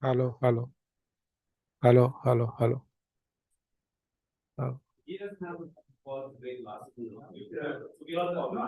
Hello, hello, hello, hello, hello, hello. He doesn't have a for great last. So we all know.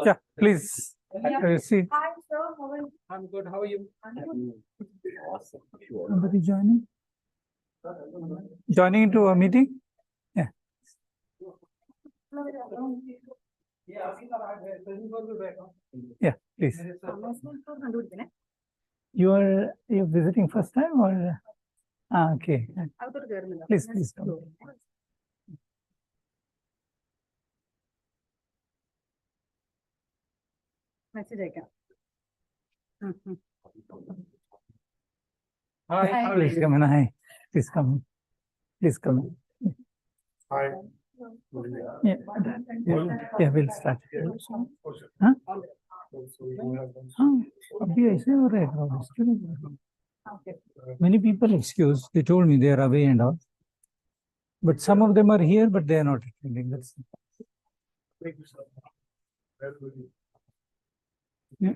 Yeah, please. See. Hi, sir. How are you? I'm good. How are you? Awesome. Somebody joining? Joining into a meeting? Yeah. Yeah, please. You're visiting first time or? Okay. Please, please come. Message Hi. Please come in. Hi. Please come in. Please come in. Hi. Yeah. Yeah, we'll start. Huh? अभी ऐसे हो रहा है. Many people excuse. They told me they are away and all. But some of them are here, but they are not attending. That's yeah.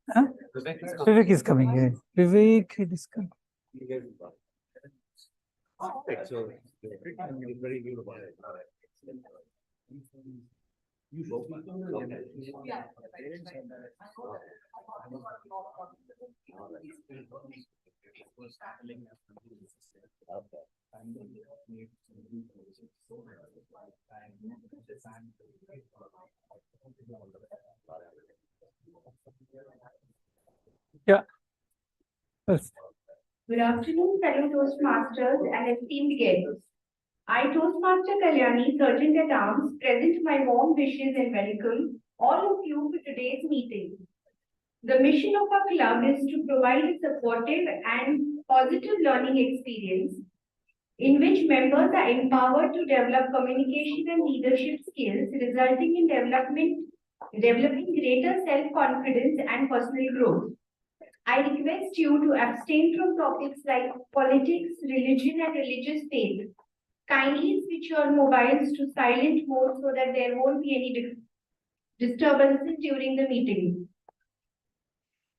Huh? Vivek is coming. Yeah. Vivek is coming. Very good about it. Yeah. Yes. Good afternoon, fellow Toastmasters and esteemed guests. I, Toastmaster Kalyani, Sergeant at Arms, present my warm wishes and welcome all of you to today's meeting. The mission of our club is to provide a supportive and positive learning experience in which members are empowered to develop communication and leadership skills, resulting in developing greater self-confidence and personal growth. I request you to abstain from topics like politics, religion, and religious faith. Kindly switch your mobiles to silent mode so that there won't be any disturbances during the meeting.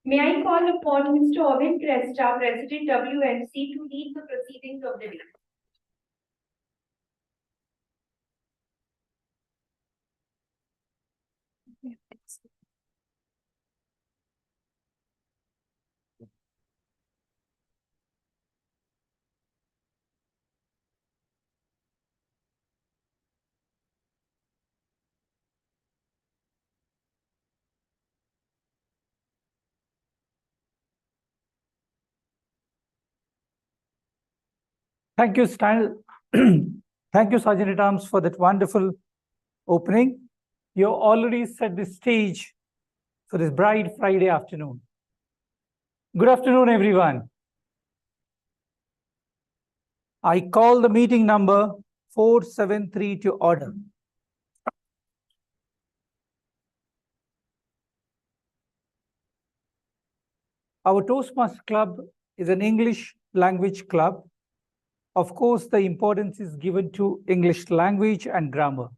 May I call upon Mr. Owen Cresta, President WMC, to lead the proceedings of the day. Thank you, Stan. Thank you, Sergeant at Arms, for that wonderful opening. You already set the stage for this bright Friday afternoon. Good afternoon, everyone. I call the meeting number 473 to order. Our Toastmasters Club is an English language club. Of course, the importance is given to English language and grammar.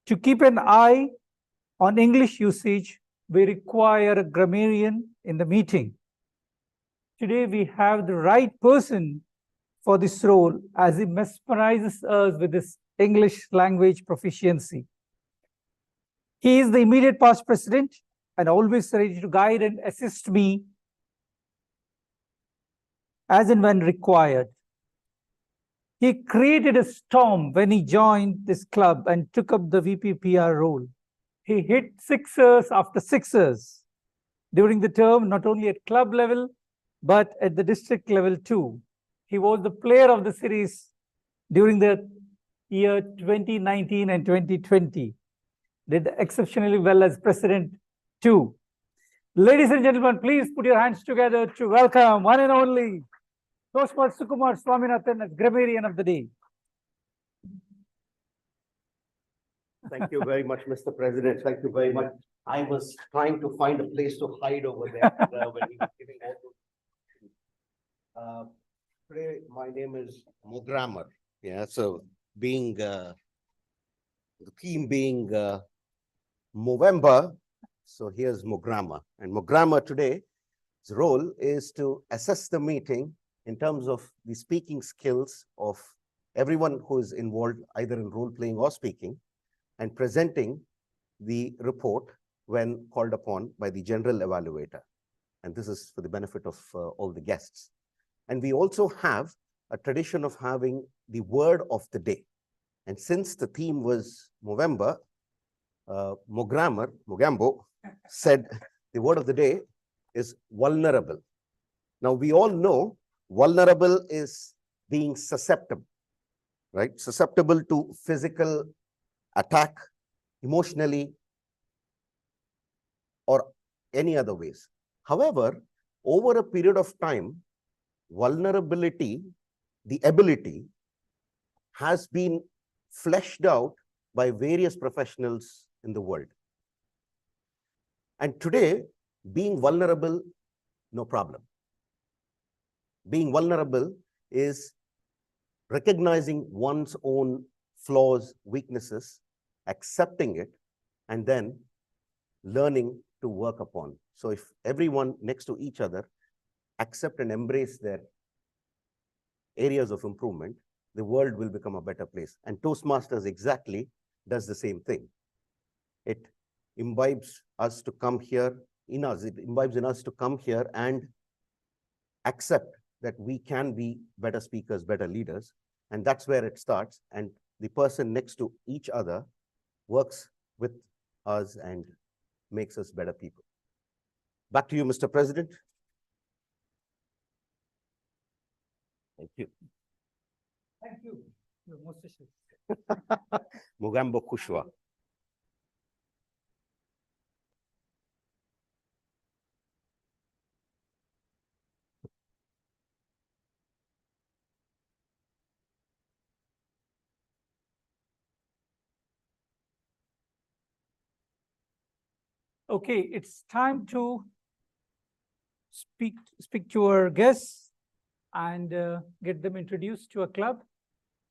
To keep an eye on English usage, we require a grammarian in the meeting. Today, we have the right person for this role as he mesmerizes us with his English language proficiency. He is the immediate past president and always ready to guide and assist me as and when required. He created a storm when he joined this club and took up the VPPR role. He hit sixers after sixers during the term, not only at club level, but at the district level too. He was the player of the series during the year 2019 and 2020. Did exceptionally well as president too. Ladies and gentlemen, please put your hands together to welcome one and only Toastmaster Sukumar Swaminathan as grammarian of the day. Thank you very much, Mr. President. Thank you very much. I was trying to find a place to hide over there when he was giving all those. Today, my name is Mogrammer. Yeah, so being the theme being Movember, so here's Mogrammer. And Mogrammer today's role is to assess the meeting in terms of the speaking skills of everyone who is involved either in role playing or speaking, and presenting the report when called upon by the general evaluator. And this is for the benefit of all the guests. And we also have a tradition of having the word of the day. And since the theme was Movember, Mogambo said the word of the day is vulnerable. Now we all know vulnerable is being susceptible, right? Susceptible to physical attack, emotionally, or any other ways. However, over a period of time, vulnerability, the ability, has been fleshed out by various professionals in the world. And today, being vulnerable, no problem. Being vulnerable is recognizing one's own flaws, weaknesses, accepting it, and then learning to work upon. So if everyone next to each other accept and embrace their areas of improvement, the world will become a better place. And Toastmasters exactly does the same thing. It imbibes us to come here, it imbibes in us to come here and accept that we can be better speakers, better leaders, And that's where it starts. And the person next to each other works with us and makes us better people. Back to you, Mr. President. Thank you. Thank you. You're most gracious. Mugambo Kushwa. Okay, it's time to speak to our guests and get them introduced to a club.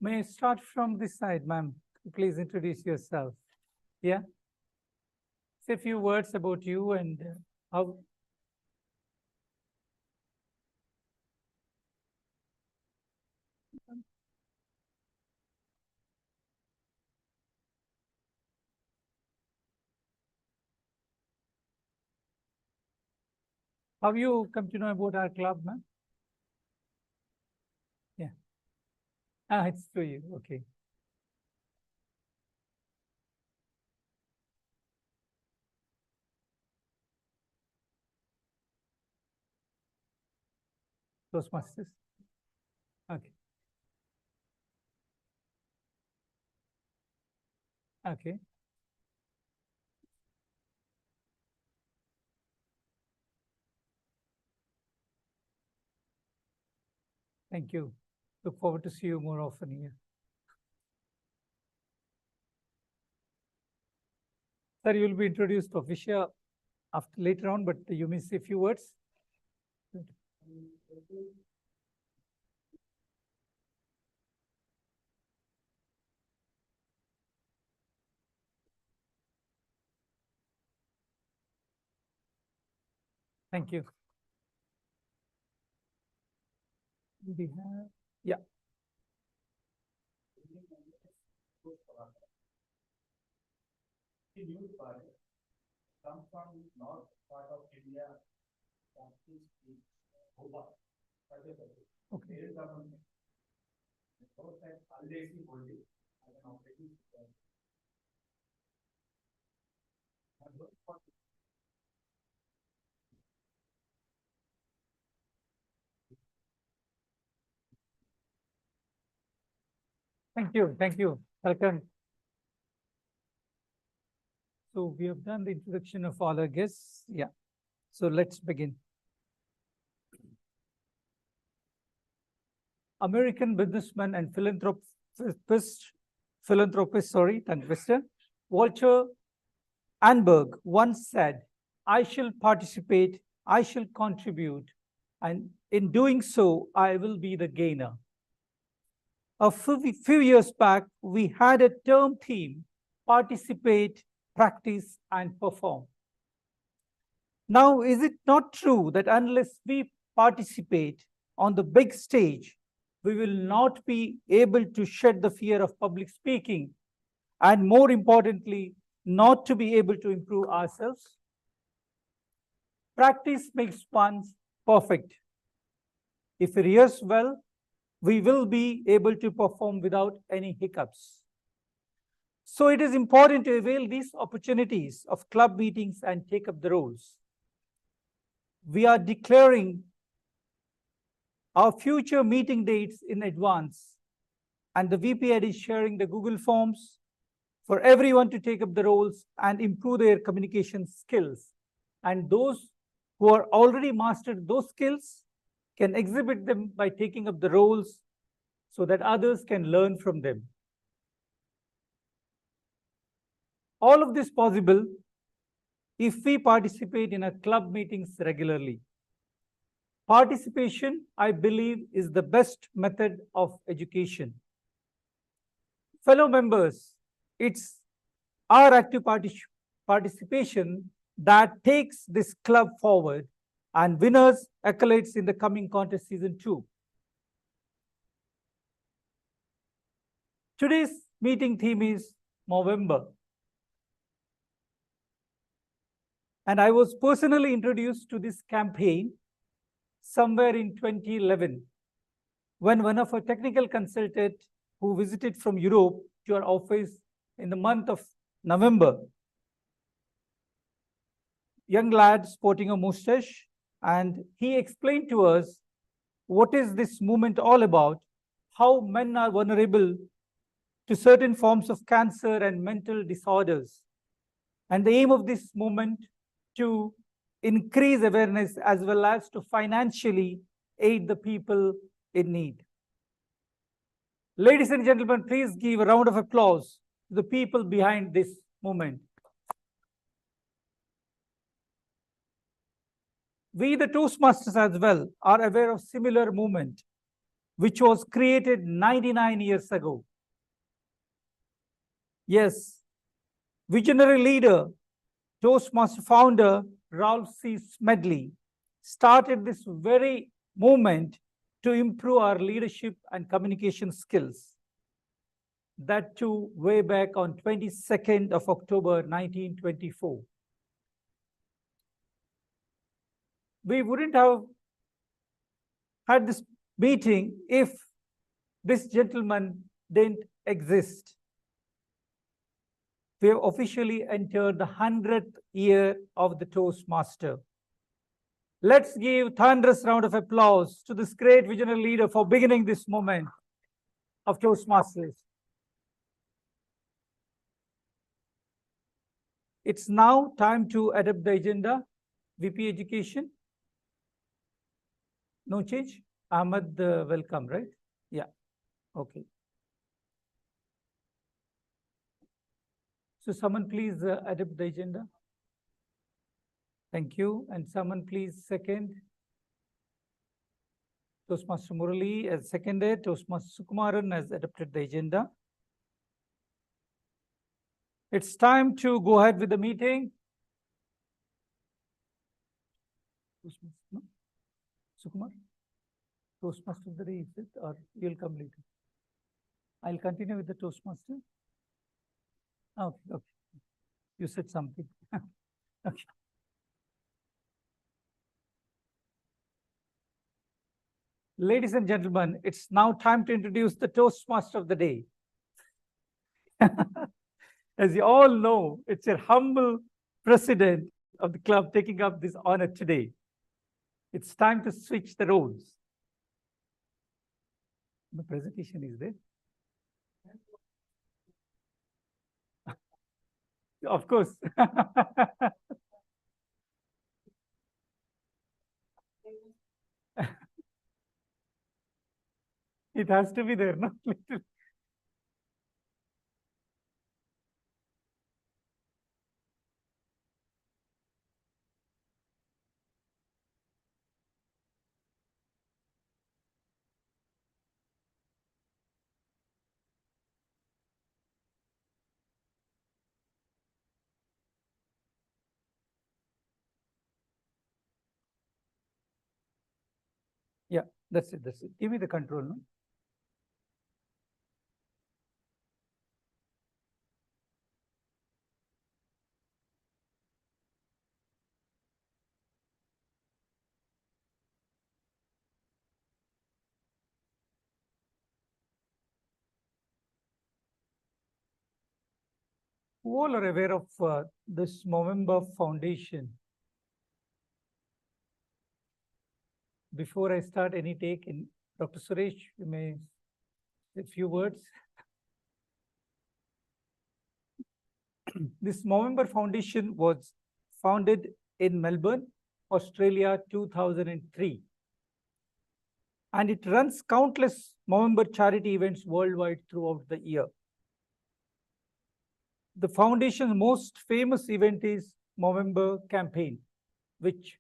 May I start from this side, ma'am? Please introduce yourself. Yeah. Say a few words about you and how. How you come to know about our club, ma'am? Yeah. Ah, it's through you. Okay. Toastmasters. Okay. Okay. Thank you. Look forward to see you more often here. Sir, you will be introduced to Visha after later on, but you may say a few words. Thank you. We have, yeah. Come from north part of India, Okay. Thank you. Thank you. Welcome. So we have done the introduction of all our guests. Yeah. So let's begin. American businessman and philanthropist, tongue twister, Walter Anberg once said, I shall participate, I shall contribute, and in doing so, I will be the gainer. A few years back, we had a term theme, participate, practice, and perform. Now, is it not true that unless we participate on the big stage, we will not be able to shed the fear of public speaking, and more importantly, not to be able to improve ourselves? Practice makes one perfect. If we rehearse well, we will be able to perform without any hiccups. So it is important to avail these opportunities of club meetings and take up the roles. We are declaring our future meeting dates in advance, and the VP Head is sharing the Google Forms for everyone to take up the roles and improve their communication skills. And those who are already mastered those skills can exhibit them by taking up the roles so that others can learn from them. All of this possible if we participate in our club meetings regularly. Participation, I believe, is the best method of education. Fellow members, it's our active participation that takes this club forward and winners accolades in the coming contest season 2. Today's meeting theme is Movember. And I was personally introduced to this campaign somewhere in 2011. when one of our technical consultants who visited from Europe to our office in the month of November, young lad sporting a mustache, and he explained to us what is this movement all about, how men are vulnerable to certain forms of cancer and mental disorders. And the aim of this movement to increase awareness as well as to financially aid the people in need. Ladies and gentlemen, please give a round of applause to the people behind this movement. We, the Toastmasters as well, are aware of similar movement, which was created 99 years ago. Yes, visionary leader, Toastmaster founder, Ralph C. Smedley, started this very movement to improve our leadership and communication skills. That too, way back on 22nd of October, 1924. We wouldn't have had this meeting if this gentleman didn't exist. We have officially entered the 100th year of the Toastmaster. Let's give thunderous round of applause to this great visionary leader for beginning this moment of Toastmasters. It's now time to adopt the agenda. VP Education. No change? Ahmed, welcome, right? Yeah, okay. So someone please adopt the agenda. Thank you. And someone please second. Toastmaster Murali has seconded. Toastmaster Sukumaran has adopted the agenda. It's time to go ahead with the meeting. No? Sukumar? Toastmaster of the day, is it? Or you'll come later? I'll continue with the Toastmaster. Okay, okay. You said something. Okay. Ladies and gentlemen, it's now time to introduce the Toastmaster of the day. As you all know, it's a humble president of the club taking up this honor today. It's time to switch the roles. The presentation is there. Of course. It has to be there, no? Yeah, that's it, that's it. Give me the control, no? Who all are aware of this Movember Foundation? Before I start any take in, Dr. Suresh, you may say a few words. This Movember Foundation was founded in Melbourne, Australia, 2003. And it runs countless Movember charity events worldwide throughout the year. The foundation's most famous event is Movember campaign, which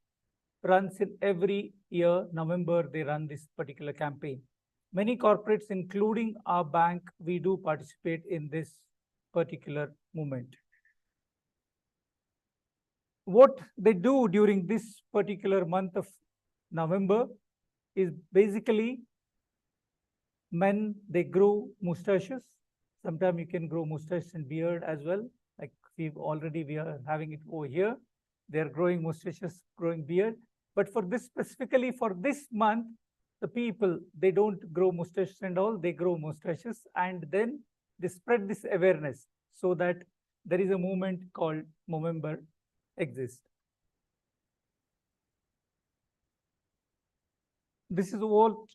runs in every year. November, they run this particular campaign. Many corporates, including our bank, we do participate in this particular movement. What they do during this particular month of November is basically men, they grow mustaches. Sometimes you can grow mustache and beard as well. Like we are having it over here. They're growing mustaches, growing beard. But for this, specifically for this month, the people, they don't grow mustaches and all, they grow mustaches, and then they spread this awareness so that there is a movement called Movember exists. This is all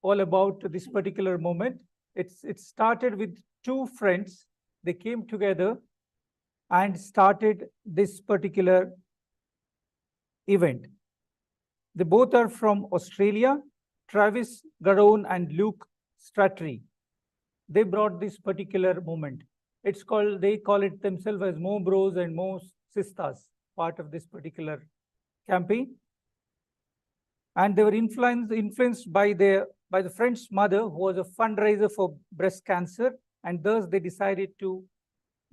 about this particular moment. It started with two friends. They came together and started this particular event. They both are from Australia, Travis Garon and Luke Stratry. They brought this particular movement. It's called, they call it themselves as Mo Bros and Mo Sisters, part of this particular campaign. And they were influenced by the friend's mother, who was a fundraiser for breast cancer, and thus they decided to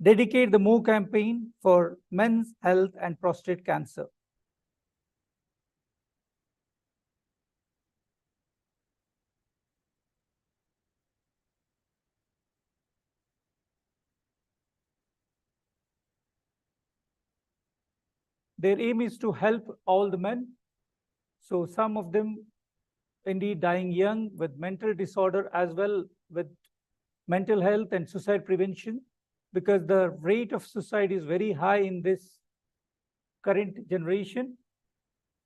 dedicate the Mo campaign for men's health and prostate cancer. Their aim is to help all the men. So some of them indeed dying young with mental disorder, as well with mental health and suicide prevention, because the rate of suicide is very high in this current generation.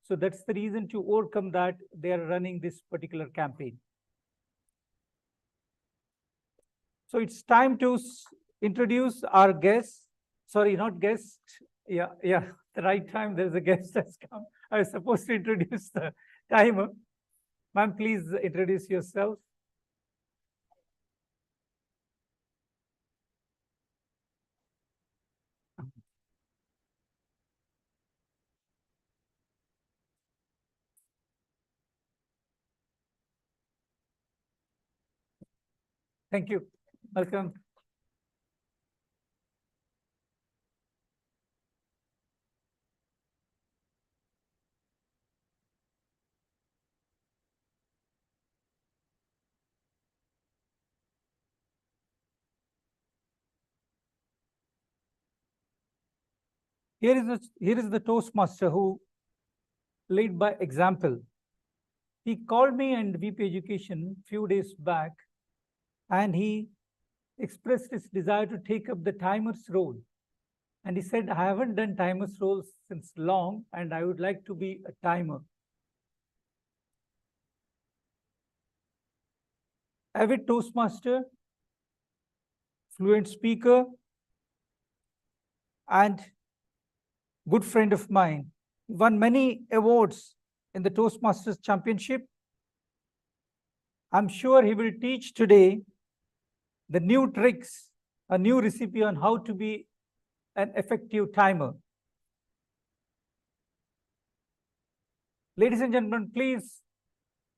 So that's the reason to overcome that they are running this particular campaign. So it's time to introduce our guest. Sorry, not guest. Yeah, the right time there's a guest has come. I was supposed to introduce the timer. Ma'am, please introduce yourself. Thank you. Welcome. Here is the Toastmaster who led by example. He called me and VP Education few days back, and he expressed his desire to take up the timer's role. And he said, I haven't done timer's role since long, and I would like to be a timer. Avid Toastmaster, fluent speaker, and good friend of mine. Won many awards in the Toastmasters Championship. I'm sure he will teach today the new tricks, a new recipe on how to be an effective timer. Ladies and gentlemen, please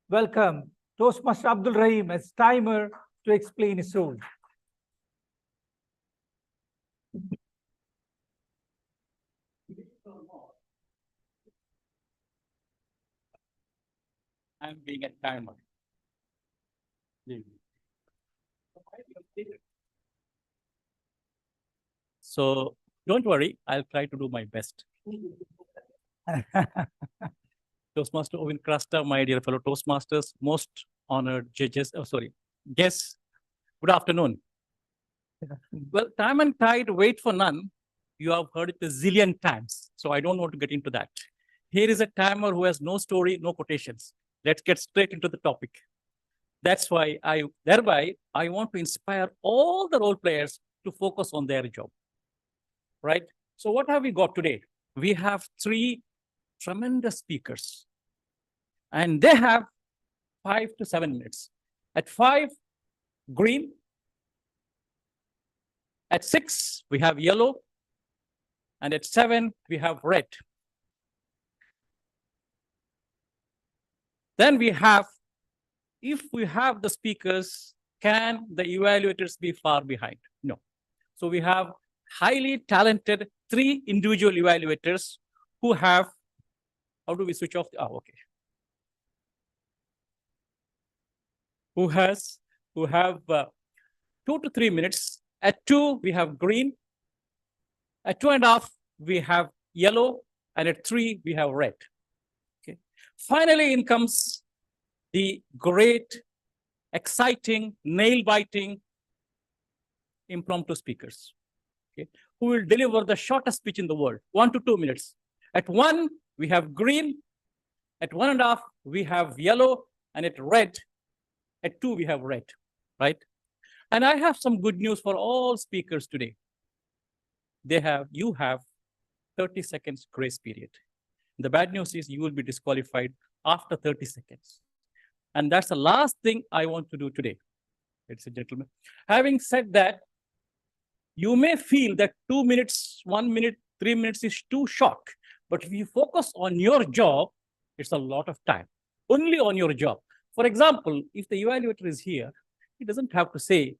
welcome Toastmaster Abdul Rahim as timer to explain his role. I'm being a timer. So don't worry, I'll try to do my best. Toastmaster Owen Krasta, my dear fellow Toastmasters, most honored judges, guests, good afternoon. Well, time and tide wait for none. You have heard it a zillion times, so I don't want to get into that. Here is a timer who has no story, no quotations. Let's get straight into the topic. That's why I want to inspire all the role players to focus on their job, right? So what have we got today? We have three tremendous speakers, and they have 5 to 7 minutes. At 5, green. At 6, we have yellow. And at 7, we have red. Then we have, if we have the speakers, can the evaluators be far behind? No. So we have highly talented 3 individual evaluators who have, how do we switch off? Okay. Who have 2 to 3 minutes. At 2, we have green. At 2.5, we have yellow. And at 3, we have red. Okay. Finally, in comes the great, exciting, nail-biting, impromptu speakers, okay, who will deliver the shortest speech in the world, 1 to 2 minutes. At 1, we have green. At 1.5, we have yellow. And at red, at 2, we have red, right? And I have some good news for all speakers today. You have 30 seconds grace period. The bad news is you will be disqualified after 30 seconds. And that's the last thing I want to do today, ladies and gentlemen. Having said that, you may feel that 2 minutes, 1 minute, 3 minutes is too short. But if you focus on your job, it's a lot of time, only on your job. For example, if the evaluator is here, he doesn't have to say,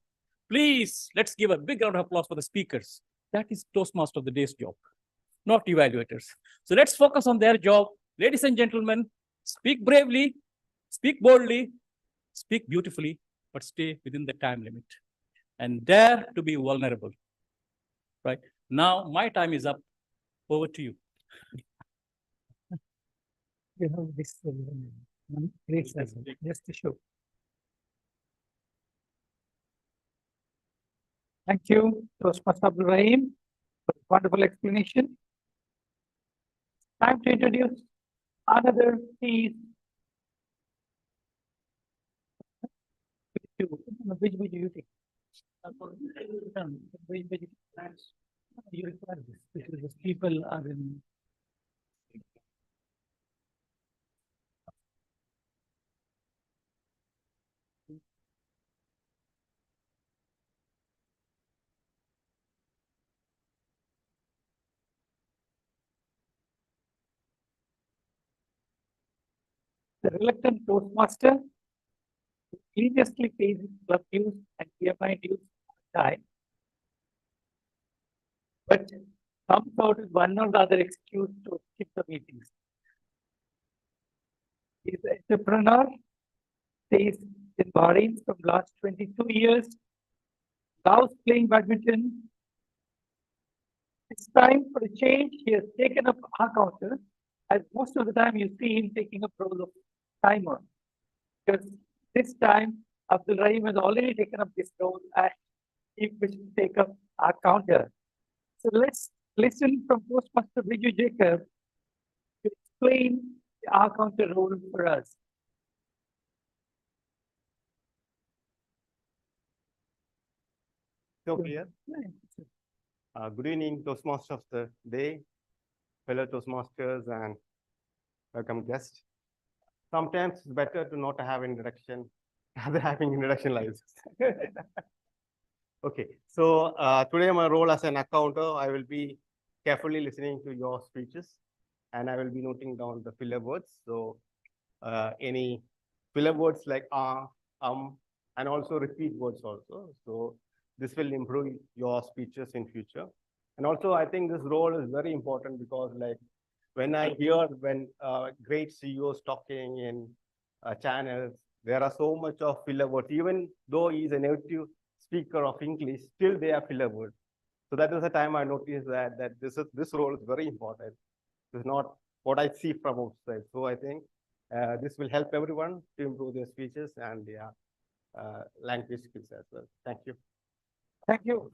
please, let's give a big round of applause for the speakers. That is Toastmaster of the day's job, not evaluators. So let's focus on their job. Ladies and gentlemen, speak bravely, speak boldly, speak beautifully, but stay within the time limit and dare to be vulnerable, right? Now, my time is up. Over to you. You have this great lesson, just to show. Thank you, Toastmaster Abdul Rahim, for the wonderful explanation. Time to introduce another piece. Which would you take? You require this because the people are in. The reluctant Toastmaster seriously faces club dues and PMI dues all time, but comes out with one or the other excuse to skip the meetings. He's an entrepreneur, stays in Bahrain from last 22 years, loves playing badminton. It's time for a change. He has taken up our counter, as most of the time you see him taking up role of timer. Because this time, Abdul Rahim has already taken up this role and he wishes to take up our counter. So let's listen from Toastmaster Viju Jacob to explain our counter role for us. So clear. Good evening, Toastmasters of the day, fellow Toastmasters and welcome guests. Sometimes it's better to not have introduction rather having introduction lives. Okay, so today my role as an accounter, I will be carefully listening to your speeches and I will be noting down the filler words. So any filler words like and also repeat words also. So this will improve your speeches in future. And also I think this role is very important because like when I hear great CEOs talking in channels, there are so much of filler words, even though he's a native speaker of English, still they are filler words. So that is the time I noticed that this role is very important. It's not what I see from outside. So I think this will help everyone to improve their speeches and their language skills as well. Thank you. Thank you.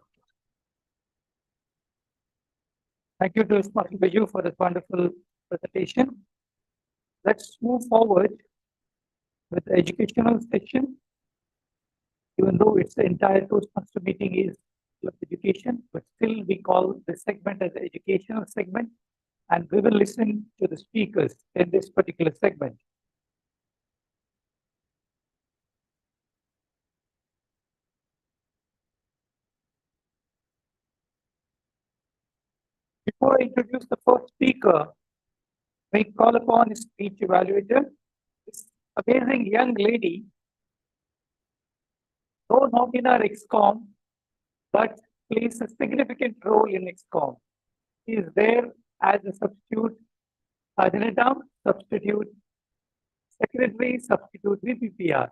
Thank you, Toastmaster Viju, for this wonderful presentation. Let's move forward with the educational section. Even though it's the entire Toastmaster meeting is education, but still we call this segment as the educational segment, and we will listen to the speakers in this particular segment. Before I introduce the first speaker, we call upon a speech evaluator, this amazing young lady, though not in our XCOM, but plays a significant role in XCOM. She is there as a substitute Adinatam, substitute secretary, substitute VPPR.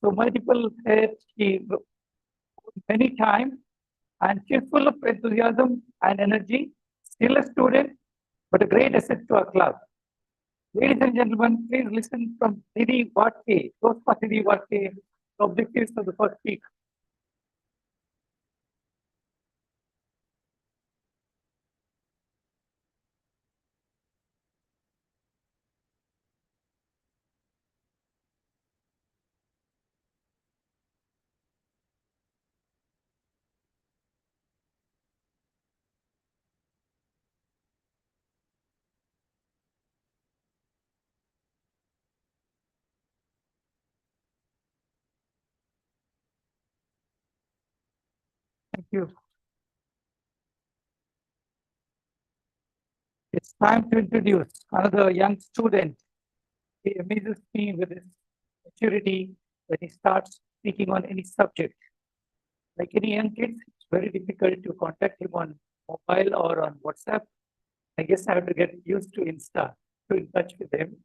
So multiple heads, she many times, and she's full of enthusiasm and energy, still a student, but a great asset to our club. Ladies and gentlemen, please listen from Didi Watke. Those for Didi Watke, objectives of the first speaker. Thank you. It's time to introduce another young student. He amazes me with his maturity when he starts speaking on any subject. Like any young kids, it's very difficult to contact him on mobile or on WhatsApp. I guess I have to get used to Insta to in touch with him.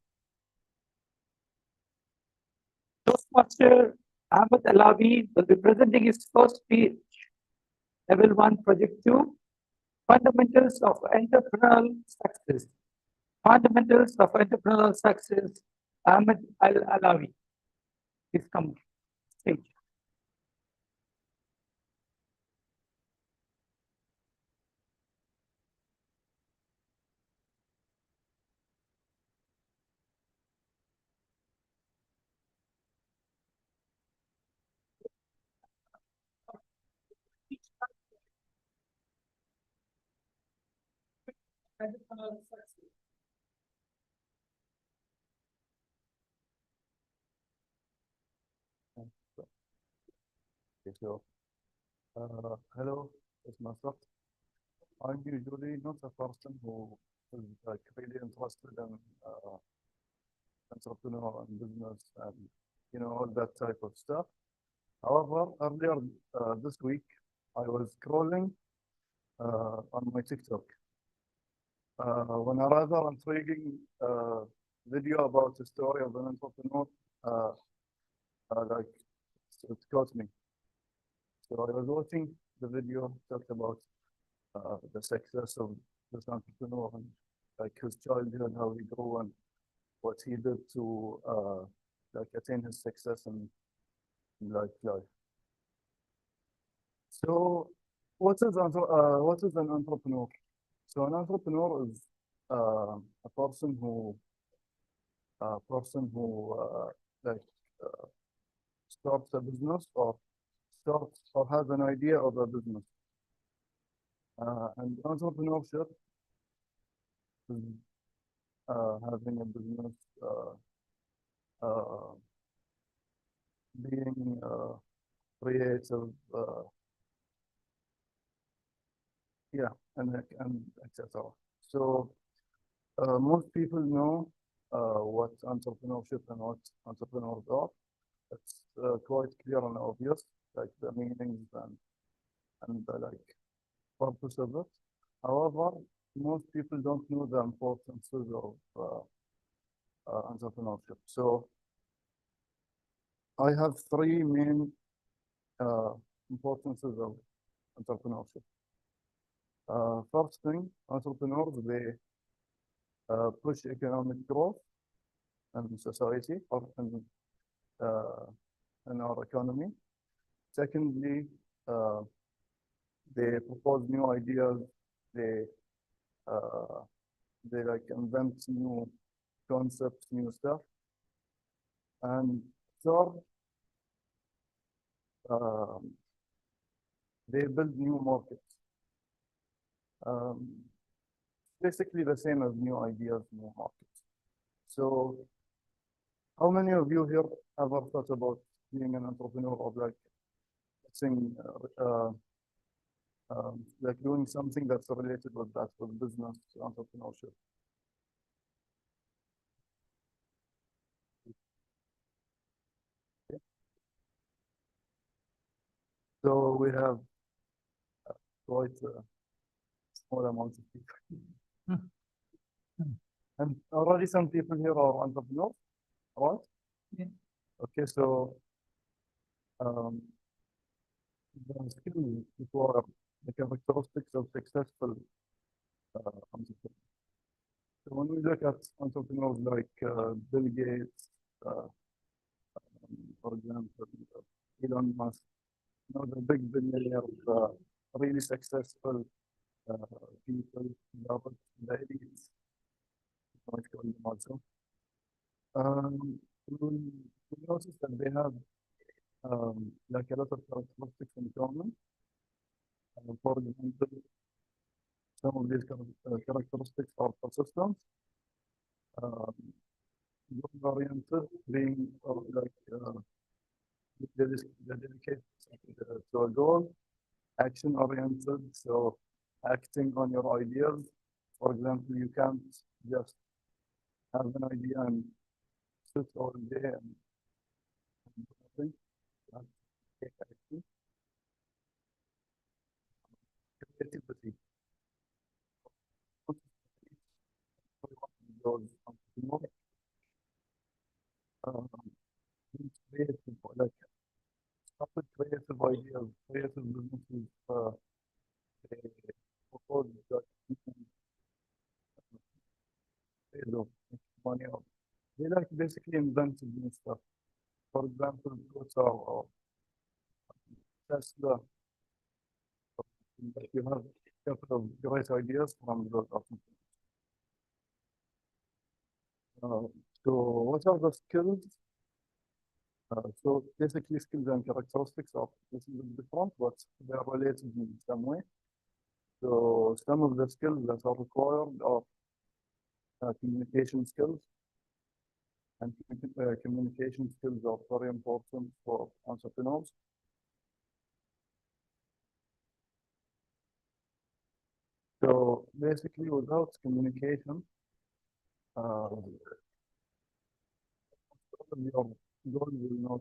Toastmaster Ahmed Alawi will be presenting his first speech, Level 1, Project 2, Fundamentals of Entrepreneurial Success. Fundamentals of Entrepreneurial Success, Ahmed Alawi. Please come stage. Entrepreneurial success. Okay, so, hello, it's myself. I'm usually not a person who is like really interested in entrepreneur and business and all that type of stuff. However, earlier this week, I was scrolling on my TikTok when a rather intriguing video about the story of an entrepreneur like it caught me. So I was watching the video, talked about the success of this entrepreneur and like his childhood, how he grew and what he did to like attain his success in like life. So what is an entrepreneur? So an entrepreneur is a person who like starts a business or starts or has an idea of a business. And entrepreneurship is having a business, being creative, yeah, and etc. So most people know what entrepreneurship and what entrepreneurs are. It's quite clear and obvious, like the meanings and the like purpose of it. However, most people don't know the importances of entrepreneurship. So I have three main importances of entrepreneurship. First thing, entrepreneurs, they push economic growth in society or in our economy. Secondly, they propose new ideas. They like invent new concepts, new stuff. And third, they build new markets. Basically the same as new ideas, new markets. So how many of you here ever thought about being an entrepreneur or like saying, like doing something that's related with that, with business entrepreneurship? Okay. So we have quite a small amount of people. And already some people here are entrepreneurs, right? Yeah. Okay, so the skills before the characteristics of successful entrepreneurs. So when we look at entrepreneurs like Bill Gates, for example, Elon Musk, the big billionaires, really successful people, the elites, I call them also. We notice that they have like a lot of characteristics in common. For example, some of these characteristics are persistence, goal-oriented, being dedicated to a goal, action-oriented, so acting on your ideas. For example, you can't just have an idea and sit all day and do nothing. You have to take action. Creativity. Those entrepreneurs, being creative, like started creative ideas, creative businesses, they propose that you can make money off. They like basically invented new stuff. For example, Twitter or Tesla. Like you have a couple of great ideas from those entrepreneurs. So what are the skills? So basically skills and characteristics of this is different, but they are related in some way. So some of the skills that are required are communication skills. And communication skills are very important for entrepreneurs. So basically without communication, your goal will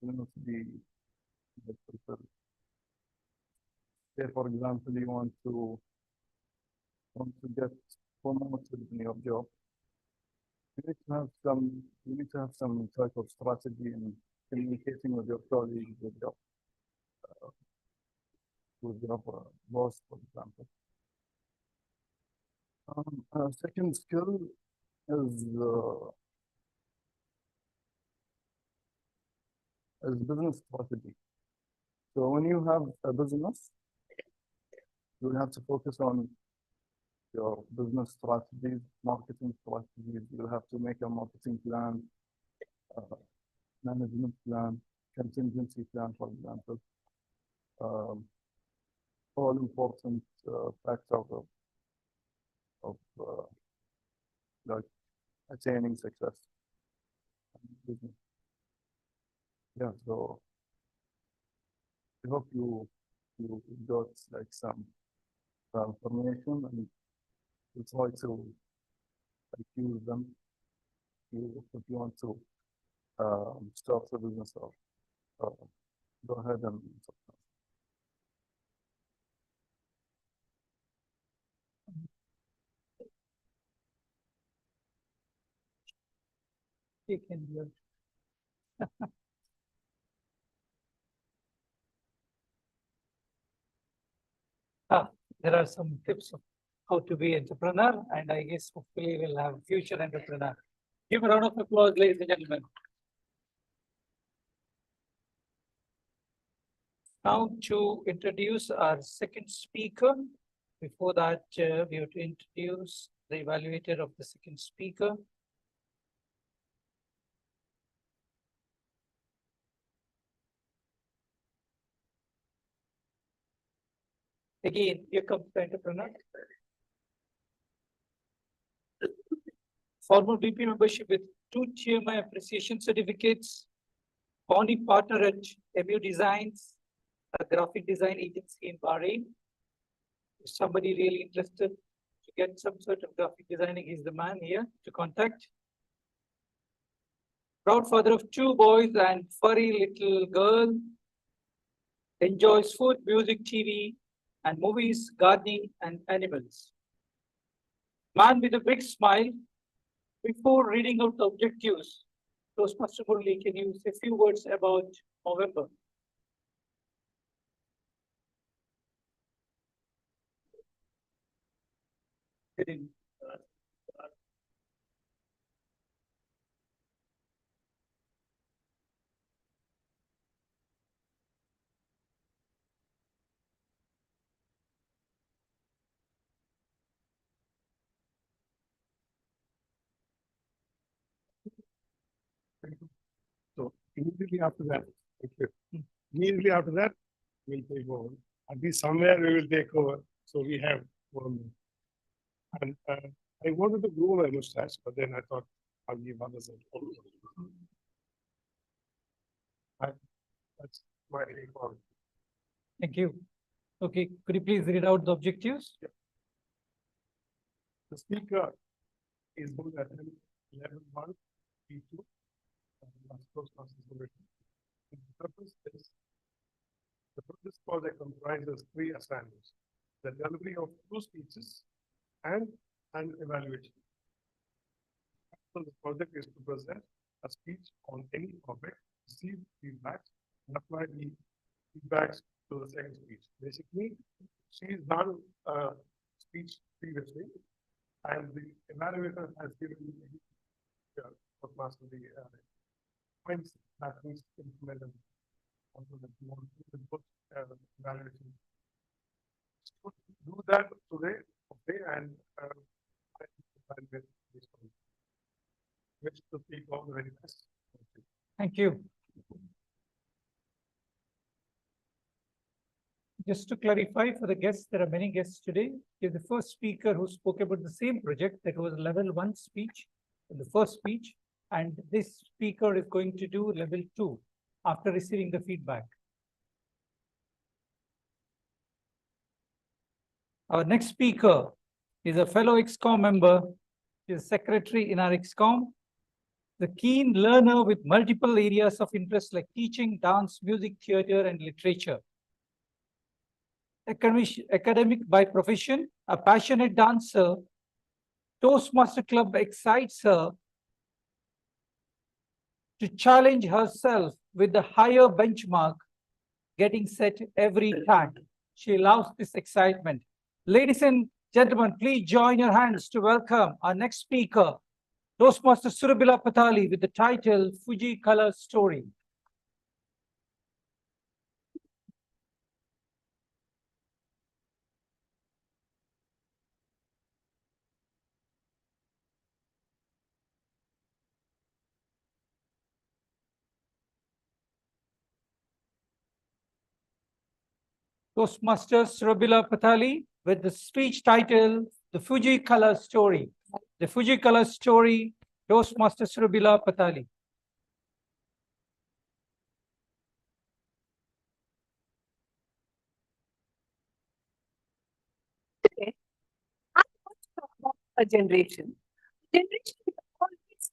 not be fulfilled. Say, for example, you want to get promoted in your job. You need to have some type of strategy in communicating with your colleagues, with your boss, for example. Second skill is business strategy. So when you have a business, you will have to focus on your business strategies, marketing strategies. You'll have to make a marketing plan, management plan, contingency plan, for example. All important factors of like attaining success in business. Yeah, so I hope you got like some information and you try to like use them if you want to start a business or go ahead and You can do it. There are some tips of how to be entrepreneur, and I guess hopefully we'll have future entrepreneur. Give a round of applause, ladies and gentlemen. Now to introduce our second speaker. Before that, we have to introduce the evaluator of the second speaker. Again, here comes the entrepreneur. Former VP membership with 2 TMI appreciation certificates, founding partner at MU Designs, a graphic design agency in Bahrain. If somebody really interested to get some sort of graphic designing, is the man here to contact. Proud father of 2 boys and furry little girl. Enjoys food, music, TV, and movies, gardening, and animals. Man with a big smile. Before reading out the objectives, Toastmaster Murli, can you say a few words about November? Good evening. So immediately after that, thank you. Immediately after that, we'll take over. At least somewhere we will take over. So we have 1 minute. And I wanted to grow my mustache, but then I thought I'll give others a That's my call. Thank you. Okay, could you please read out the objectives? The speaker is going to attend level 1, P2. The purpose is this project comprises 3 assignments: the delivery of 2 speeches and an evaluation. So the project is to present a speech on any topic, receive feedback, and apply the feedbacks to the second speech. Basically, she's done a speech previously, and the evaluator has given Toastmaster the points that needs to implement them. Also, that you want to put evaluation. So do that today, okay, and evaluate this one. Which to speak all the very best. Thank you. Just to clarify for the guests, there are many guests today. He's the first speaker who spoke about the same project that was level 1 speech, the first speech, and this speaker is going to do level 2 after receiving the feedback. Our next speaker is a fellow XCOM member. He is secretary in our XCOM, the keen learner with multiple areas of interest like teaching, dance, music, theater, and literature. Academic by profession, a passionate dancer, Toastmaster Club excites her to challenge herself with the higher benchmark getting set every time. She loves this excitement. Ladies and gentlemen, please join your hands to welcome our next speaker, Toastmaster Surabila Patali, with the title Fuji Color Story. Toastmaster Surabila Patali with the speech title, The Fuji Color Story. The Fuji Color Story, Toastmaster Surabila Patali. Today, I want to talk about a generation. Generation is always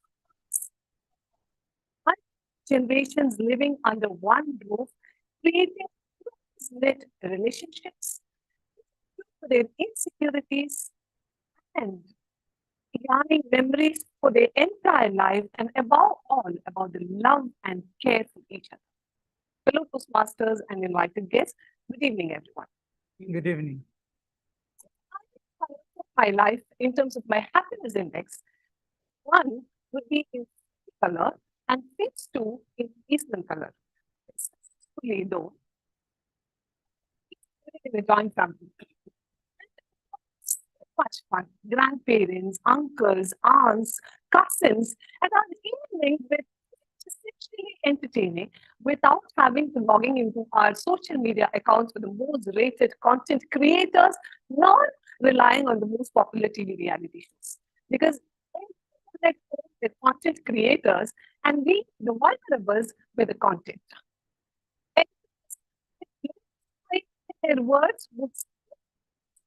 generations living under one roof, creating lit relationships, for their insecurities, and yarning memories for their entire life, and above all, about the love and care for each other. Fellow Toastmasters and invited guests, good evening, everyone. Good evening. My life in terms of my happiness index, 1 would be in color and phase 2 in Eastern color. Successfully though, in a joint family. Much fun. Grandparents, uncles, aunts, cousins, and our evening with essentially entertaining without having to logging into our social media accounts for the most rated content creators, nor relying on the most popular TV reality shows. Because the content creators and we, the vulnerables, were the content. And their words would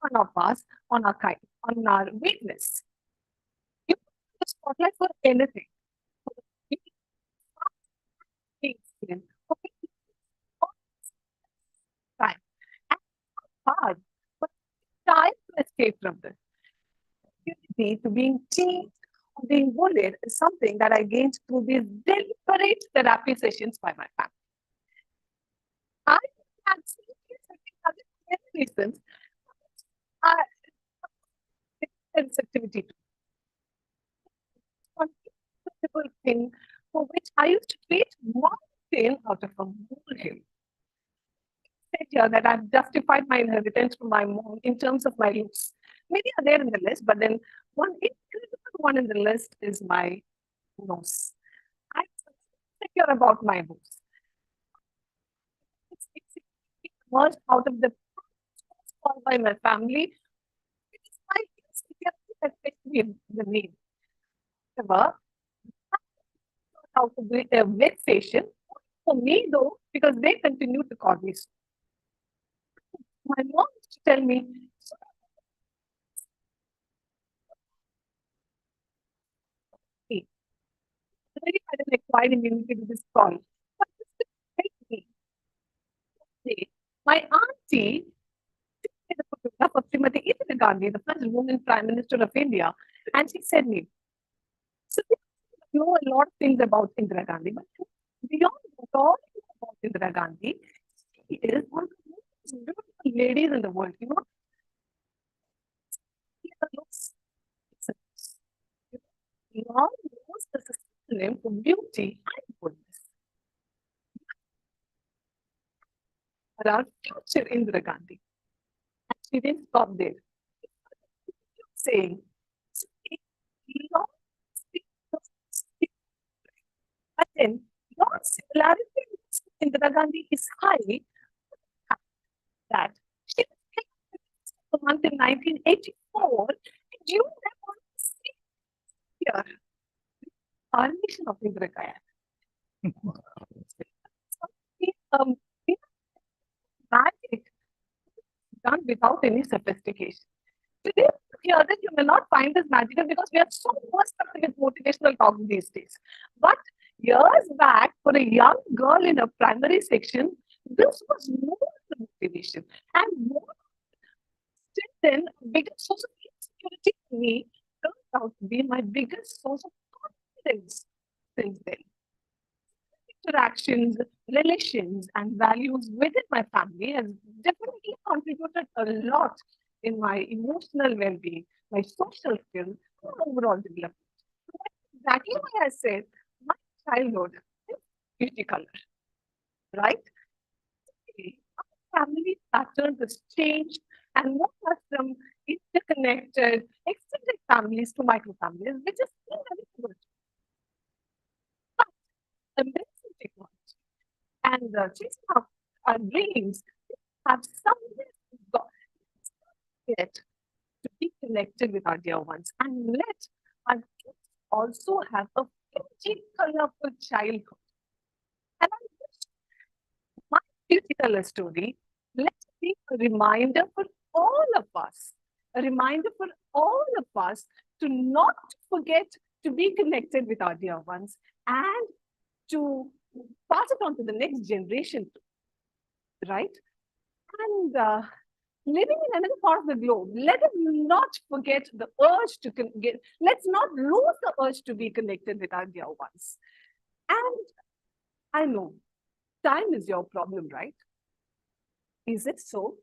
one of us on our kind, on our weakness. You put the spotlight for anything. Time. And hard, but time to escape from this. To being teased or being bullied is something that I gained through these deliberate therapy sessions by my family. I had other reasons sensitivity to one thing for which I used to create mountain out of a molehill. Said here that I've justified my inheritance from my mom in terms of my looks. Many are there in the list, but then one incredible one in the list is my nose. I insecure about my moves. It's emerged out of the called by my family. It is my insecurity that makes me the name. However, how to be a vexation for me though, because they continue to call me so. My mom used to tell me, "Really had an acquired immunity to this call." But this didn't help me. See, my auntie took the photograph of Srimati Indira Gandhi, the first woman Prime Minister of India, and she said me, so you know a lot of things about Indira Gandhi, but beyond all about Indira Gandhi, she is one of the most beautiful ladies in the world. You know, she looks beyond most the synonym for beauty and goodness. For our future Indira Gandhi. And she didn't stop there. Saying, beyond but then your similarity with Indira Gandhi is high that she was the month in 1984, and you never see here our nation of Indira Gandhi. Magic done without any sophistication. Today, here that you may not find this magical because we are so much with motivational talk these days. But years back, for a young girl in a primary section, this was more the motivation and more. Then, biggest source of insecurity for me turned out to be my biggest source of confidence since then. Interactions, relations, and values within my family has definitely contributed a lot in my emotional well-being, my social skills, and overall development. Exactly why I said my childhood is beauty color, right? Our family patterns has changed and moved us from interconnected extended families to micro families, which is still very good. But embracing technology and chasing our dreams have somewhere get to be connected with our dear ones and let our kids also have a beauty colorful childhood. And I wish my beauty color story let be a reminder for all of us, a reminder for all of us to not forget to be connected with our dear ones and to pass it on to the next generation, right? And living in another part of the globe, let us not forget the urge to let's not lose the urge to be connected with our dear ones. And I know time is your problem, right? Is it so?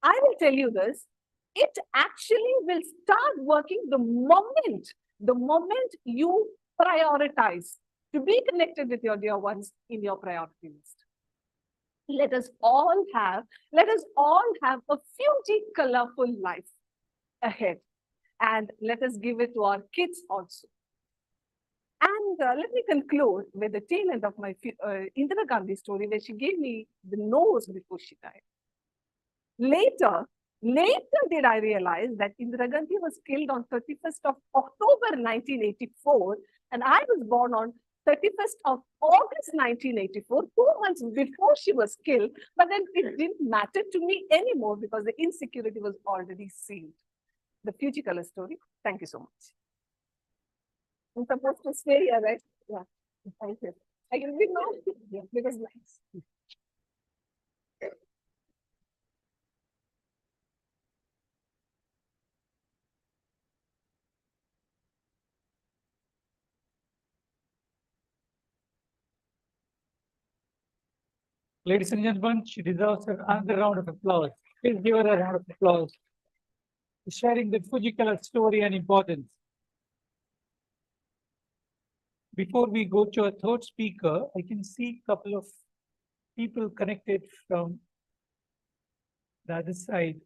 I will tell you this. It actually will start working the moment you prioritize to be connected with your dear ones in your priority list. Let us all have a beauty colorful life ahead, and let us give it to our kids also. And let me conclude with the tail end of my Indira Gandhi story, where she gave me the nose before she died. Later did I realize that Indira Gandhi was killed on 31st of October 1984, and I was born on 31st of August 1984, 2 months before she was killed, but then it didn't matter to me anymore because the insecurity was already sealed. The future color story. Thank you so much. I'm supposed to stay here, right? Yeah, thank you. I can be now? Yeah, because nice. Ladies and gentlemen, she deserves another round of applause. Please give her a round of applause. Sharing the Fujikala story and importance. Before we go to our third speaker, I can see a couple of people connected from the other side.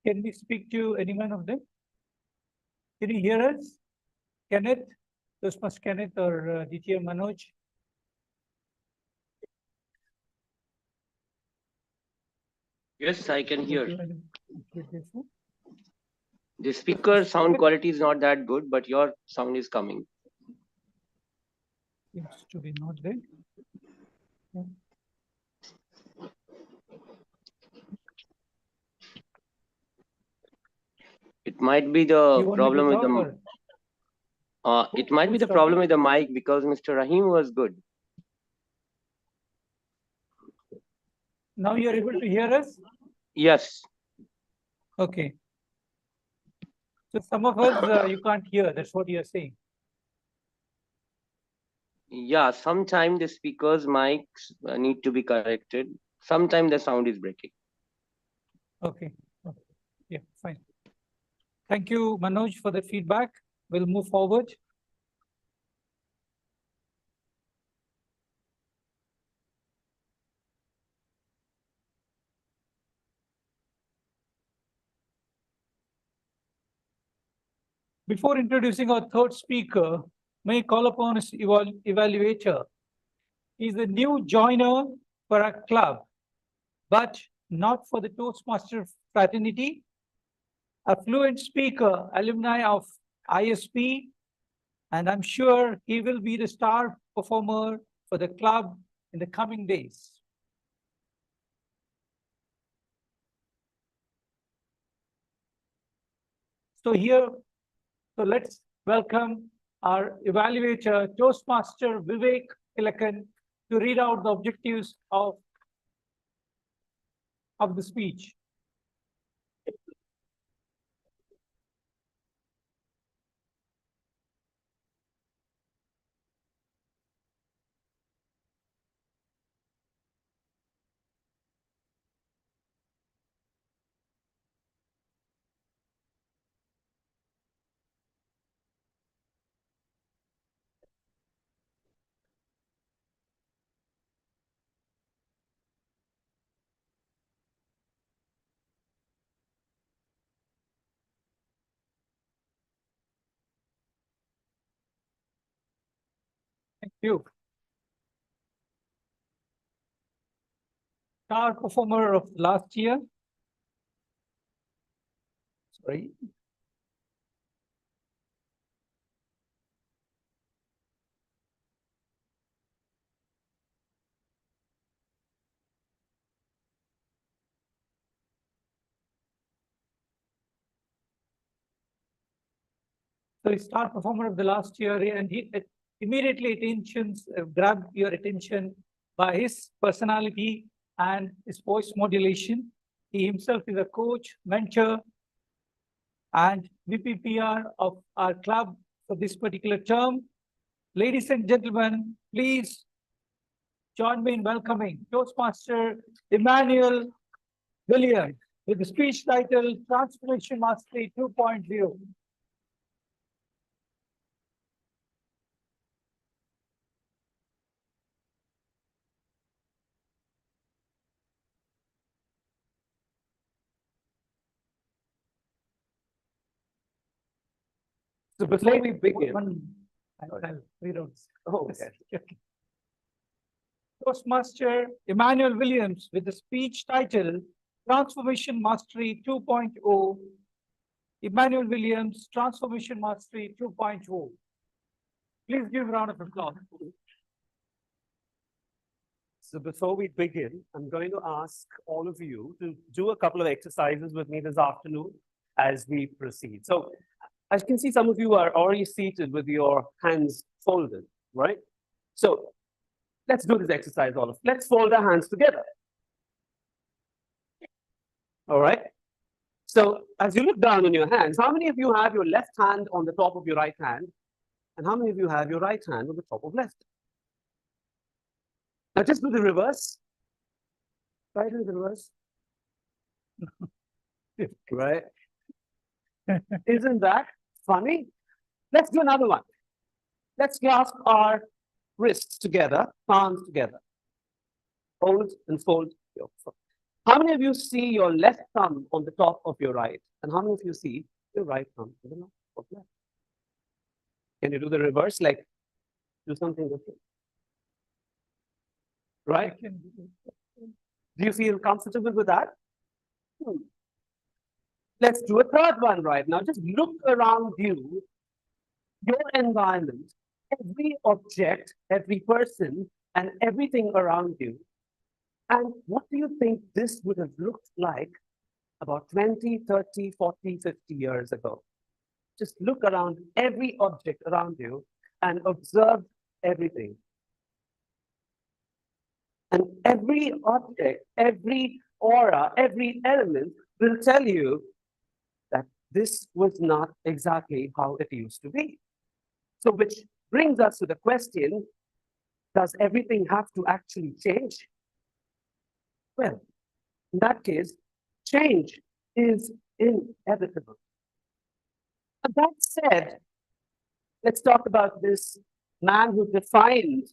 Can we speak to any one of them? Can you hear us? Kenneth, Toastmaster Kenneth or DTM Manoj? Yes, I can hear. Okay. The speaker sound quality is not that good, but your sound is coming. Seems to be not there. Yeah. It might be You the want me to problem with talk the it might be the problem with the mic because Mr. Rahim was good. Now you're able to hear us? Yes. Okay. So some of us you can't hear. That's what you're saying. Yeah, sometimes the speaker's mics need to be corrected. Sometimes the sound is breaking. Okay. Yeah, fine. Thank you, Manoj, for the feedback. We'll move forward. Before introducing our third speaker, may I call upon his evaluator. He's a new joiner for our club, but not for the Toastmaster fraternity. A fluent speaker, alumni of ISP, and I'm sure he will be the star performer for the club in the coming days. So let's welcome our evaluator, Toastmaster Vivek Tilakan, to read out the objectives of the speech. Thank you. Star performer of last year. Sorry. So he star performer of the last year, and he immediately grabbed your attention by his personality and his voice modulation. He himself is a coach, mentor, and VPPR of our club for this particular term. Ladies and gentlemen, please join me in welcoming Toastmaster Emmanuel Williams with the speech title Transformation Mastery 2.0. So before we begin, I'll read out. oh, okay. Toastmaster Emmanuel Williams with the speech title Transformation Mastery 2.0. Emmanuel Williams, Transformation Mastery 2.0. Please give a round of applause. So before we begin, I'm going to ask all of you to do a couple of exercises with me this afternoon as we proceed. So as you can see, some of you are already seated with your hands folded, right? So let's do this exercise, all of. Let's fold our hands together. All right. So as you look down on your hands, how many of you have your left hand on the top of your right hand? And how many of you have your right hand on the top of left? Now just do the reverse. Try to do the reverse. Right? Isn't that funny? Let's do another one. Let's clasp our wrists together, palms together. Hold and fold your foot. How many of you see your left thumb on the top of your right? And how many of you see your right thumb on the top of left? Can you do the reverse? Like do something different. Right? Do you feel comfortable with that? Let's do a third one right now. Just look around you, your environment, every object, every person, and everything around you. And what do you think this would have looked like about 20, 30, 40, 50 years ago? Just look around every object around you and observe everything. And every object, every aura, every element will tell you that this was not exactly how it used to be. So which brings us to the question, does everything have to actually change? Well, in that case, change is inevitable. And that said, let's talk about this man who defined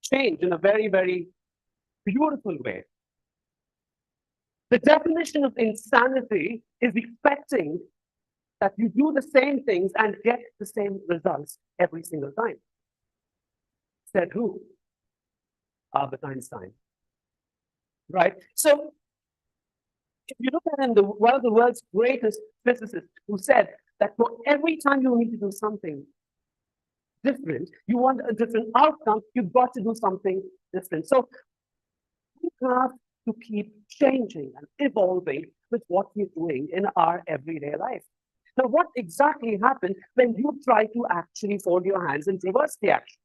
change in a very, very beautiful way. The definition of insanity is expecting that you do the same things and get the same results every single time. Said who? Albert Einstein. Right? So if you look at him, one of the world's greatest physicists who said that for every time you need to do something different, you want a different outcome, you've got to do something different. So we have to keep changing and evolving with what we're doing in our everyday life. Now, what exactly happened when you try to actually fold your hands and reverse the action?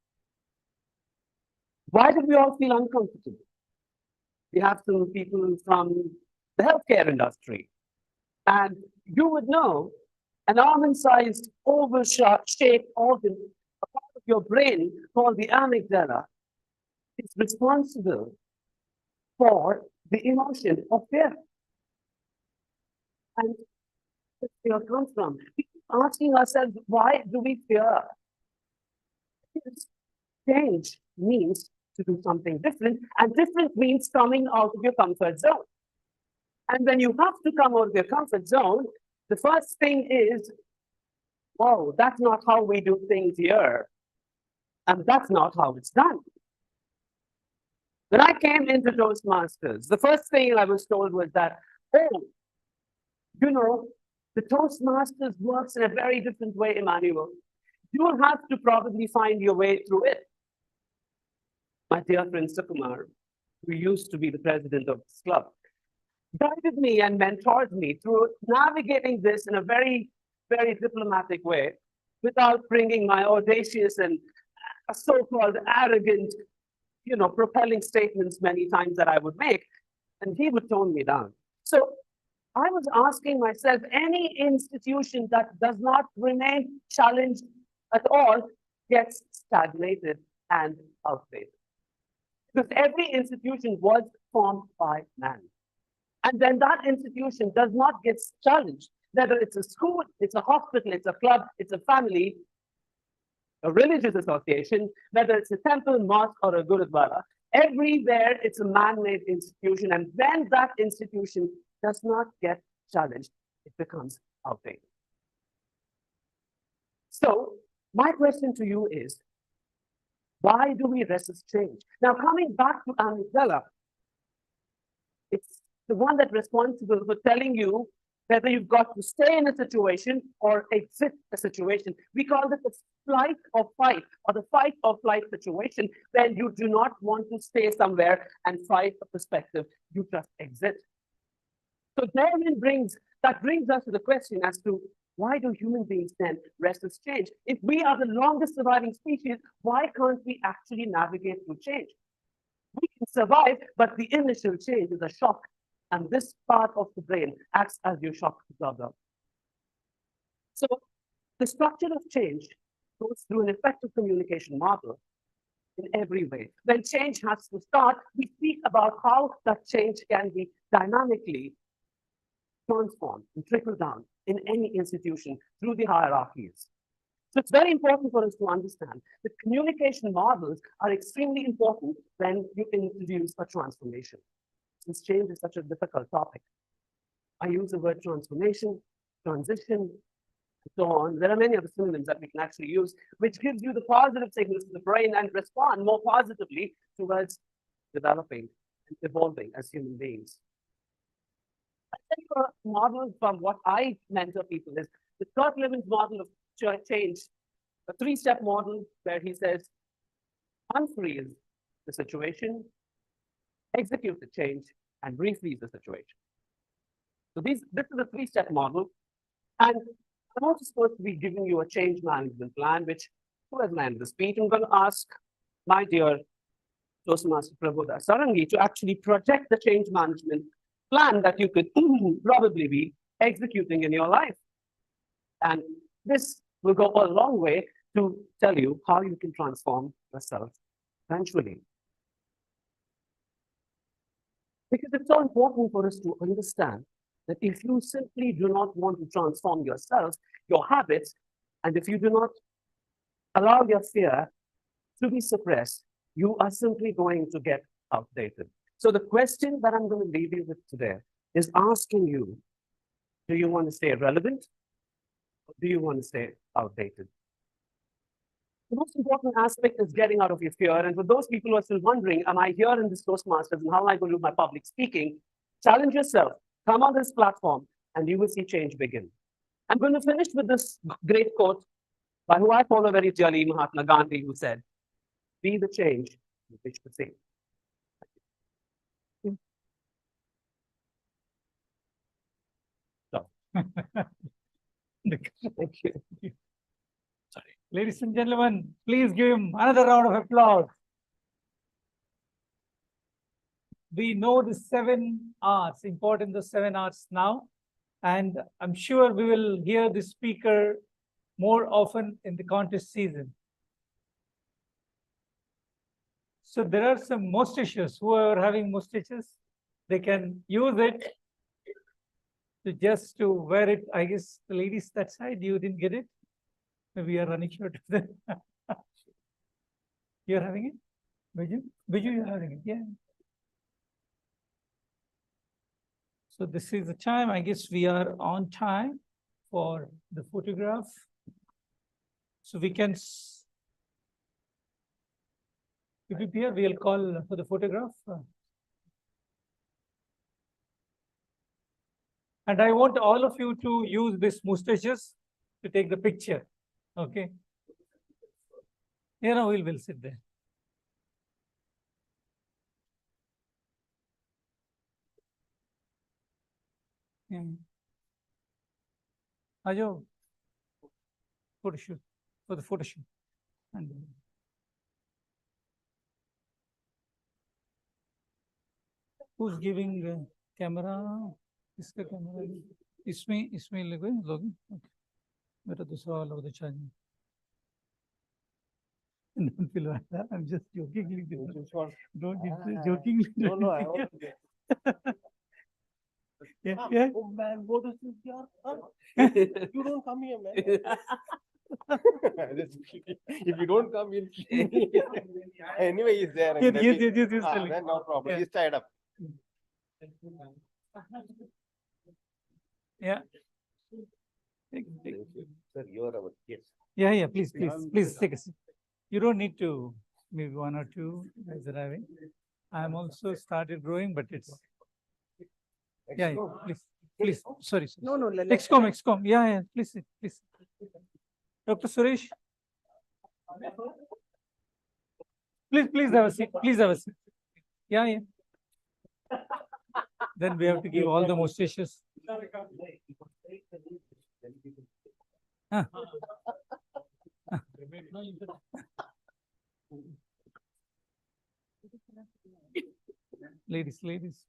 Why did we all feel uncomfortable? We have some people from the healthcare industry, and you would know an almond-sized oval-shaped organ, a part of your brain called the amygdala, is responsible for the emotion of fear. And where fear comes from? We keep asking ourselves, why do we fear? Because change means to do something different, and different means coming out of your comfort zone. And when you have to come out of your comfort zone, the first thing is, whoa, that's not how we do things here. And that's not how it's done. When I came into Toastmasters, the first thing I was told was that, oh, you know, the Toastmasters works in a very different way, Emmanuel. You'll have to probably find your way through it. My dear friend Sukumar, who used to be the president of this club, guided me and mentored me through navigating this in a very, very diplomatic way without bringing my audacious and so-called arrogant, propelling statements many times that I would make, and he would tone me down. So I was asking myself, any institution that does not remain challenged at all gets stagnated and outdated. Because every institution was formed by man. And then that institution does not get challenged, whether it's a school, it's a hospital, it's a club, it's a family, a religious association, whether it's a temple, mosque, or a gurudwara, everywhere it's a man-made institution. And when that institution does not get challenged, it becomes outdated. So my question to you is, why do we resist change? Now, coming back to amygdala, it's the one that's responsible for telling you whether you've got to stay in a situation or exit a situation. We call it the flight or fight, or the fight or flight situation, when you do not want to stay somewhere and fight a perspective, you just exit. So that brings us to the question as to, why do human beings then resist change? If we are the longest surviving species, why can't we actually navigate through change? We can survive, but the initial change is a shock. And this part of the brain acts as your shock absorber. So the structure of change goes through an effective communication model in every way. When change has to start, we speak about how that change can be dynamically transformed and trickle down in any institution through the hierarchies. So it's very important for us to understand that communication models are extremely important when you introduce a transformation. Since change is such a difficult topic, I use the word transformation, transition, and so on. There are many other synonyms that we can actually use, which gives you the positive signals to the brain and respond more positively towards developing and evolving as human beings. tell you a model from what I mentor people is the Scott Levin's model of change, a three-step model where he says, unfreeze the situation, execute the change, and refreeze the situation. So this is a three-step model. And I'm also supposed to be giving you a change management plan, which, towards the end of the speech, I'm going to ask my dear Toastmaster Prabodha Sarangi to actually project the change management plan that you could probably be executing in your life. And this will go a long way to tell you how you can transform yourself eventually. Because it's so important for us to understand that if you simply do not want to transform yourself, your habits, and if you do not allow your fear to be suppressed, you are simply going to get outdated. So the question that I'm going to leave you with today is asking you, do you want to stay relevant? Or do you want to stay outdated? The most important aspect is getting out of your fear. And for those people who are still wondering, am I here in this Toastmasters and how am I going to do my public speaking? Challenge yourself, come on this platform, and you will see change begin. I'm going to finish with this great quote by who I follow very dearly, Mahatma Gandhi, who said, be the change you wish to see. So. Thank you. Sorry. Ladies and gentlemen, please give him another round of applause. We know the 7 R's, important the 7 R's now, and I'm sure we will hear the speaker more often in the contest season. So there are some mustaches. Who are having mustaches, they can use it to wear it. I guess the ladies that side, you didn't get it. Maybe you are running short of them. You're having it? Biju, you're having it, yeah. So this is the time. I guess we are on time for the photograph. So we can here, we'll call for the photograph. And I want all of you to use these mustaches to take the picture. Okay. We'll sit there. Ajo, photo shoot, for the photo shoot. And who's giving camera? इसका camera इसमें लोगे मेरा दूसरा वाला उधर चाहिए. Don't feel like that. I'm just jokingly doing it. Don't jokingly. No, I want to. Yeah. Oh man, what is this? You don't come here, man. If you don't come, you'll kill me. Anyway, he's there. Yes. Then no problem. Yeah. He's tied up. Yeah. Sir, you are our guest. Yeah. Please take a seat. You don't need to. Maybe 1 or 2 guys arriving. I'm also started growing, but it's. Yeah. Please. Sorry. No. XCOM. Yeah. Please. Dr. Suresh. Please have a seat. Yeah. Then we have to give all the mustaches. Ladies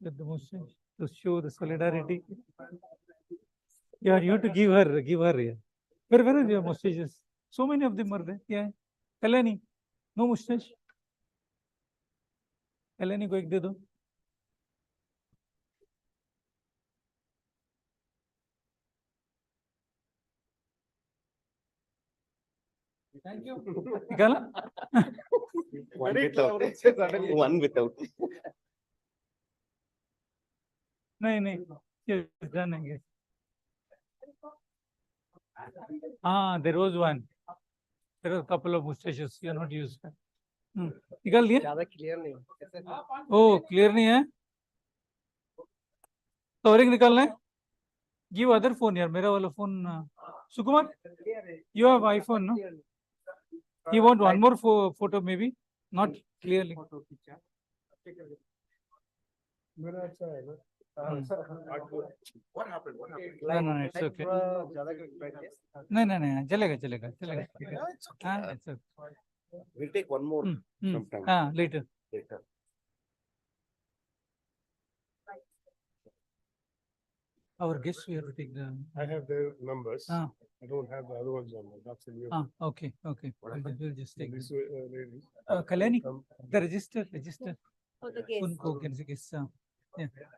with the mustache to show the solidarity. Yeah, you have to give her. Yeah. Where is your mustaches? So many of them are there. Yeah. Eleni, no mustache. Eleni को एक दे दो. Thank you. Gala? One without. नहीं. Yes, done, I guess. There was one. There was a couple of mustaches. You are not used. निकाल दिया? ज़्यादा clear नहीं है. Oh, clear नहीं है? कवरिंग निकालना है? Give other phone यार, मेरा वाला phone. Sukumar, you have iPhone, no? You want one more photo maybe? Not clearly. मेरा अच्छा है ना? What happened? What happened? No, it's okay. नहीं, चलेगा. It's okay. It's okay. We'll take one more sometime. Later. Later. Our guests, we have to take the. I have their numbers. Ah. I don't have the other one's number. That's in your. Okay. We'll just take This this. ladies. Kalyani, Come- the register. For the guests. उनको कैसे किस्सा. Yeah, please.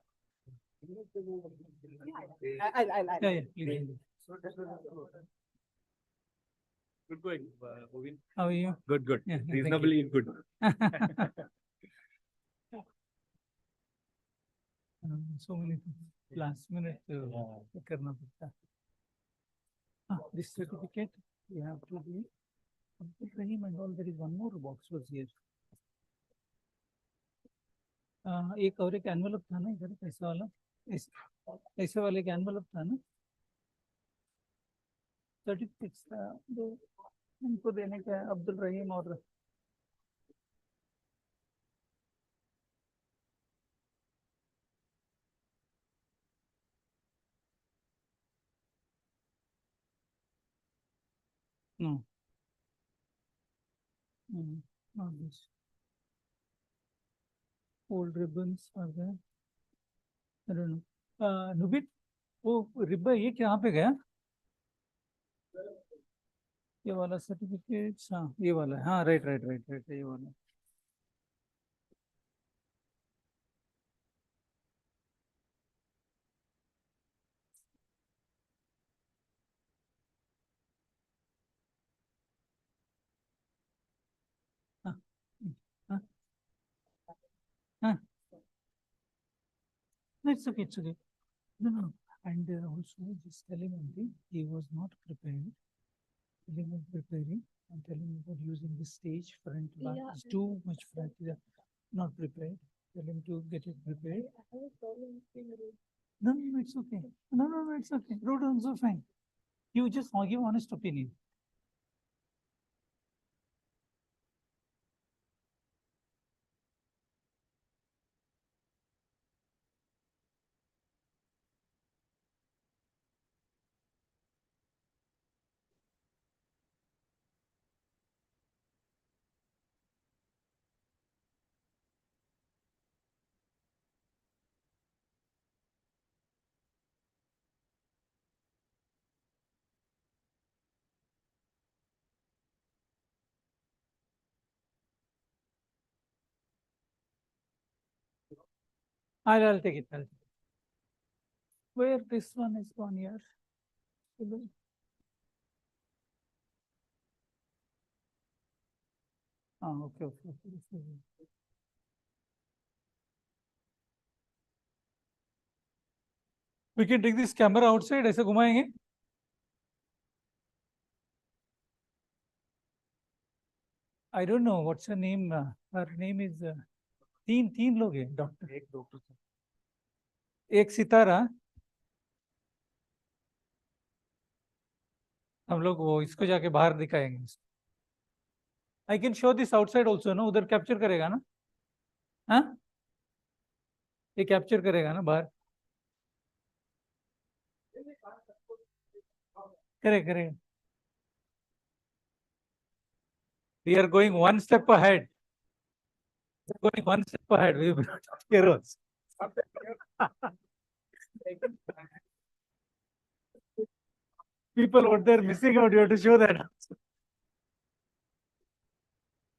Good going, Ovin. How are you? Good. Yeah, thank you. Reasonably good. So many things. Last minute करना पड़ता. This certificate you have to be. Rahim and all, there is one more box was here. एक और एक envelope था ना इधर पैसा वाला, ऐसे वाले एक एनवलप था ना, सर्टिफिकेट्स था दो, उनको देने का है, अब्दुल रहीम और no, not this. Old ribbons are there. I don't know. Nubit, वो रिब्बा ये कहाँ पे गया? ये वाला सर्टिफिकेट, हाँ ये वाला है, हाँ राइट ये वाला. हाँ. No, it's okay. No. And also just telling him he was not prepared. Telling him preparing and telling him about using the stage front back. Yeah, It's too much front. Yeah, not prepared. Tell him to get it prepared. No, it's okay. No, it's okay. Road also fine. You just give honest opinion. I'll take it. Where this one is gone here? Okay. We can take this camera outside. ऐसे घुमाएंगे. I don't know what's her name. Her name is तीन लोग हैं doctor. एक doctor था. एक सितारा. हम लोग वो इसको जाके बाहर दिखाएंगे. I can show this outside also, ना उधर कैप्चर करेगा ना? हाँ? ये कैप्चर करेगा ना बाहर? करेगा. We are going one step ahead. We will not heroes. People out there missing out, you have to show that.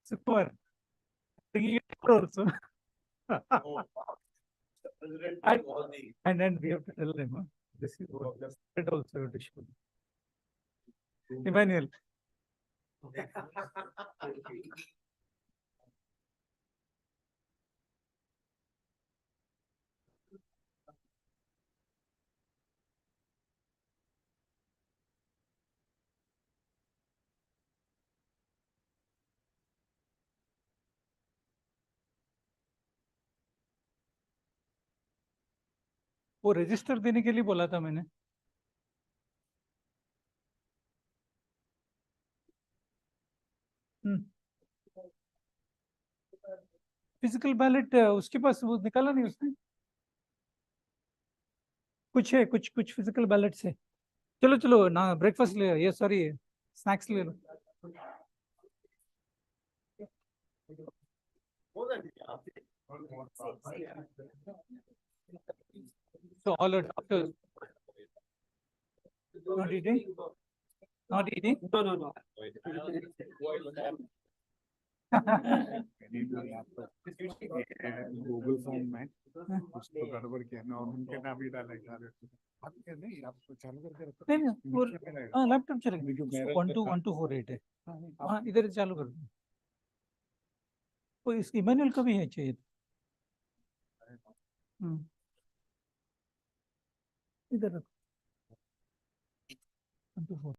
Super. Bringing it also. And then we have to tell them, this is what that also have to show. Emmanuel. वो register देने के लिए बोला था मैंने. Physical ballot उसके पास वो निकाला नहीं उसने? कुछ है, कुछ फिजिकल बैलेट से। चलो चलो ना, ब्रेकफास्ट ले लो, ये सॉरी स्नैक्स ले लो। So all are doctors. Not eating? Not eating? No. Google form में कुछ तो गड़बड़ किया ना, और उनके नाम भी डाला जा रहे थे। आप क्या नहीं, आप तो चालू करके रखो। नहीं नहीं, वो नीचे पे रहेगा। हाँ लैपटॉप चलेगा। क्योंकि मेरा 1248 है। हाँ, नहीं, हाँ इधर से चालू कर दो। वो इस इमानुअल का भी है चाहिए। हम्म, इधर रखो। 124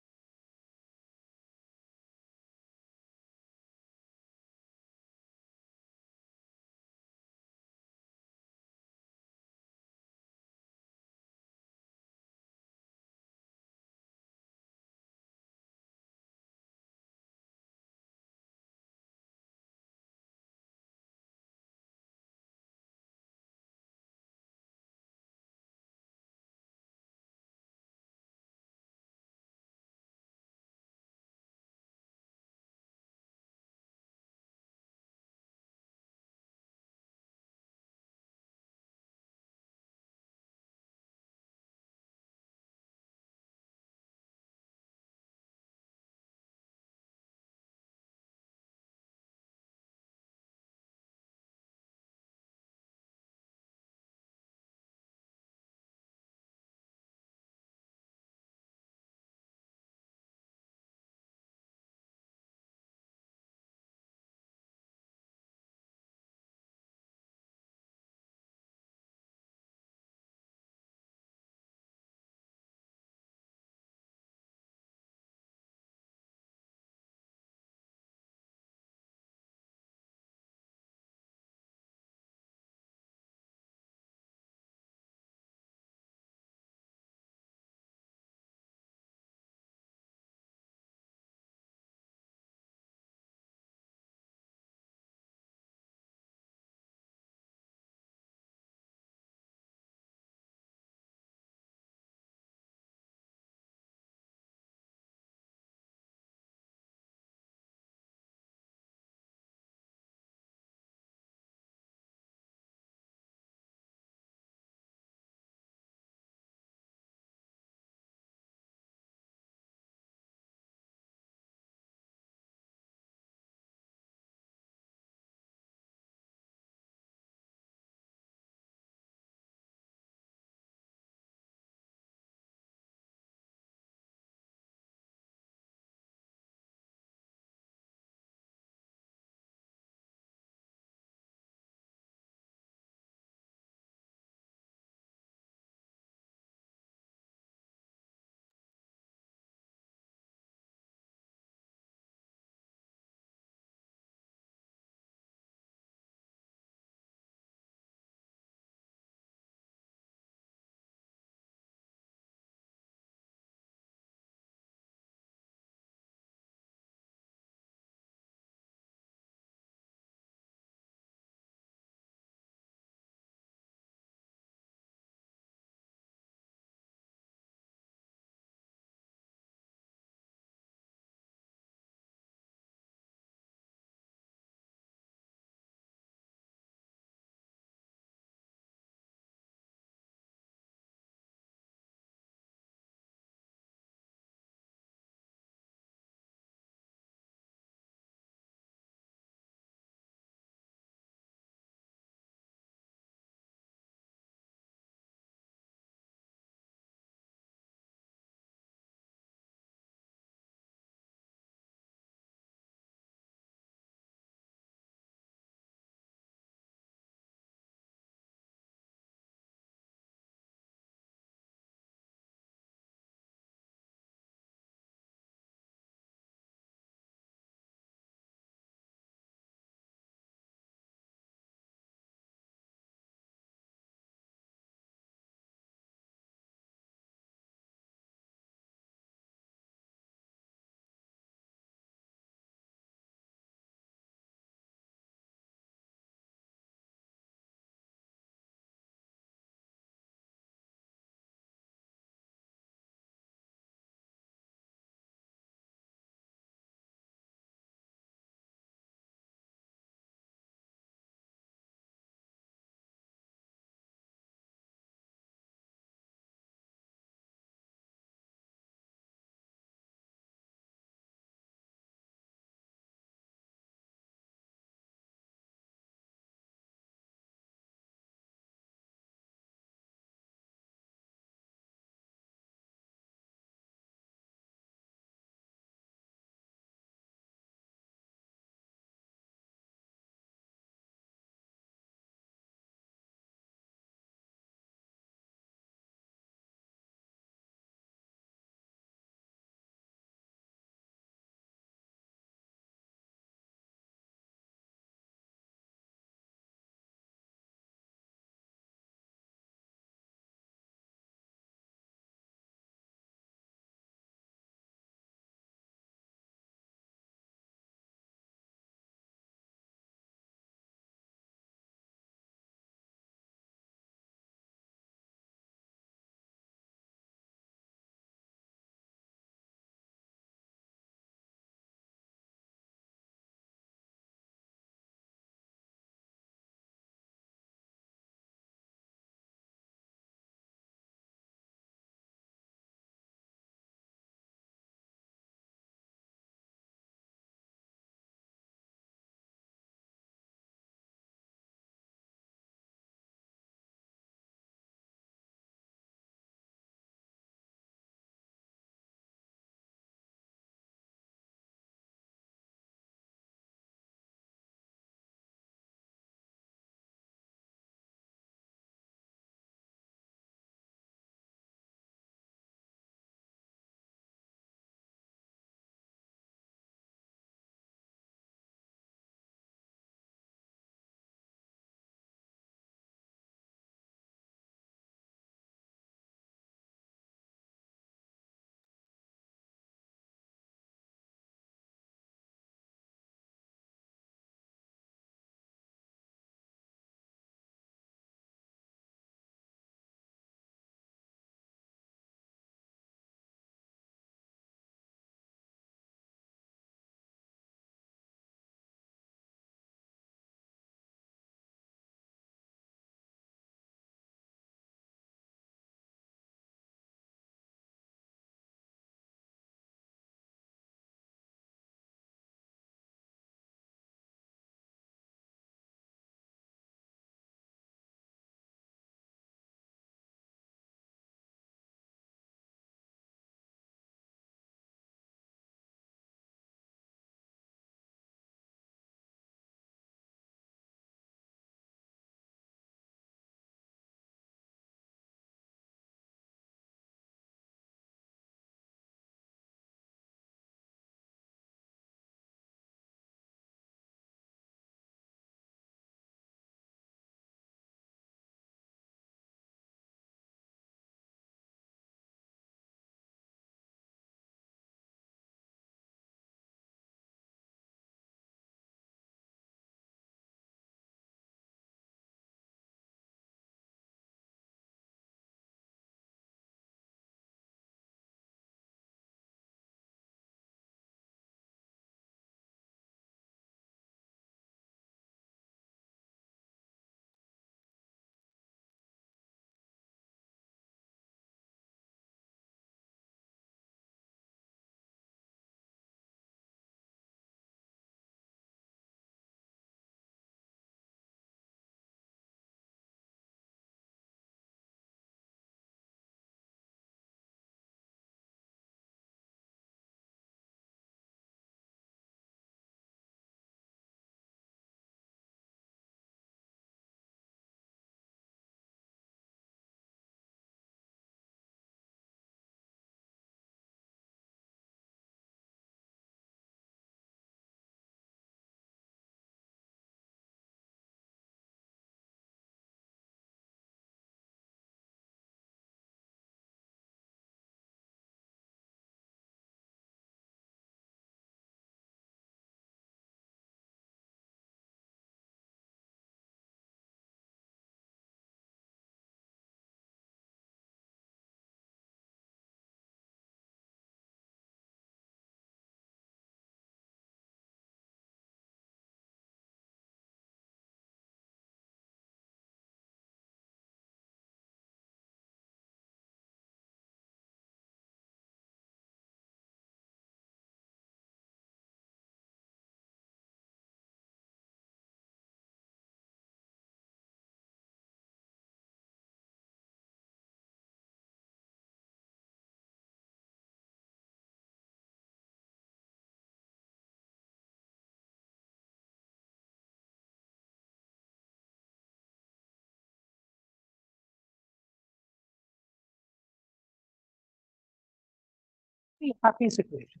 very happy situation.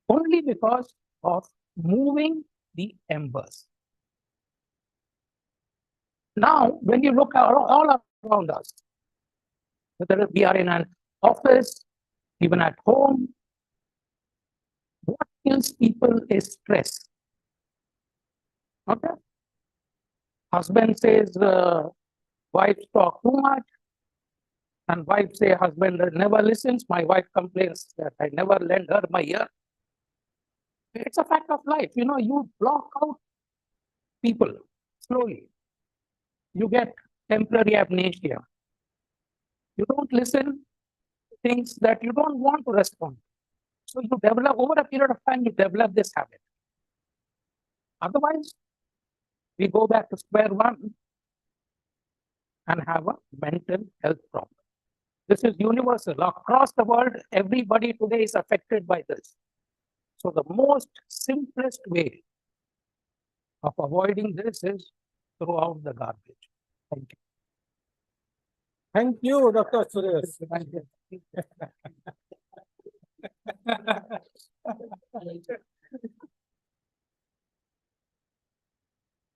Only because of moving the embers. Now, when you look all around us, whether we are in an office, even at home, what kills people is stress. Okay? Husband says, wife talk too much, and wife say husband never listens. My wife complains that I never lend her my ear. It's a fact of life. You know, you block out people slowly. You get temporary amnesia. You don't listen to things that you don't want to respond. So you develop, over a period of time, you develop this habit. Otherwise, we go back to square one and have a mental health problem. This is universal. Across the world, everybody today is affected by this. So the most simplest way of avoiding this is throw out the garbage. Thank you. Thank you, Dr. Suresh. Thank you.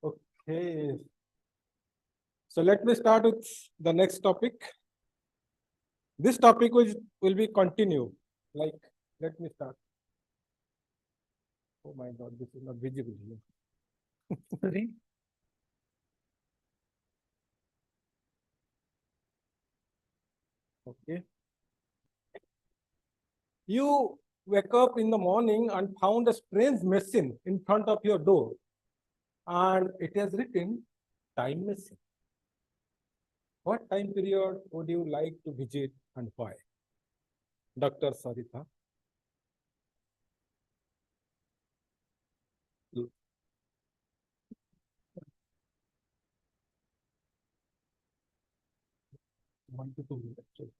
Okay. So let me start with the next topic. This topic will be continued. Like, let me start. Oh my God, this is not visible here. Sorry. Okay. You wake up in the morning and found a strange machine in front of your door, and it has written time machine. What time period would you like to visit and why? Dr. Sarita. One to 2 minutes.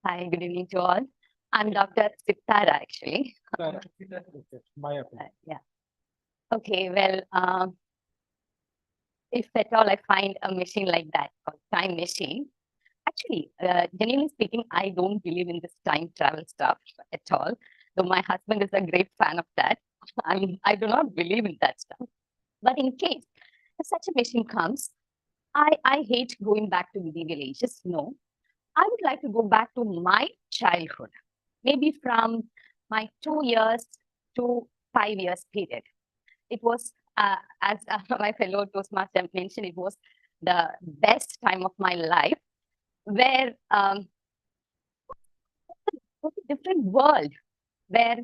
Hi, good evening to all. I'm Dr. Sitara, actually. My opinion. Yeah. Okay, well, if at all I find a machine like that, called time machine, actually, genuinely speaking, I don't believe in this time travel stuff at all. Though my husband is a great fan of that. I do not believe in that stuff. But in case if such a machine comes, I hate going back to medieval ages. No, I would like to go back to my childhood, maybe from my 2 years to 5 years period. It was, as my fellow Toastmaster mentioned, it was the best time of my life where was a different world where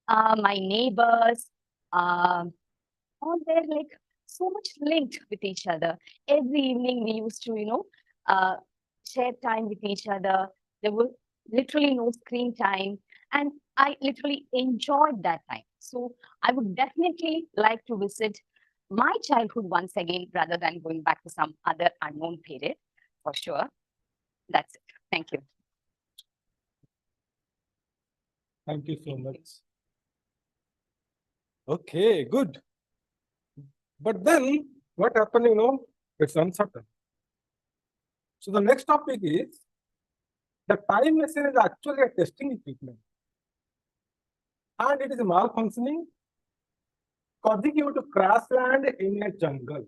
my neighbors all were like so much linked with each other. Every evening we used to, share time with each other. There was literally no screen time, and I literally enjoyed that time. So I would definitely like to visit my childhood once again rather than going back to some other unknown period, for sure. That's it. Thank you. Thank you so much. Okay, good. But then what happened, it's uncertain. So the next topic is the time machine is actually a testing equipment. And it is malfunctioning, causing you to crash land in a jungle,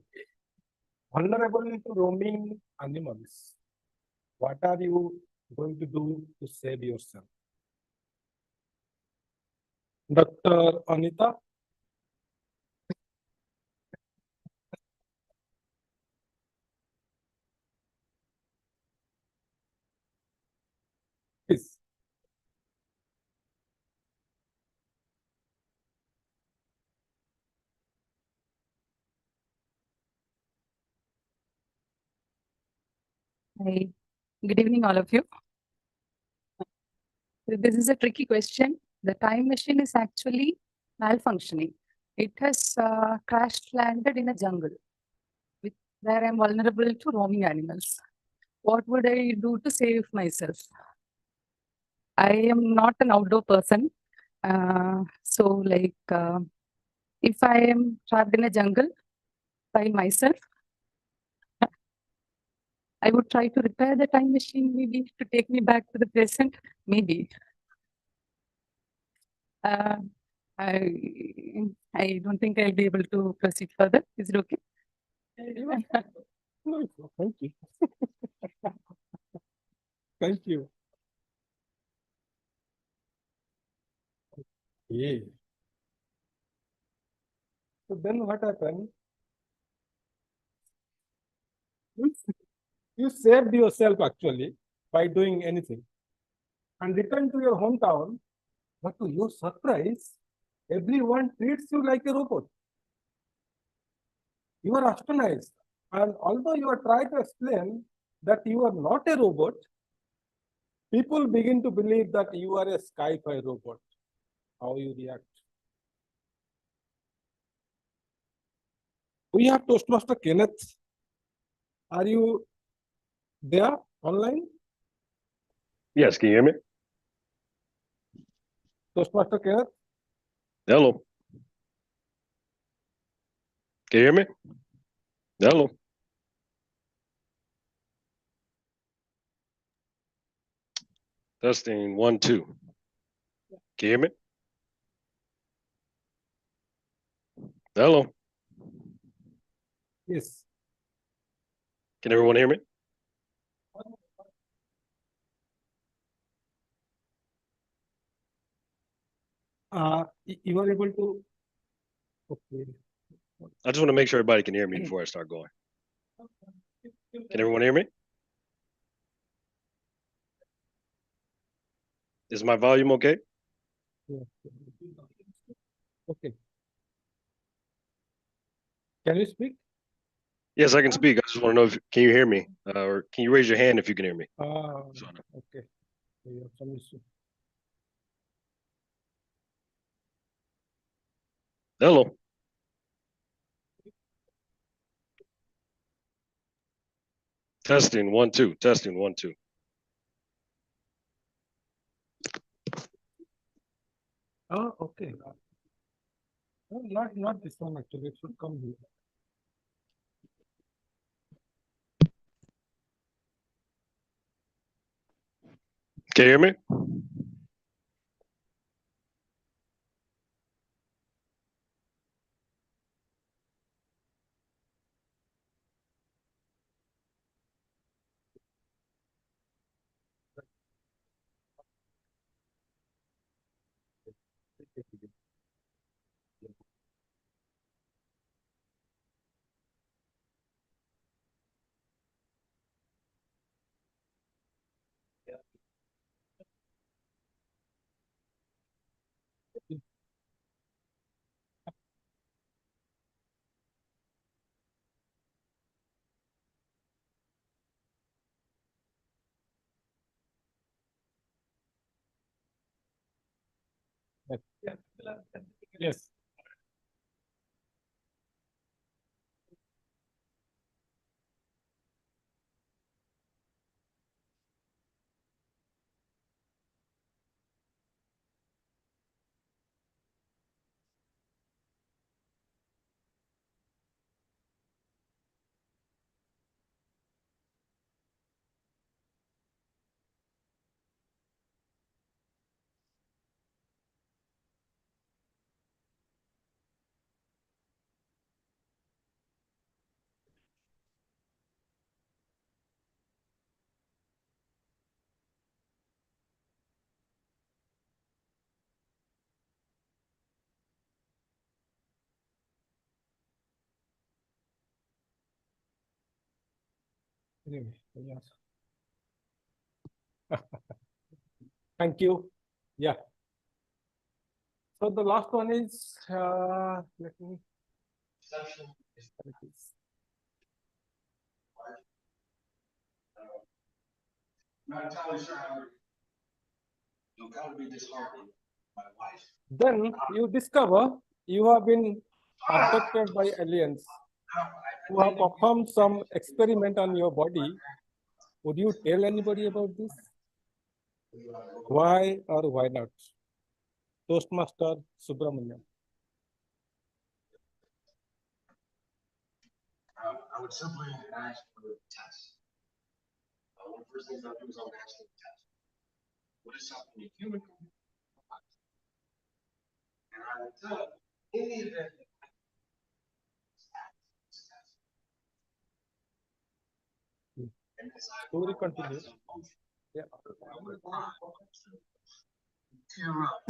vulnerable to roaming animals. What are you going to do to save yourself? Dr. Anita? Please. Hi, good evening, all of you. This is a tricky question. The time machine is actually malfunctioning. It has crash landed in a jungle where I'm vulnerable to roaming animals. What would I do to save myself? I am not an outdoor person. If I am trapped in a jungle by myself, I would try to repair the time machine, maybe to take me back to the present, maybe. Uh, I don't think I'll be able to proceed further. Is it okay? No, thank you. Thank you. Yeah. So then what happened? You saved yourself actually by doing anything and return to your hometown, but to your surprise, everyone treats you like a robot. You are astonished, and although you are trying to explain that you are not a robot, people begin to believe that you are a sci-fi robot. How you react? We have Toastmaster Kenneth. Are you there online? Yes, can you hear me? Toastmaster Kenneth? Hello. Can you hear me? Hello. Testing 1, 2. Can you hear me? Hello. Yes. Can everyone hear me? You are able to. Okay. I just want to make sure everybody can hear me before I start going. Can everyone hear me? Is my volume okay? Yeah. Okay. Can you speak? Yes, I can speak. I just want to know if can you hear me, or can you raise your hand if you can hear me? Okay. You have some issue. Hello. Testing 1, 2. Testing 1, 2. Oh, okay. No, not this one actually. It should come here. Can you hear me? Yes. Anyway, yes. Thank you. Yeah. So the last one is let me. Not entirely sure how you'll kind of be disheartened. My wife. Then you discover you have been abducted by aliens who have performed some experiment on your body. Would you tell anybody about this? Why or why not? Toastmaster Subramaniam. I would simply ask for a test. one of the first things I'll do is I'll ask them the test. What is something a human can do? And I will tell them, in the event that and decide Story continues. Yeah. I would tear up.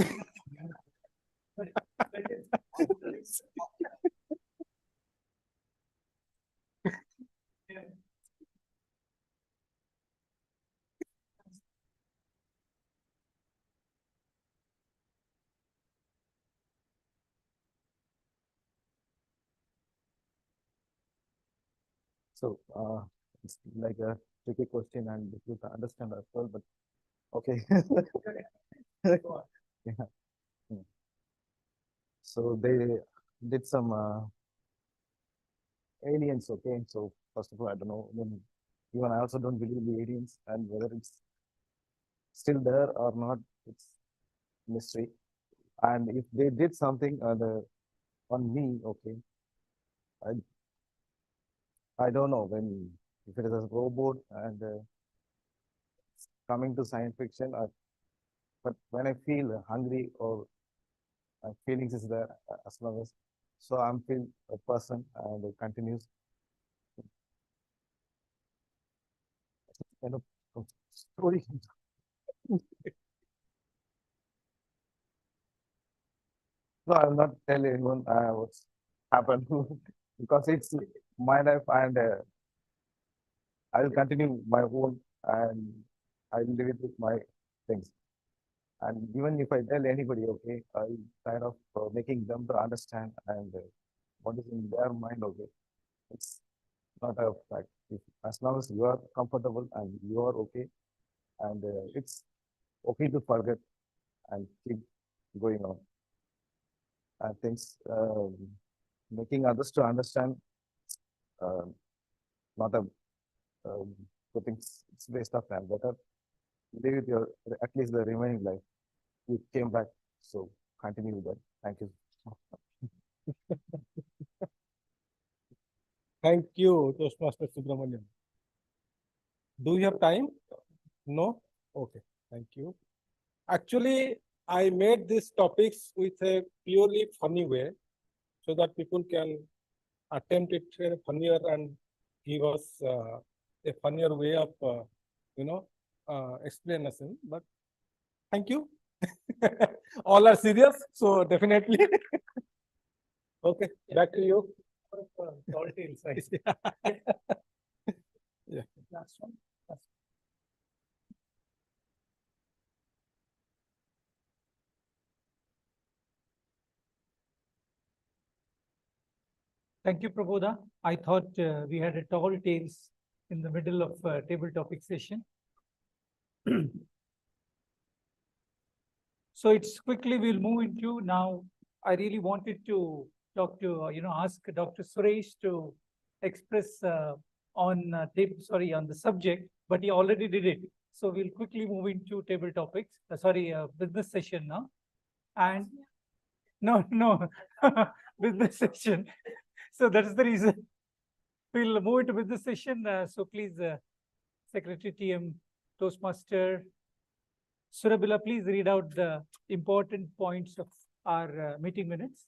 So it's like a tricky question and difficult to understand as well, but okay. Yeah. So they did some aliens, okay? So first of all, I don't know, even I also don't believe the aliens and whether it's still there or not, it's mystery. And if they did something on me, okay, I don't know when if it is a robot and coming to science fiction, but when I feel hungry or feelings is there as long as so I'm feel a person and it continues kind of story. No, I'll not tell anyone what's happened because it's my life and I will continue my own and I will live it with my things. And even if I tell anybody, okay, I kind of making them to understand and what is in their mind, okay, it's not a fact. As long as you are comfortable and you are okay, and it's okay to forget and keep going on. And things making others to understand, not a putting it's waste of time. Better live with your at least the remaining life. You came back, so continue with that. Thank you. Thank you, Toastmaster Subramaniam. Do you have time? No? Okay, thank you. Actually, I made these topics with a purely funny way so that people can attempt it in a funnier and give us a funnier way of, explanation. But thank you. All are serious, so definitely. Okay, back to you. Tall tales, right? Yeah. Last one. Thank you, Prabodha. I thought we had a tall tales in the middle of table topic session. So it's quickly we'll move into now. I really wanted to talk to, ask Dr. Suresh to express on the subject, but he already did it. So we'll quickly move into table topics, business session now. And no, business session. So that's the reason. We'll move into business session. So please, Secretary TM, Toastmaster, Surabila, please read out the important points of our meeting minutes.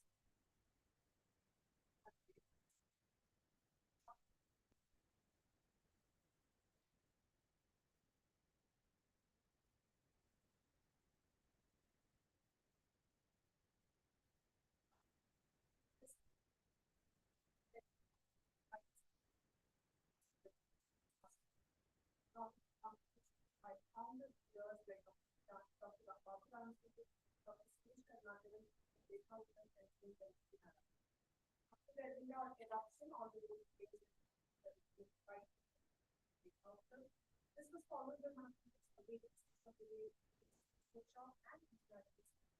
This was followed by workshop and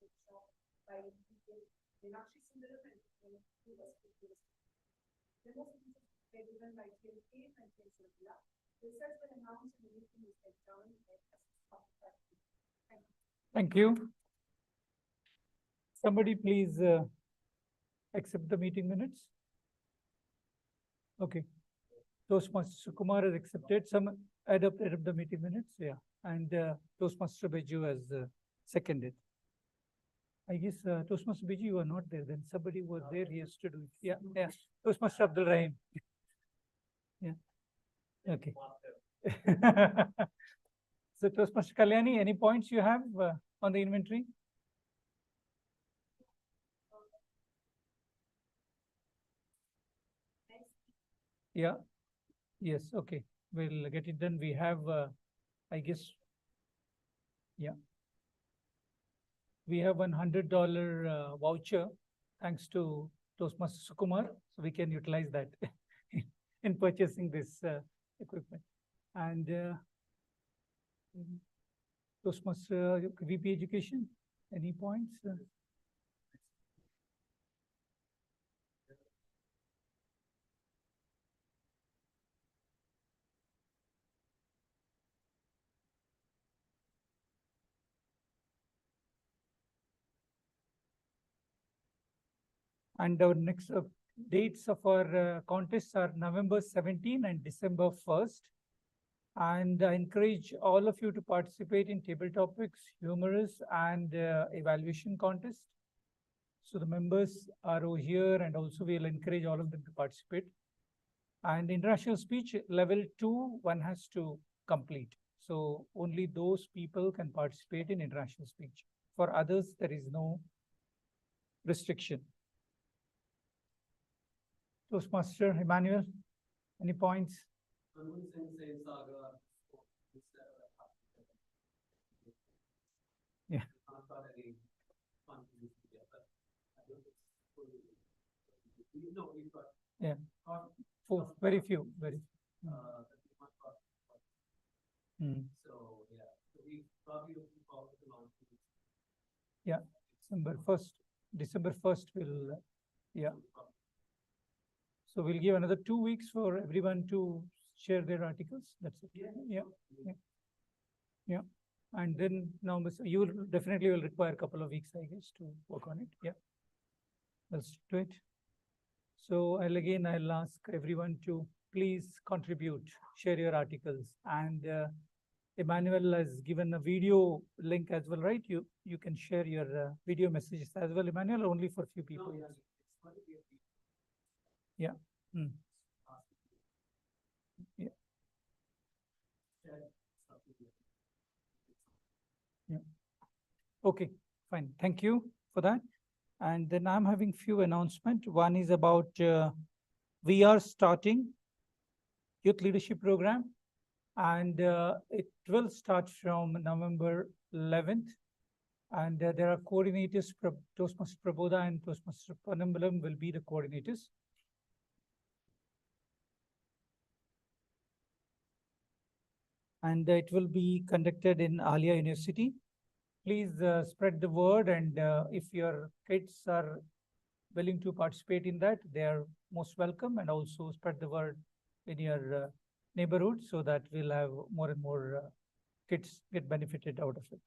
workshop by Meenakshi Sundaram and who was the most given by TMK and TMK. Results were announced in the meeting with John. Thank you. Somebody please accept the meeting minutes. Okay. Toastmaster Sukumar has accepted. Adopt the meeting minutes, yeah. And Toastmaster Beju has seconded. I guess Toastmaster Beju, you are not there. Then somebody was there. He has to do it. Yeah, yeah. Toastmaster Abdul Rahim. Yeah. Okay. So Toastmaster Kalyani, any points you have on the inventory? Yeah. Yes. Okay. We'll get it done. We have, I guess, yeah. We have $100 voucher thanks to Toastmaster Sukumar, so we can utilize that in purchasing this equipment. And Toastmaster VP Education, any points? And our next dates of our contests are November 17 and December 1st. And I encourage all of you to participate in table topics, humorous, and evaluation contest. So the members are over here, and also we'll encourage all of them to participate. And international speech level 2, one has to complete. So only those people can participate in international speech. For others, there is no restriction. Toastmaster Emmanuel, any points? Yeah. Yeah. Very few. Very. Yeah. December 1st will, yeah. So we'll give another 2 weeks for everyone to share their articles. That's it. Yeah. Yeah. Yeah. And then now you will definitely will require a couple of weeks, I guess, to work on it. Yeah. Let's do it. So I'll ask everyone to please contribute, share your articles. And Emmanuel has given a video link as well, right? You can share your video messages as well, Emmanuel, only for a few people. Yeah. Mm. Yeah. Yeah. Okay, fine. Thank you for that. And then I'm having few announcements. One is about we are starting youth leadership program, and it will start from November 11th. And there are coordinators, Toastmaster Prabodha and Toastmaster Panambalam will be the coordinators. And it will be conducted in Alia University. Please spread the word, and if your kids are willing to participate in that, they are most welcome, and also spread the word in your neighborhood so that we'll have more and more kids get benefited out of it.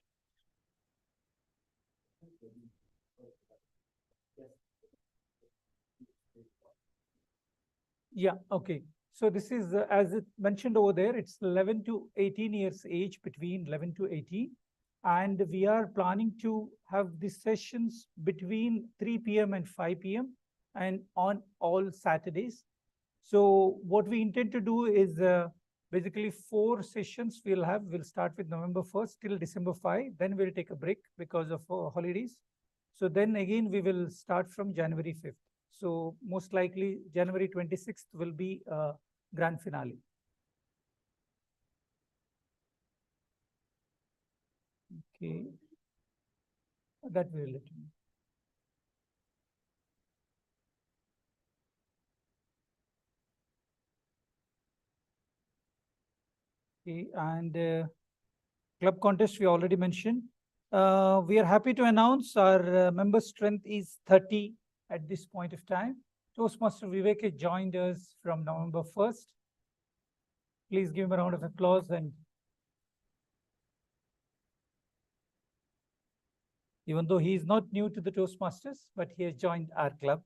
Yeah, okay. So this is, as it mentioned over there, it's 11 to 18 years age, between 11 to 18. And we are planning to have these sessions between 3 p.m. and 5 p.m. and on all Saturdays. So what we intend to do is basically 4 sessions we'll start with November 1st till December 5. Then we'll take a break because of holidays. So then again, we will start from January 5th. So most likely January 26th will be grand finale. Okay, that we will let you know. Okay, and club contest we already mentioned. We are happy to announce our member strength is 30 at this point of time. Toastmaster Vivek has joined us from November 1st. Please give him a round of applause. And even though he is not new to the Toastmasters, but he has joined our club.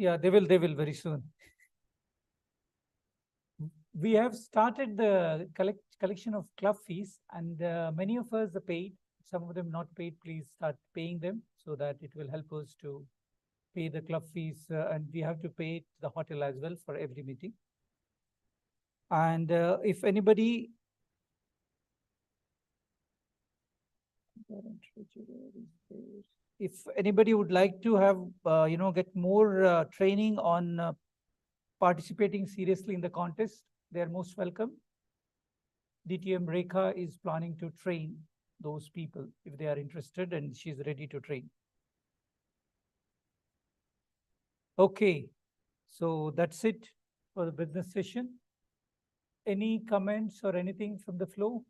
Yeah, they will very soon. We have started the collection of club fees, and many of us are paid. Some of them not paid. Please start paying them so that it will help us to pay the club fees, and we have to pay it to the hotel as well for every meeting. And if anybody would like to have get more training on participating seriously in the contest, they are most welcome. DTM Rekha is planning to train those people if they are interested, and she's ready to train. Okay, so that's it for the business session. Any comments or anything from the floor?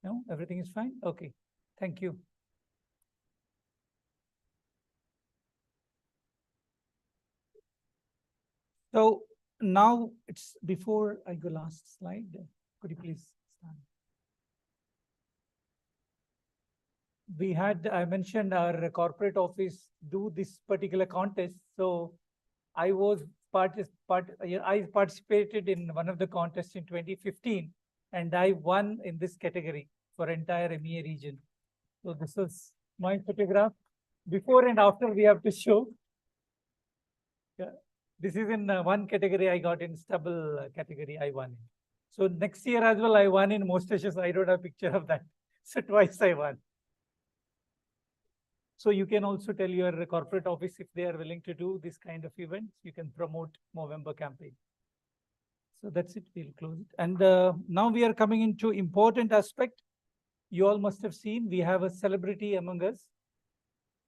No, everything is fine? Okay, thank you. So now it's before I go last slide. Could you please stand? We had, I mentioned our corporate office do this particular contest. So I was I participated in one of the contests in 2015, and I won in this category for entire MEA region. So this was my photograph. Before and after we have to show. Yeah. This is in one category I got in stubble category I won. So next year as well I won in mustaches. I don't have a picture of that. So twice I won. So you can also tell your corporate office if they are willing to do this kind of events, you can promote Movember campaign. So that's it, we'll close it. And now we are coming into important aspect. You all must have seen, we have a celebrity among us.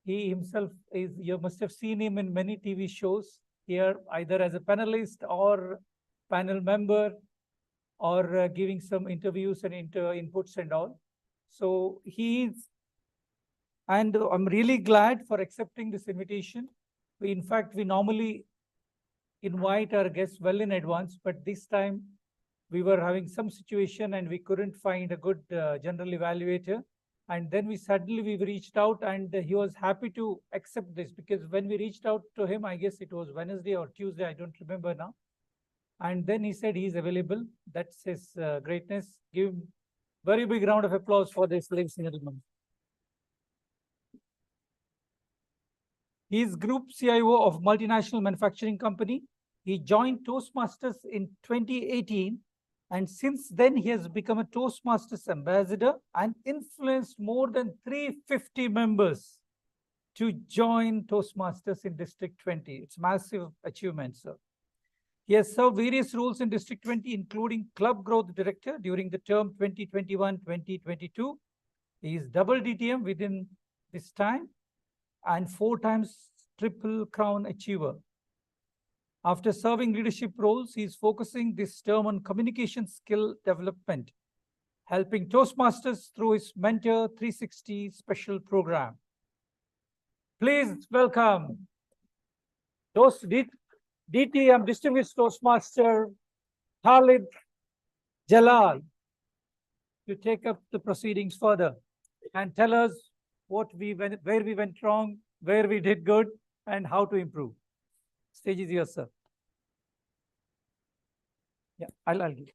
He himself is, you must have seen him in many TV shows here, either as a panelist or panel member, or giving some interviews and inputs and all. So and I'm really glad for accepting this invitation. In fact, we normally invite our guests well in advance, but this time we were having some situation and we couldn't find a good general evaluator. And then we reached out, and he was happy to accept this, because when we reached out to him, I guess it was Wednesday or Tuesday, I don't remember now. And then he said he's available. That's his greatness. Give very big round of applause for this, ladies and gentlemen. He is Group CIO of multinational manufacturing company. He joined Toastmasters in 2018, and since then he has become a Toastmasters ambassador and influenced more than 350 members to join Toastmasters in District 20. It's massive achievement, sir. He has served various roles in District 20, including Club Growth Director during the term 2021-2022. He is double DTM within this time, and 4 times Triple Crown Achiever. After serving leadership roles, he is focusing this term on communication skill development, helping Toastmasters through his Mentor 360 special program. Please welcome DTM Distinguished Toastmaster Khalid Jalal to take up the proceedings further and tell us where we went wrong, where we did good, and how to improve. Stage is yours, sir. Yeah, I'll give.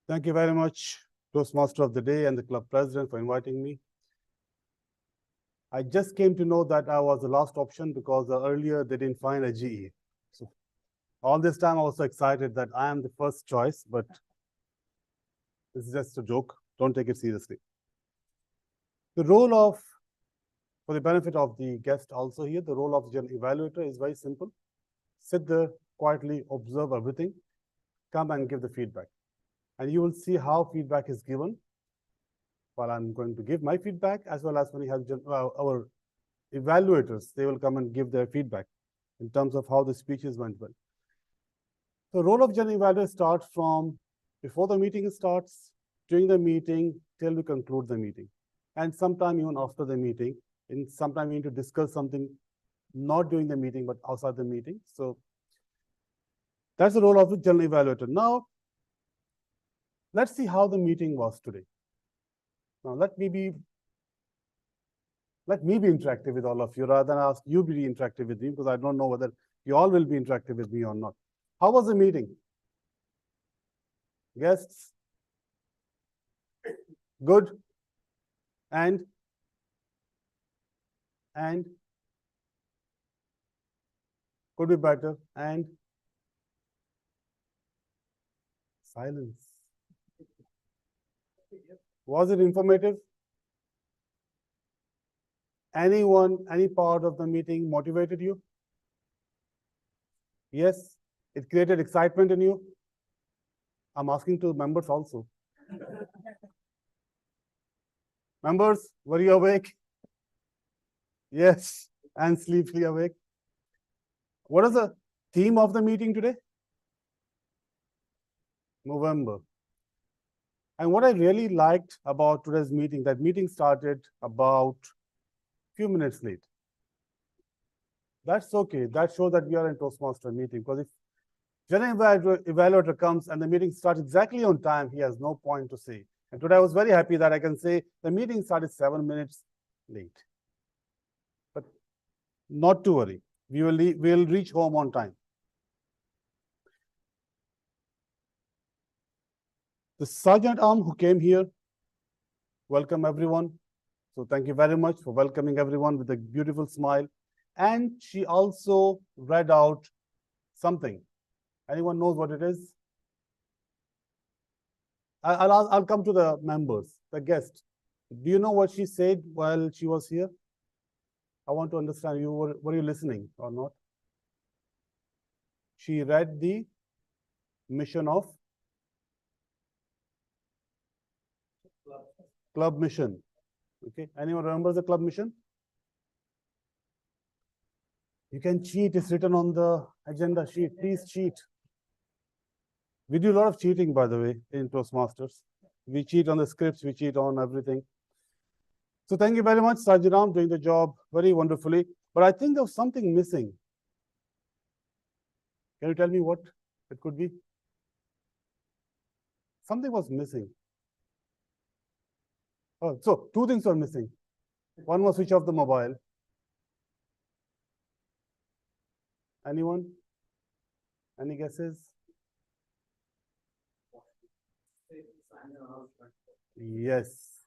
Thank you very much, Toastmaster of the Day and the club president, for inviting me. I just came to know that I was the last option because earlier they didn't find a GE. So all this time I was so excited that I am the first choice, but this is just a joke. Don't take it seriously. The role of, for the benefit of the guest also here, the role of the general evaluator is very simple. Sit there, quietly observe everything, come and give the feedback. And you will see how feedback is given. While I'm going to give my feedback, as well as when we have our evaluators, they will come and give their feedback in terms of how the speeches went well. The role of general evaluator starts from before the meeting starts, during the meeting, till we conclude the meeting. And sometime even after the meeting, and sometime we need to discuss something not during the meeting, but outside the meeting. So that's the role of the general evaluator. Now, let's see how the meeting was today. Now, let me be interactive with all of you rather than ask you to be interactive with me, because I don't know whether you all will be interactive with me or not. How was the meeting? Guests? Good? And could be better, and silence. Was it informative? Anyone, any part of the meeting motivated you? Yes, it created excitement in you. I'm asking to members also. Members, were you awake? Yes, and sleepily awake. What is the theme of the meeting today? November. And what I really liked about today's meeting, that meeting started about a few minutes late. That's okay. That shows that we are in Toastmaster meeting, because if general evaluator comes and the meeting starts exactly on time, he has no point to say. And today I was very happy that I can say the meeting started 7 minutes late. But not to worry, we'll reach home on time. The Sergeant Arm who came here, welcome everyone. So thank you very much for welcoming everyone with a beautiful smile. And she also read out something. Anyone knows what it is? I'll come to the members, the guests. Do you know what she said while she was here? I want to understand, were you listening or not? She read the mission of club mission. Okay, anyone remembers the club mission? You can cheat, it's written on the agenda sheet. Please cheat. We do a lot of cheating, by the way, in Toastmasters. We cheat on the scripts, we cheat on everything. So thank you very much, Sajiram, doing the job very wonderfully. But I think there was something missing. Can you tell me what it could be? Something was missing. Oh, so two things were missing. One was switch off the mobile. Anyone? Any guesses? Yes.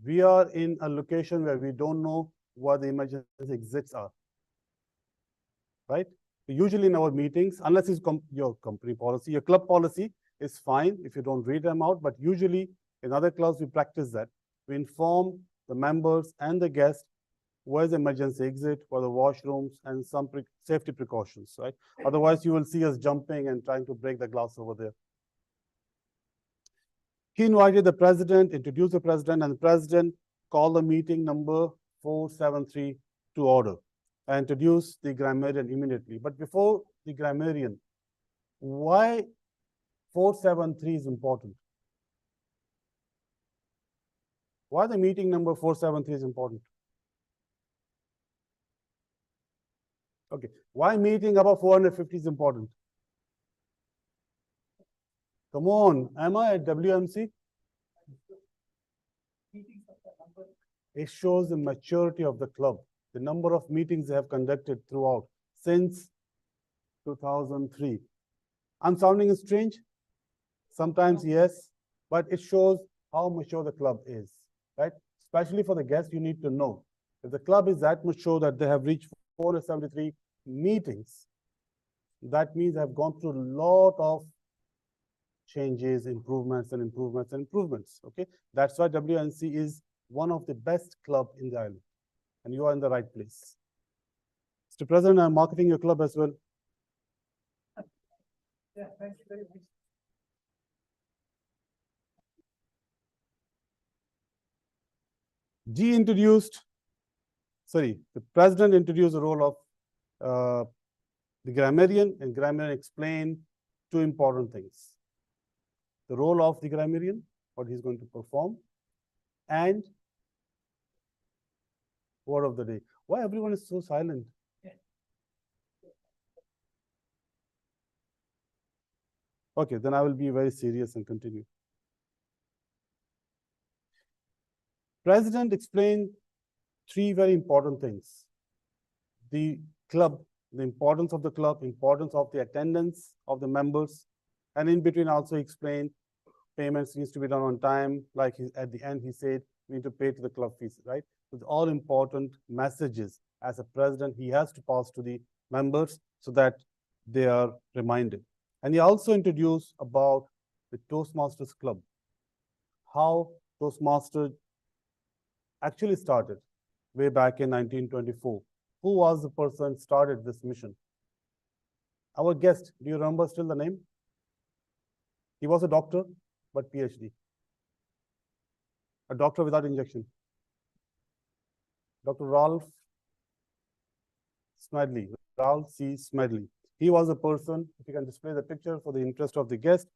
We are in a location where we don't know what the emergency exits are. Right? Usually in our meetings, unless it's your company policy, your club policy is fine if you don't read them out, but usually in other clubs we practice that. We inform the members and the guests where's the emergency exit, for the washrooms, and some safety precautions, right? Otherwise, you will see us jumping and trying to break the glass over there. He invited the president, introduced the president, and the president called the meeting number 473 to order and introduced the grammarian immediately. But before the grammarian, why 473 is important? Why the meeting number 473 is important? Okay, why meeting above 450 is important? Come on, am I at WMC? It shows the maturity of the club, the number of meetings they have conducted throughout since 2003. I'm sounding strange? Sometimes yes, but it shows how mature the club is, right? Especially for the guests, you need to know. If the club is that mature that they have reached 473 meetings, that means they have gone through a lot of changes, improvements, and improvements, and improvements, okay? That's why WNC is one of the best club in the island, and you are in the right place. Mr. President, I'm marketing your club as well. Yeah, thank you very much. G introduced the president introduced the role of the grammarian, and grammarian explained two important things. The role of the grammarian, what he's going to perform, and word of the day. Why everyone is so silent? Okay, then I will be very serious and continue. President explained three very important things. The club, the importance of the club, importance of the attendance of the members, and in between also explained payments needs to be done on time. Like at the end, he said, we need to pay to the club fees, right? With all important messages as a president, he has to pass to the members so that they are reminded. And he also introduced about the Toastmasters Club, how Toastmasters actually started way back in 1924. Who was the person started this mission? Our guest, do you remember still the name? He was a doctor, but PhD. A doctor without injection. Dr. Ralph Smedley, Ralph C. Smedley. He was a person, if you can display the picture for the interest of the guest,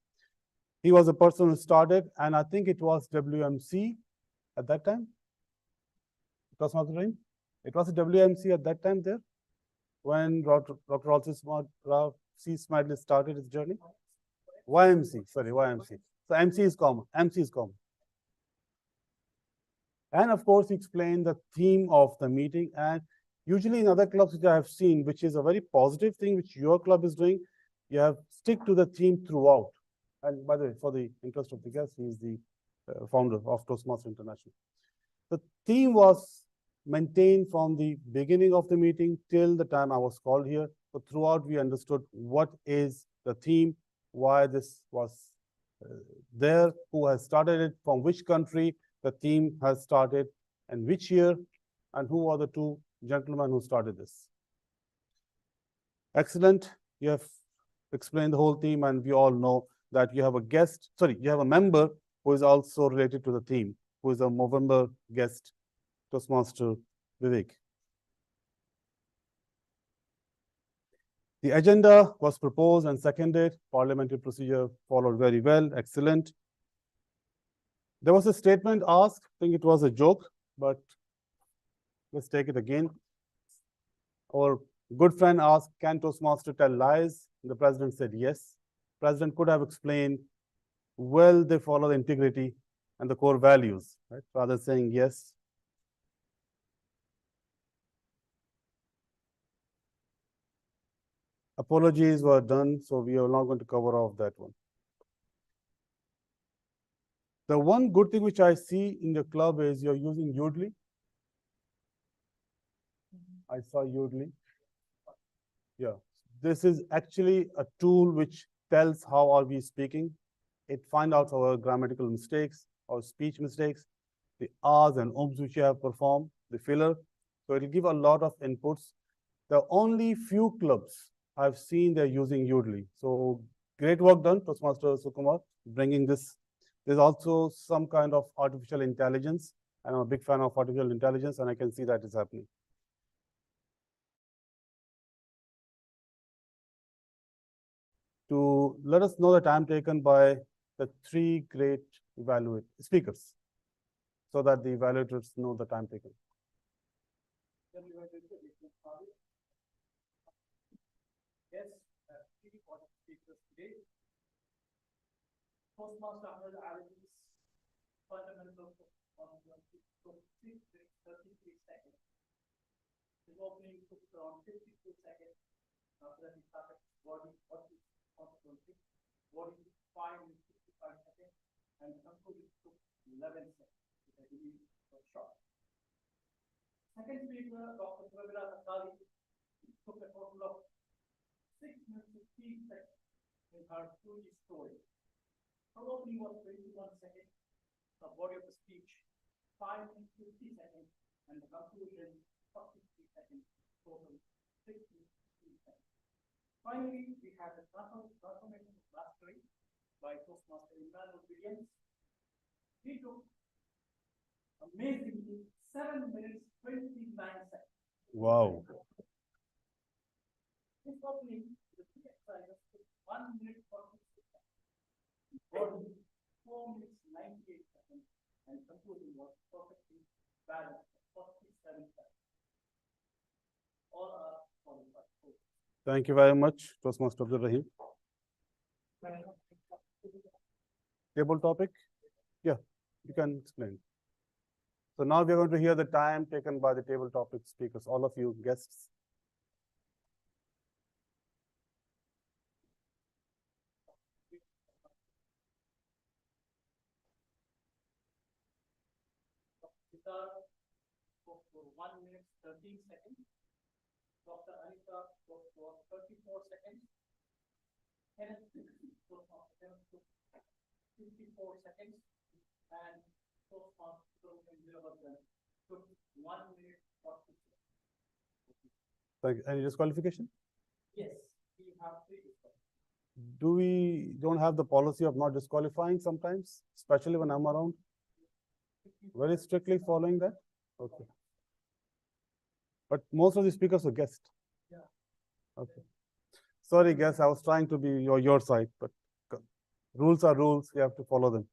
he was a person who started, and I think it was WMC at that time. It was not the name. It was a WMC at that time there when Dr. Ralph C. Smedley started his journey. YMC, sorry, YMC. So MC is common. MC is common. And of course, he explained the theme of the meeting. And usually in other clubs which I have seen, which is a very positive thing, which your club is doing, you have stick to the theme throughout. And by the way, for the interest of the guest, he is the founder of Toastmasters International. The theme was maintained from the beginning of the meeting till the time I was called here. But throughout, we understood what is the theme, why this was there, who has started it, from which country the theme has started, and which year, and who are the two gentlemen who started this. Excellent. You have explained the whole theme, and we all know that you have a guest, sorry, you have a member who is also related to the theme, who is a November guest, Toastmaster Vivek. The agenda was proposed and seconded. Parliamentary procedure followed very well. Excellent. There was a statement asked. I think it was a joke, but let's take it again. Our good friend asked, can Toastmaster tell lies? The president said yes. President could have explained, well, they follow the integrity and the core values, right? Rather than saying yes. Apologies were done, so we are not going to cover off that one. The one good thing which I see in the club is you're using Udly. I saw Udly. Yeah, this is actually a tool which tells how are we speaking. It finds out our grammatical mistakes, our speech mistakes, the ahs and ums which you have performed, the filler. So it will give a lot of inputs. There are only few clubs I've seen they're using Udly. So great work done, Toastmaster Sukumar, bringing this. There's also some kind of artificial intelligence. I'm a big fan of artificial intelligence, and I can see that is happening. To let us know the time taken by the three great speakers, so that the evaluators know the time taken. Yes, three important speakers today. Toastmaster Ahmed Ali's fundamentals on 33 seconds. His opening took around 52 seconds. After that, he started what is responsibility, what is 5 and 65 seconds, and concluded took 11 seconds, which I believe was short. Second speaker, Dr. Pravira Akali, took a total of 6 minutes 15 seconds in her full story. Her opening was 21 seconds, the body of the speech 5 minutes 50 seconds, and the conclusion 43 seconds, total 6 minutes 15 seconds. Finally, we have the transformation of mastery by Toastmaster Emmanuel Williams. He took amazingly 7 minutes 29 seconds. Wow. This opening, the three exercises took 1 minute 46 seconds. Body 4 minutes 98 seconds, and conclusion was perfectly balanced at 47 seconds. All are qualified. Thank you very much, Toastmaster Abdul Rahim. Table topic? Yeah, you can explain. So now we're going to hear the time taken by the table topic speakers, all of you guests. Spoke for 1 minute 13 seconds. Dr. Anita spoke for 34 seconds. Kenneth spoke for 54 seconds. And Toastmaster took 1 minute 40 seconds. Thank you. Any disqualification? Yes, we have 3 disqualifications. Do we don't have the policy of not disqualifying sometimes, especially when I'm around? Very strictly following that? Okay. But most of the speakers were guests. Yeah. Okay. Sorry, guests, I was trying to be your side, but rules are rules, we have to follow them.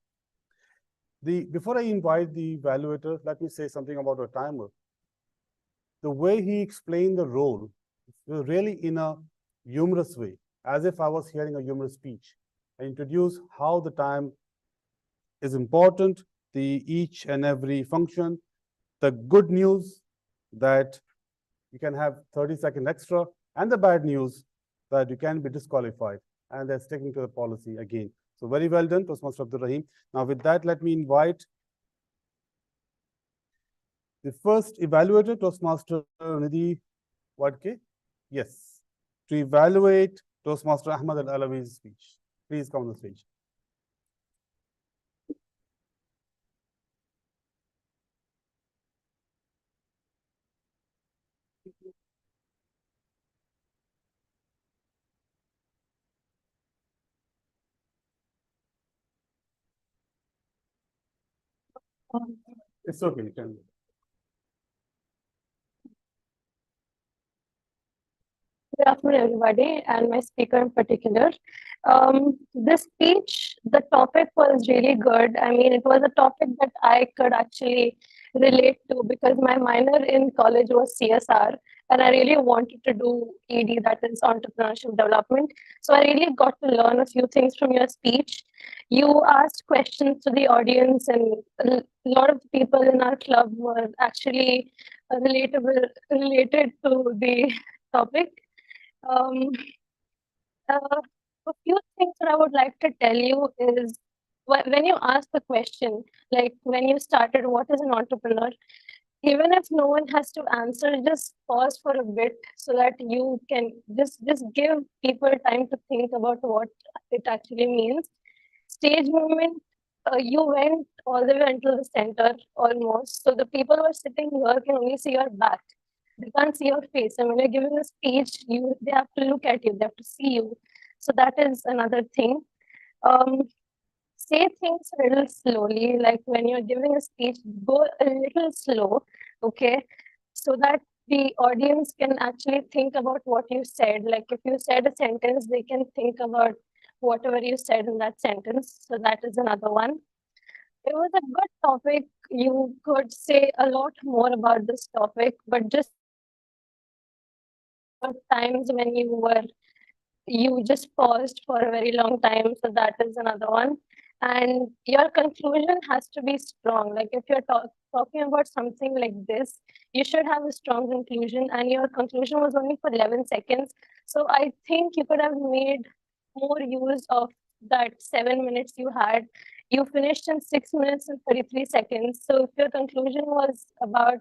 Before I invite the evaluator, let me say something about a timer. The way he explained the role was really in a humorous way, as if I was hearing a humorous speech. I introduced how the time is important, each and every function, the good news that you can have 30 seconds extra, and the bad news that you can be disqualified, and they're sticking to the policy again. So very well done, Toastmaster Abdul Rahim. Now with that, let me invite the first evaluator, Toastmaster Nidhi Wadke. Yes, to evaluate Toastmaster Ahmad Al-Alawi's speech. Please come on the stage. It's okay, you can. Good afternoon, everybody, and my speaker in particular. This speech, the topic was really good. I mean, it was a topic that I could actually relate to because my minor in college was CSR, and I really wanted to do ED, that is entrepreneurship development. So I really got to learn a few things from your speech. You asked questions to the audience, and a lot of people in our club were actually related to the topic. A few things that I would like to tell you is when you ask the question, like when you started, what is an entrepreneur? Even if no one has to answer, just pause for a bit so that you can just give people time to think about what it actually means. Stage movement, you went all the way until the center almost. So the people who are sitting here can only see your back. They can't see your face. And when you're giving a speech, they have to look at you, they have to see you. So that is another thing. Say things a little slowly, like when you're giving a speech, go a little slow, okay? So that the audience can actually think about what you said. Like if you said a sentence, they can think about whatever you said in that sentence. So that is another one. It was a good topic. You could say a lot more about this topic, but just times when you just paused for a very long time. So that is another one. And your conclusion has to be strong. Like if you're talking about something like this, you should have a strong conclusion, and your conclusion was only for 11 seconds. So I think you could have made more use of that 7 minutes you had. You finished in 6 minutes and 33 seconds. So if your conclusion was about,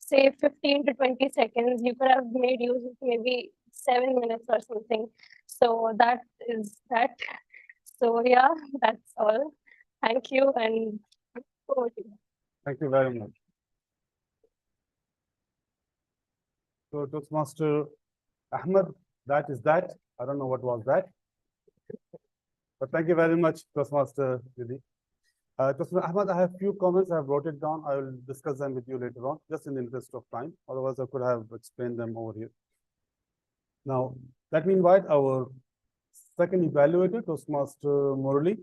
say, 15 to 20 seconds, you could have made use of maybe 7 minutes or something. So that is that. So yeah, that's all. Thank you, and over to you. Thank you very much. So Toastmaster Ahmed, that is that. I don't know what was that. But thank you very much, Toastmaster Nidhi. Ahmad, I have few comments. I have wrote it down. I will discuss them with you later on, just in the interest of time. Otherwise, I could have explained them over here. Now, let me invite our second evaluator, Toastmaster Murali,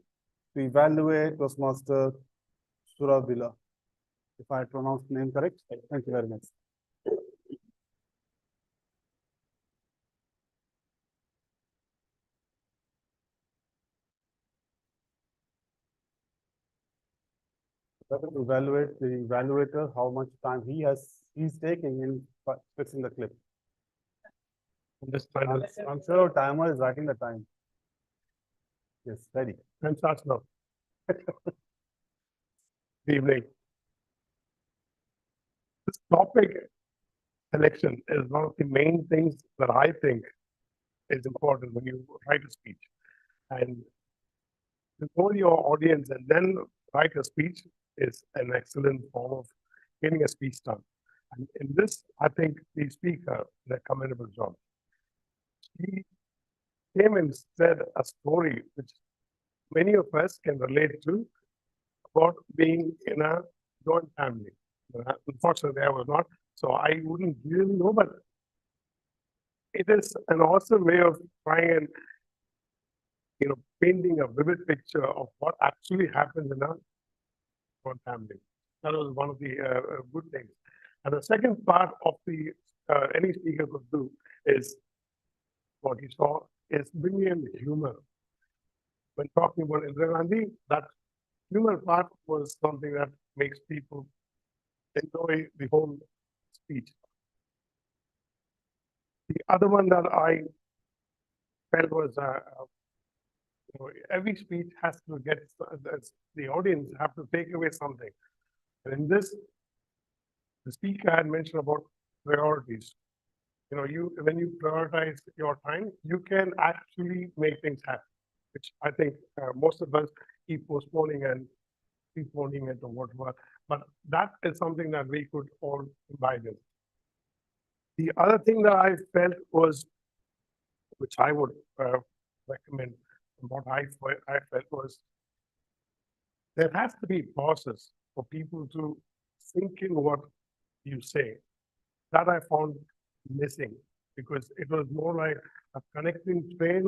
to evaluate Toastmaster Surabila. If I pronounce the name correct, thank you very much. Let us evaluate the evaluator, how much time he's taking in fixing the clip. I'm sure timer is writing the time. Yes, ready. And starts now. Good evening. This topic selection is one of the main things that I think is important when you write a speech. And to know your audience and then write a speech is an excellent form of getting a speech done. And in this, I think the speaker did a commendable job. He came and said a story which many of us can relate to about being in a joint family. Unfortunately, I was not, so I wouldn't really know, but it is an awesome way of trying and painting a vivid picture of what actually happens in a joint family. That was one of the good things. And the second part of the any speaker could do is what he saw is bringing in humor. When talking about Indira Gandhi, that humor part was something that makes people enjoy the whole speech. The other one that I felt was every speech has to get the audience have to take away something. And in this, the speaker had mentioned about priorities. When you prioritize your time, you can actually make things happen, which I think most of us keep postponing it or whatever. But that is something that we could all imbibe in. The other thing that I felt was, which I would recommend, what I felt was, there has to be pauses for people to think in what you say. That I found missing, because it was more like a connecting train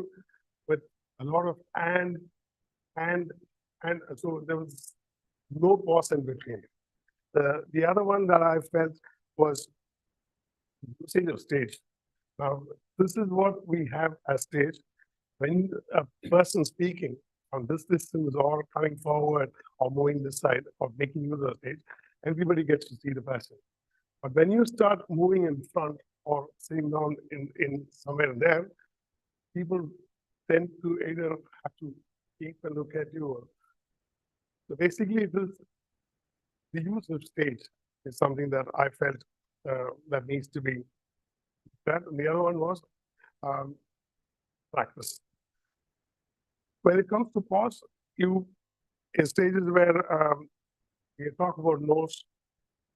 with a lot of and so there was no pause in between. The other one that I felt was usage of stage. Now, this is what we have as stage. When a person speaking on this distance or coming forward or moving this side or making use of the stage, everybody gets to see the person. But when you start moving in front or sitting down in somewhere there, people tend to either have to keep a look at you. So basically, the use of stage is something that I felt that needs to be done. And the other one was practice. When it comes to pause, in stages where you talk about notes,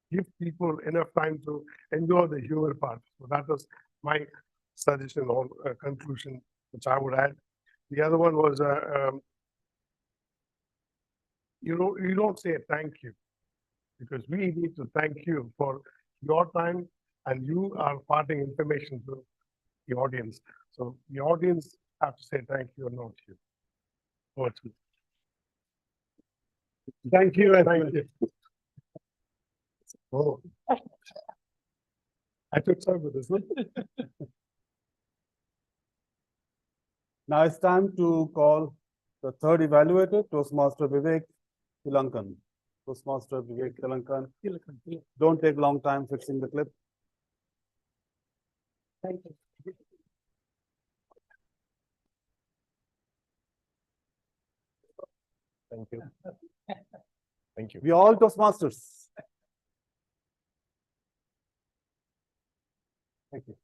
give people enough time to enjoy the humor part. So that was my suggestion or conclusion, which I would add. The other one was, you don't say thank you, because we need to thank you for your time, and you are imparting information to the audience. So the audience have to say thank you or not you. Thank you and thank you. Oh, I took time with this one. Now it's time to call the third evaluator, Toastmaster Vivek Tilankan. Toastmaster Vivek Tilankan. Don't take long time fixing the clip. Thank you. Thank you. Thank you. We all Toastmasters. Thank you.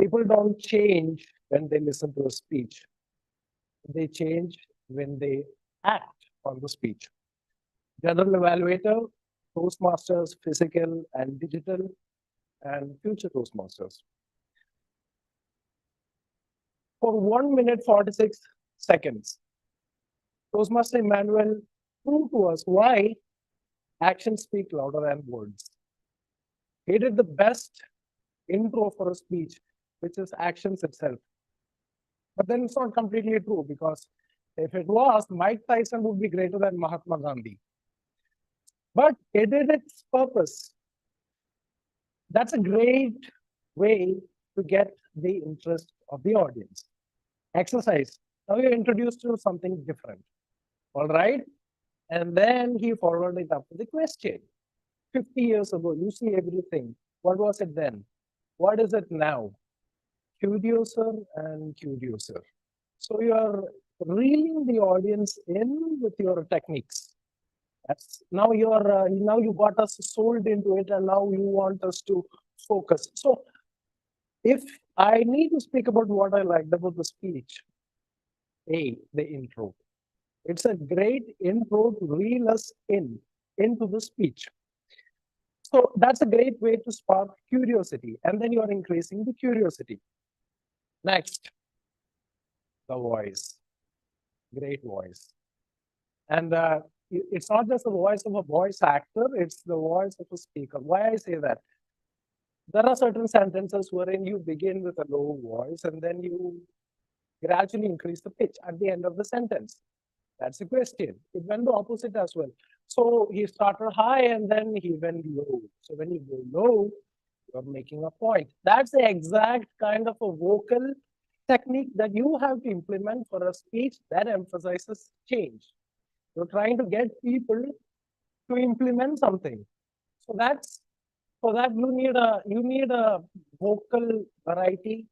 People don't change when they listen to a speech. They change when they act on the speech. General evaluator, Toastmasters, physical and digital, and future Toastmasters. for 1 minute 46 seconds. Toastmaster Emmanuel proved to us why actions speak louder than words. He did the best intro for a speech, which is actions itself. But then it's not completely true, because if it was, Mike Tyson would be greater than Mahatma Gandhi. But it did its purpose. That's a great way to get the interest of the audience. Exercise. Now you're introduced to something different. All right? And then he followed it up with the question. 50 years ago, you see everything. What was it then? What is it now? Curiouser and curiouser. So you are reeling the audience in with your techniques. Now you got us sold into it, and now you want us to focus. So if I need to speak about what I liked about the speech, the intro. It's a great intro to reel us into the speech. So that's a great way to spark curiosity, and then you are increasing the curiosity. Next, the voice. Great voice. And it's not just the voice of a voice actor, it's the voice of a speaker. Why I say that? There are certain sentences wherein you begin with a low voice and then you gradually increase the pitch at the end of the sentence. That's the question. It went the opposite as well. So he started high and then he went low. So when you go low, you're making a point. That's the exact kind of a vocal technique that you have to implement for a speech that emphasizes change. You're trying to get people to implement something. So that's for that you need a vocal variety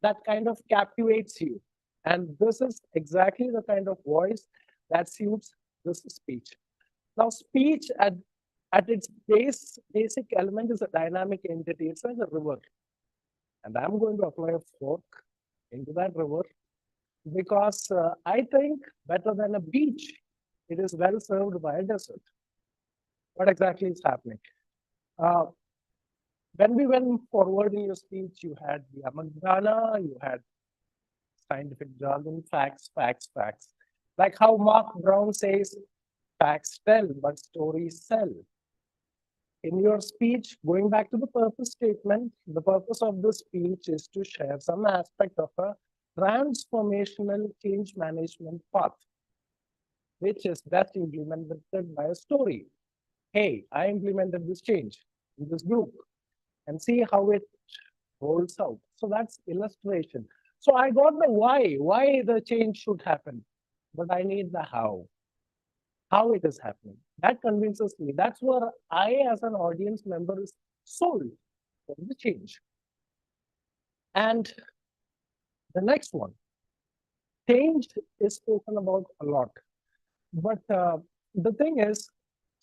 that kind of captivates you. And this is exactly the kind of voice that suits this speech. Now, speech at its basic element is a dynamic entity. It's like a river. And I'm going to apply a fork into that river because I think better than a beach, it is well served by a desert. What exactly is happening? When we went forward in your speech, you had the Amagdana, you had scientific jargon, facts. Like how Mark Brown says, facts tell, but stories sell. In your speech, going back to the purpose statement, the purpose of the speech is to share some aspect of a transformational change management path, which is best implemented by a story. Hey, I implemented this change in this group and see how it rolls out. So that's illustration. So I got the why the change should happen, but I need the how it is happening. That convinces me. That's where I, as an audience member, is sold for the change. And the next one, change is spoken about a lot. But the thing is,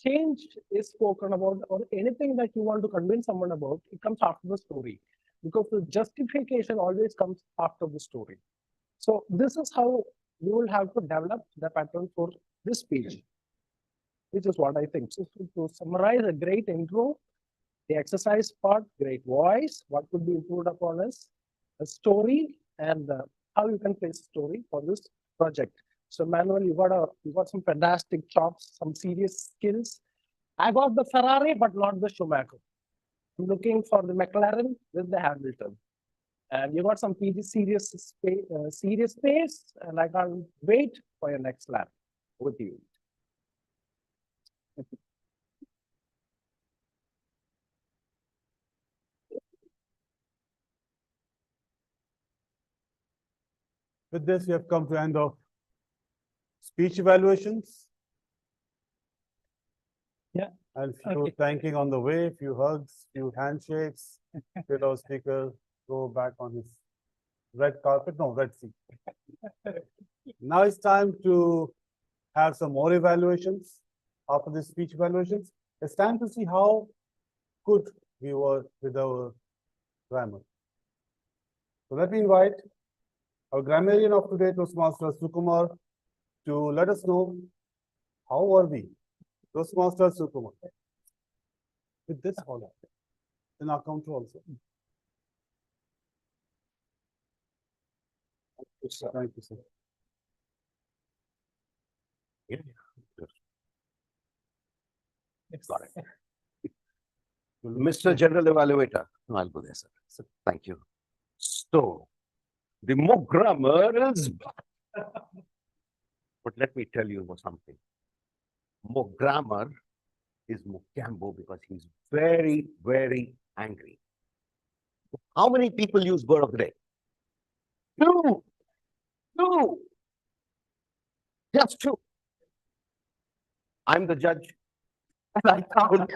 change is spoken about, or anything that you want to convince someone about, it comes after the story. Because the justification always comes after the story. So this is how you will have to develop the pattern for this speech, which is what I think. So to summarize, a great intro, the exercise part, great voice, what could be improved upon is a story and how you can place a story for this project. So Manuel, you got some fantastic chops, some serious skills. I got the Ferrari, but not the Schumacher. I'm looking for the McLaren with the Hamilton. And you got some serious pace, and I can't wait for your next lap. With you. With this, we have come to end of speech evaluations. Yeah. And few thanking on the way, few hugs, few handshakes. Fellow speaker go back on his red seat. Now it's time to have some more evaluations after the speech evaluations. It's time to see how good we were with our grammar. So let me invite our grammarian of today, Toastmaster Sukumar, to let us know how were we. Toastmaster Sukumar. With this follow in our counter also. you, sir. Thank you, sir. Yeah, good. Got it. Mr. General Evaluator. No, I'll go there, sir. So, thank you. So, the mock grammar is back. But let me tell you something. Mock grammar is Mugambo because he's very, very angry. How many people use word of the day? Two. Two. Just two. I'm the judge. And I count.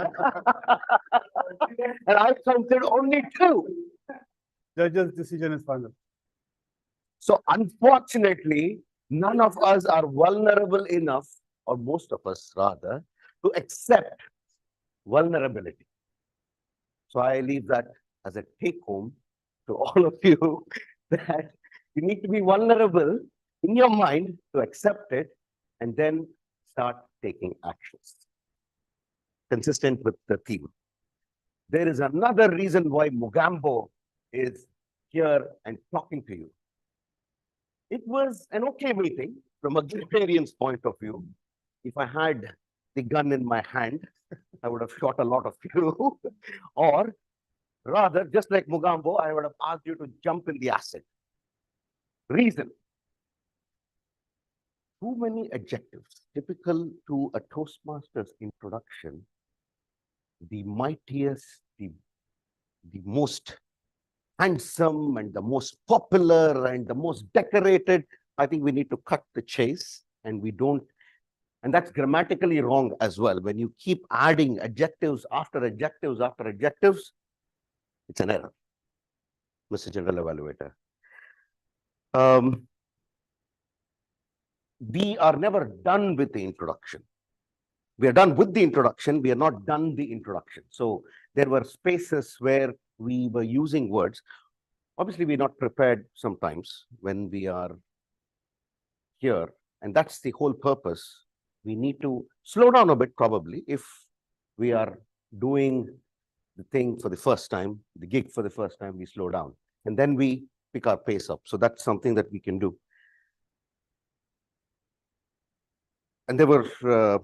And I counted only two. Judge's decision is final. So unfortunately, none of us are vulnerable enough, or most of us rather, to accept vulnerability. So I leave that as a take home to all of you that you need to be vulnerable in your mind to accept it and then start taking actions consistent with the theme. There is another reason why Mugambo is here and talking to you. It was an okay meeting from a grammarian's point of view. If I had the gun in my hand, I would have shot a lot of you. Or rather, just like Mugambo, I would have asked you to jump in the acid. Reason. Too many adjectives typical to a Toastmasters introduction. The mightiest, the most handsome and the most popular and the most decorated. I think we need to cut the chase, and we don't. And that's grammatically wrong as well. When you keep adding adjectives after adjectives after adjectives, it's an error, Mr. General Evaluator. We are never done with the introduction. We are done with the introduction. We are not done the introduction. So there were spaces where we were using words. Obviously, we're not prepared sometimes when we are here. And that's the whole purpose. We need to slow down a bit, probably, if we are doing the thing for the first time, the gig for the first time, we slow down. And then we pick our pace up. So that's something that we can do. And there were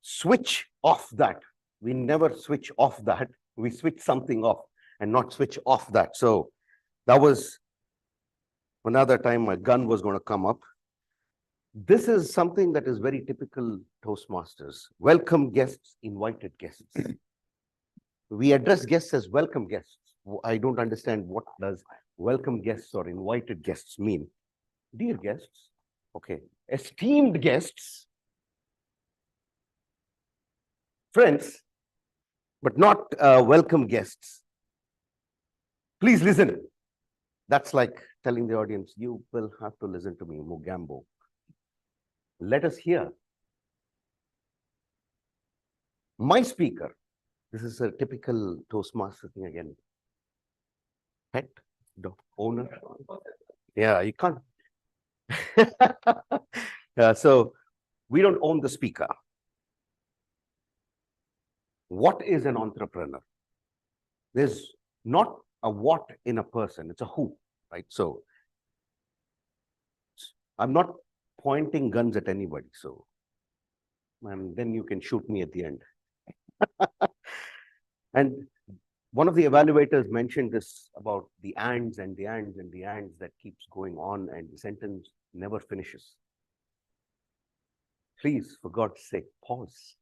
switch off that. We never switch off that. We switch something off and not switch off that. So that was another time my gun was going to come up. This is something that is very typical Toastmasters. Welcome guests, invited guests. We address guests as welcome guests. I don't understand what does welcome guests or invited guests mean. Dear guests, okay. Esteemed guests, friends, but not welcome guests. Please listen. That's like telling the audience, you will have to listen to me, Mugambo. Let us hear. My speaker, this is a typical Toastmaster thing again. Pet, dog, owner. Yeah, you can't. So we don't own the speaker. What is an entrepreneur? There's not a what in a person, it's a who, right? So I'm not pointing guns at anybody, so and then you can shoot me at the end. And one of the evaluators mentioned this about the ands and the ands and the ands that keeps going on and the sentence never finishes. Please, for God's sake, pause.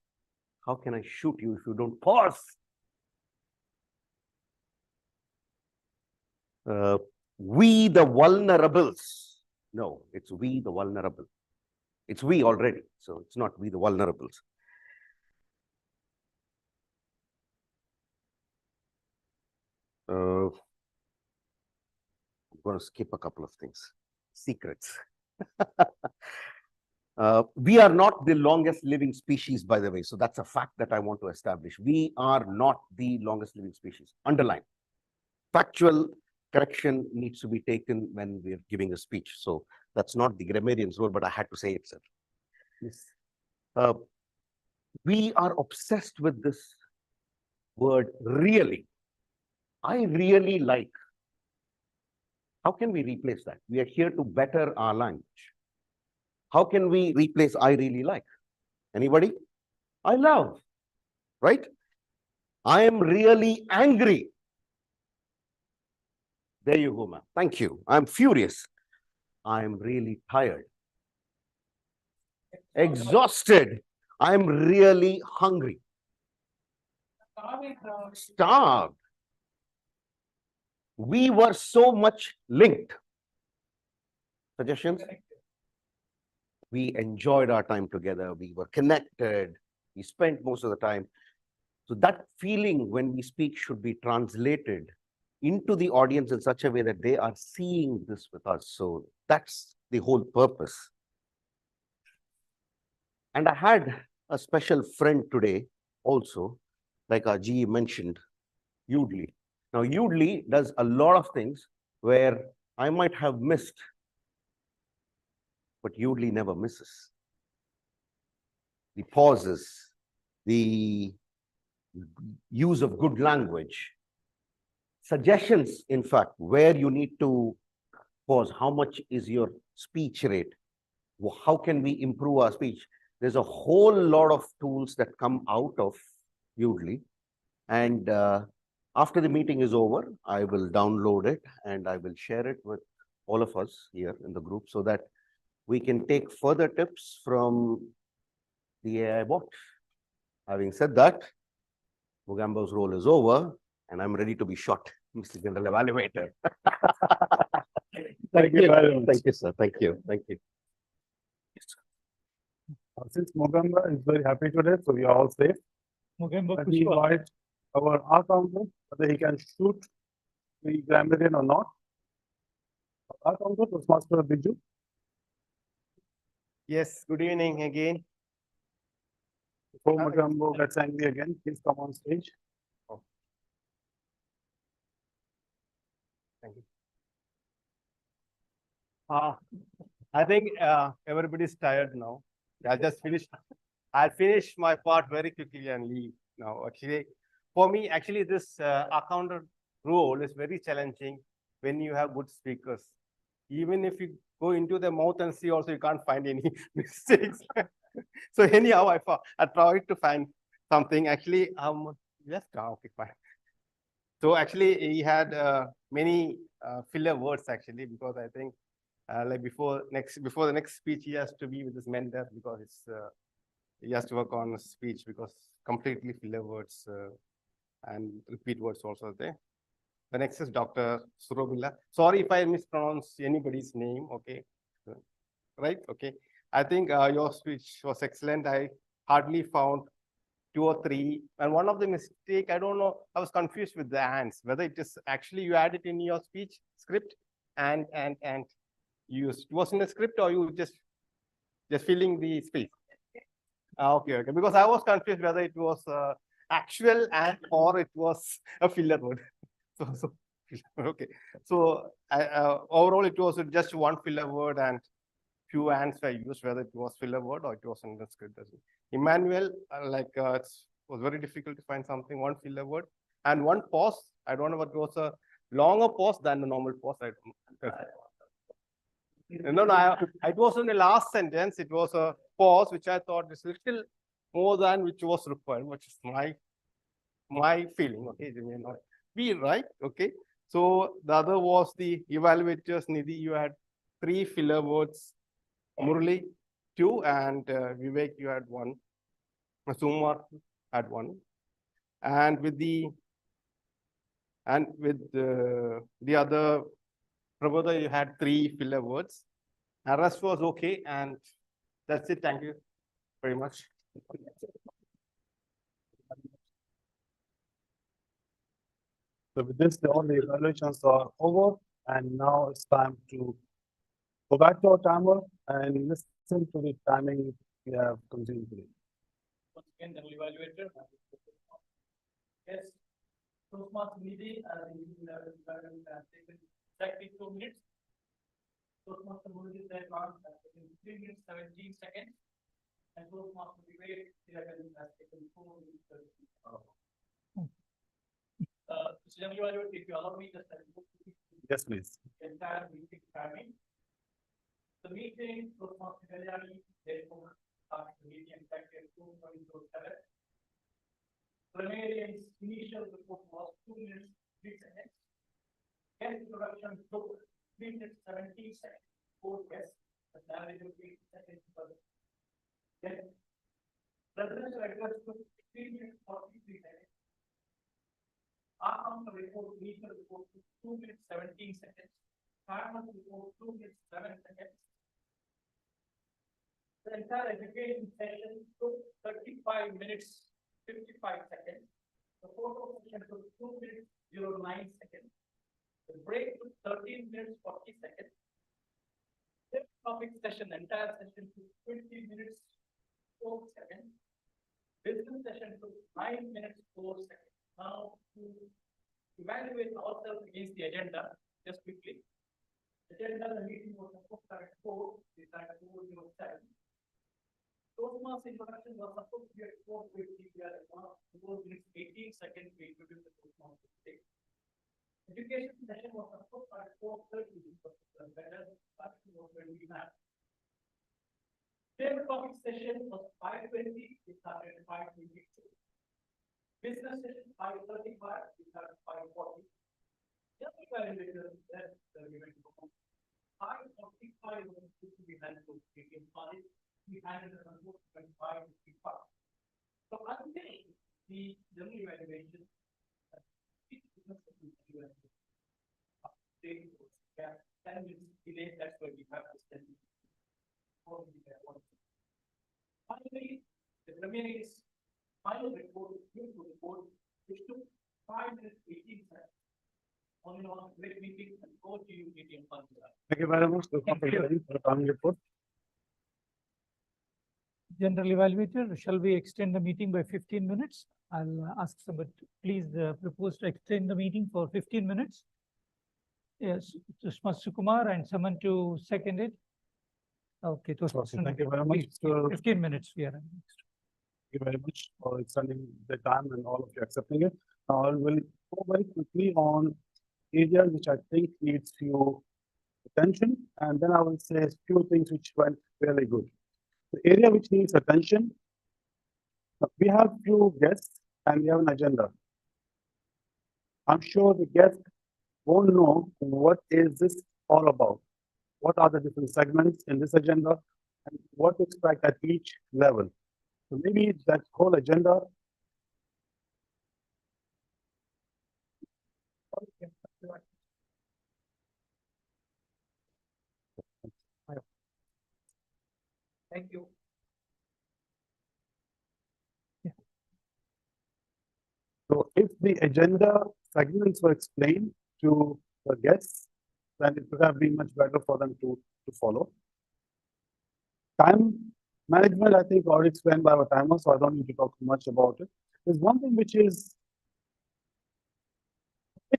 How can I shoot you if you don't pause? We the vulnerables. No, it's we the vulnerable. It's we already, so it's not we the vulnerables. I'm going to skip a couple of things. Secrets. We are not the longest living species, by the way. So that's a fact that I want to establish. We are not the longest living species. Underline. Factual correction needs to be taken when we're giving a speech. So that's not the grammarian's role, but I had to say it, sir. Yes. We are obsessed with this word really. I really like How can we replace that? We are here to better our language. How can we replace I really like? Anybody? I love, right? I am really angry. There you go, ma'am. Thank you. I'm furious. I'm really tired. Exhausted. I'm really hungry. Starved. We were so much linked. Suggestions? We enjoyed our time together. We were connected. We spent most of the time. So that feeling when we speak should be translated into the audience in such a way that they are seeing this with us. So that's the whole purpose. And I had a special friend today also, like our GE mentioned, Udly. Now, Udly does a lot of things where I might have missed, but Udly never misses. The pauses, the use of good language, suggestions, in fact, where you need to pause, how much is your speech rate? How can we improve our speech? There's a whole lot of tools that come out of Udly. And after the meeting is over, I will download it and I will share it with all of us here in the group so that we can take further tips from the AI bot. Having said that, Mugambo's role is over and I'm ready to be shot, Mr. General Evaluator. Thank you very much. Thank you, sir. Thank you. Thank you. Since Mogamba is very happy today, so we are all safe. Mugambo Let me invite our accountant, whether he can shoot the grammarian or not. Our accountant was Master Biju. Yes, good evening again. Before Mogambo gets angry again, please come on stage. Thank you. I think everybody's tired now. I'll finish my part very quickly and leave now. Actually, for me, actually, this accountant role is very challenging when you have good speakers. Even if you go into the mouth and see, also you can't find any mistakes. So anyhow, I tried to find something. Actually, okay, fine. So actually, he had many filler words actually, because I think like before the next speech, he has to be with his mentor because it's he has to work on speech because completely filler words and repeat words also there. The next is Dr. Surobilla. Sorry if I mispronounce anybody's name. Okay, right? Okay. I think your speech was excellent. I hardly found 2 or 3, and one of the mistake, I don't know, I was confused with the ands, whether it is actually you add it in your speech script and it was in the script or you just filling the space. Okay, because I was confused whether it was actual and or it was a filler word. So okay, so overall it was just one filler word and few ands were used, whether it was filler word or it was in the script. Emmanuel, it was very difficult to find something, one filler word and one pause. I don't know what was a longer pause than the normal pause. No, it was in the last sentence. It was a pause, which I thought is little more than which was required, which is my feeling. Okay, it may not be right. Okay, so the other was the evaluators. Nidhi, you had 3 filler words. Murali, 2, and Vivek, you had 1. Sumar had 1, and with the other Prabodha, you had 3 filler words. And rest was okay, and that's it. Thank you very much. So with this, all the evaluations are over, and now it's time to go back to our timer and listen to the timing we have consumed today. Once again, the evaluator. Yes, Toastmaster Nidhi, taken exactly 2 minutes. Toastmaster Murali has taken 3 minutes 17 seconds, and Toastmaster Vivek has taken 4 minutes 30 seconds. Mr. General Evaluator, if you allow me just a Yes, please. entire meeting timing. The meeting was not Kalyani, therefore, the meeting effective 2:07. Preliminary's initial report was 2 minutes, 3 seconds. Guest introduction took 3 minutes, 17 seconds. 4 guests, the average of 8 seconds per guest. Presidential address took 3 minutes, 43 seconds. Our report, initial report took 2 minutes, 17 seconds. Farmers report 2 minutes, 7 seconds. The entire education session took 35 minutes, 55 seconds. The photo session took 2 minutes, 09 seconds. The break took 13 minutes, 40 seconds. This topic session, the entire session took 20 minutes, 4 seconds. Business session took 9 minutes, 4 seconds. Now, to evaluate ourselves against the agenda, just quickly. Agenda, the meeting was supposed to start at 4, we started at 4:07. Toastmasters introduction was supposed to be at 4:50, we are at 4 minutes, 18 seconds to introduce the Toastmasters today. Education session was supposed to start at 4:30, but better starting was when we have. Table topic session was 5:20, we started at 5:22. Business session 5:35, we started at 5:40. Just evaluator, that's the event. 5:45 was supposed to be handled in college. We handled it on 4:25 to 5. So until the general evaluation, yeah, 10 minutes delay, that's why we have to send it. Finally, the remaining final report, beautiful report, which took 5 minutes, 18 seconds. Only one great meeting and go to you, meeting. Thank you very much. For the coming report. General Evaluator, shall we extend the meeting by 15 minutes? I'll ask somebody to please propose to extend the meeting for 15 minutes. Yes, Toastmaster Kumar and someone to second it. Okay, Toastmaster. Thank you very much. So, 15 minutes, we are. thank you very much for extending the time and all of you accepting it. Now, I will go very quickly on areas which I think needs few attention, and then I will say a few things which went really good. The area which needs attention, we have few guests and we have an agenda. I'm sure the guests won't know what is this all about. What are the different segments in this agenda and what to expect at each level. So maybe that whole agenda. Thank you. So if the agenda segments were explained to the guests, then it would have been much better for them to follow. Time management, I think, already explained by our timer, so I don't need to talk much about it. There's one thing which is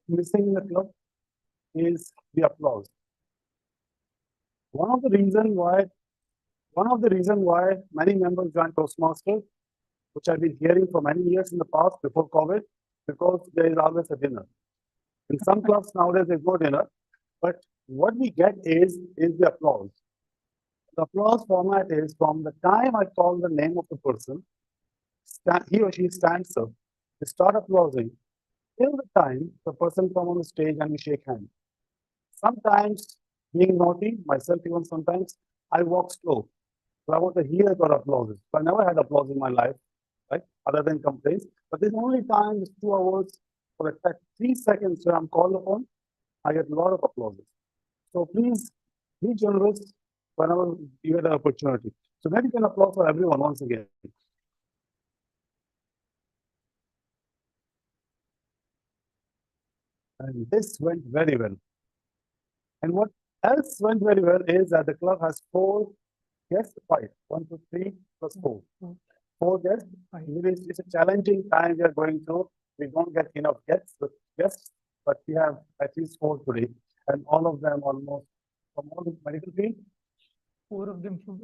missing in the club is the applause. One of the reasons why many members joined Toastmasters, which I've been hearing for many years in the past before COVID, because there is always a dinner. In some clubs nowadays there's no dinner, but what we get is the applause. The applause format is from the time I call the name of the person, he or she stands up, they start applauding, till the time the person comes on the stage and we shake hands. Sometimes, being naughty, myself even sometimes, I walk slow. So I want to hear your applause. So I never had applause in my life, right? Other than complaints. But there's only time, it's 2 hours, for that 3 seconds where I'm called upon, I get a lot of applause. So please be generous whenever you get the opportunity. So maybe you can applaud for everyone once again. And this went very well. And what else went very well is that the club has 4 guests, 5, 1, 2, 3 plus 4. 4 guests. It's a challenging time we are going through. We don't get enough guests, but we have at least 4 today, and all of them almost from all the medical field. 4 of them from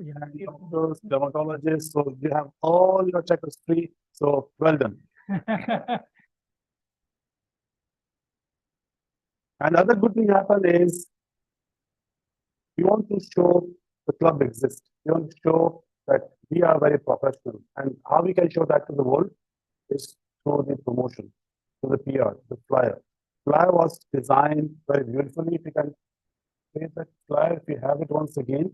doctors, dermatologists. So you have all your checkers free. So well done. And the other good thing happened is we want to show the club exists. We want to show that we are very professional. And how we can show that to the world is through the promotion, through the PR, the flyer. Flyer was designed very beautifully. If you can say that flyer, if you have it once again.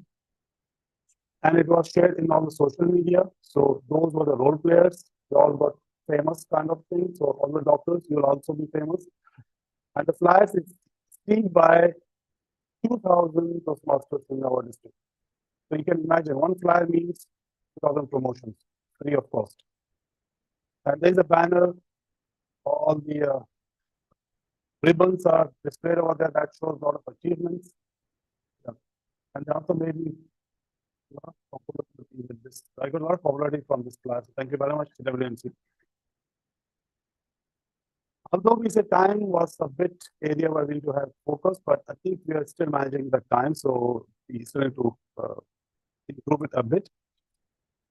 And it was shared in all the social media. So those were the role players. They all got famous kind of thing. So all the doctors, you'll also be famous. And the flyers is seen by 2,000 Toastmasters in our district. So you can imagine one flyer means 2,000 promotions, free of cost. And there's a banner, all the ribbons are displayed over there that shows a lot of achievements. Yeah. And they also made me a lot of popularity with this. I got a lot of popularity from this class. Thank you very much, WMC. Although we say time was a bit area where we need to have focus, but I think we are still managing the time, so we still need to improve it a bit.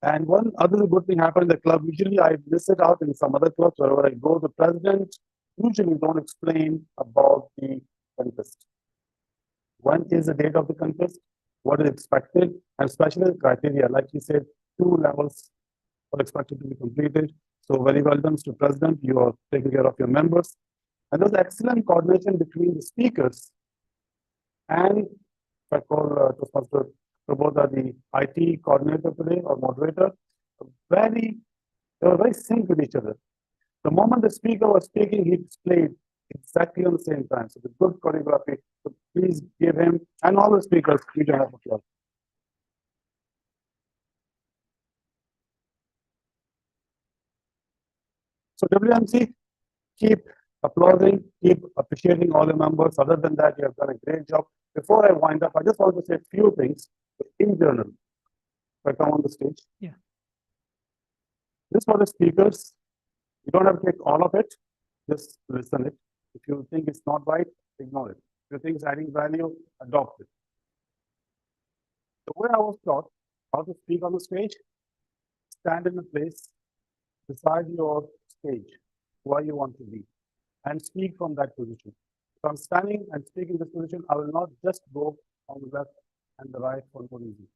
And one other good thing happened in the club. Usually I miss it out in some other clubs wherever I go. The president usually don't explain about the contest. When is the date of the contest? What is expected? And especially the criteria. Like he said, 2 levels are expected to be completed. So very well done, Mr. President. You are taking care of your members. And there's excellent coordination between the speakers and I call Toastmaster Prabodha, the IT coordinator today or moderator. They were very synced with each other. The moment the speaker was speaking, he displayed exactly on the same time. So the good choreography. So please give him and all the speakers huge round of applause. So WMC, keep applauding, keep appreciating all the members. Other than that, you have done a great job. Before I wind up, I just want to say a few things in general. If I come on the stage. Yeah. This for the speakers. You don't have to take all of it. Just listen it. If you think it's not right, ignore it. If you think it's adding value, adopt it. The way I was taught how to speak on the stage, stand in a place beside your stage where you want to be and speak from that position. If I'm standing and speaking in this position, I will not just go on the left and the right for no reason.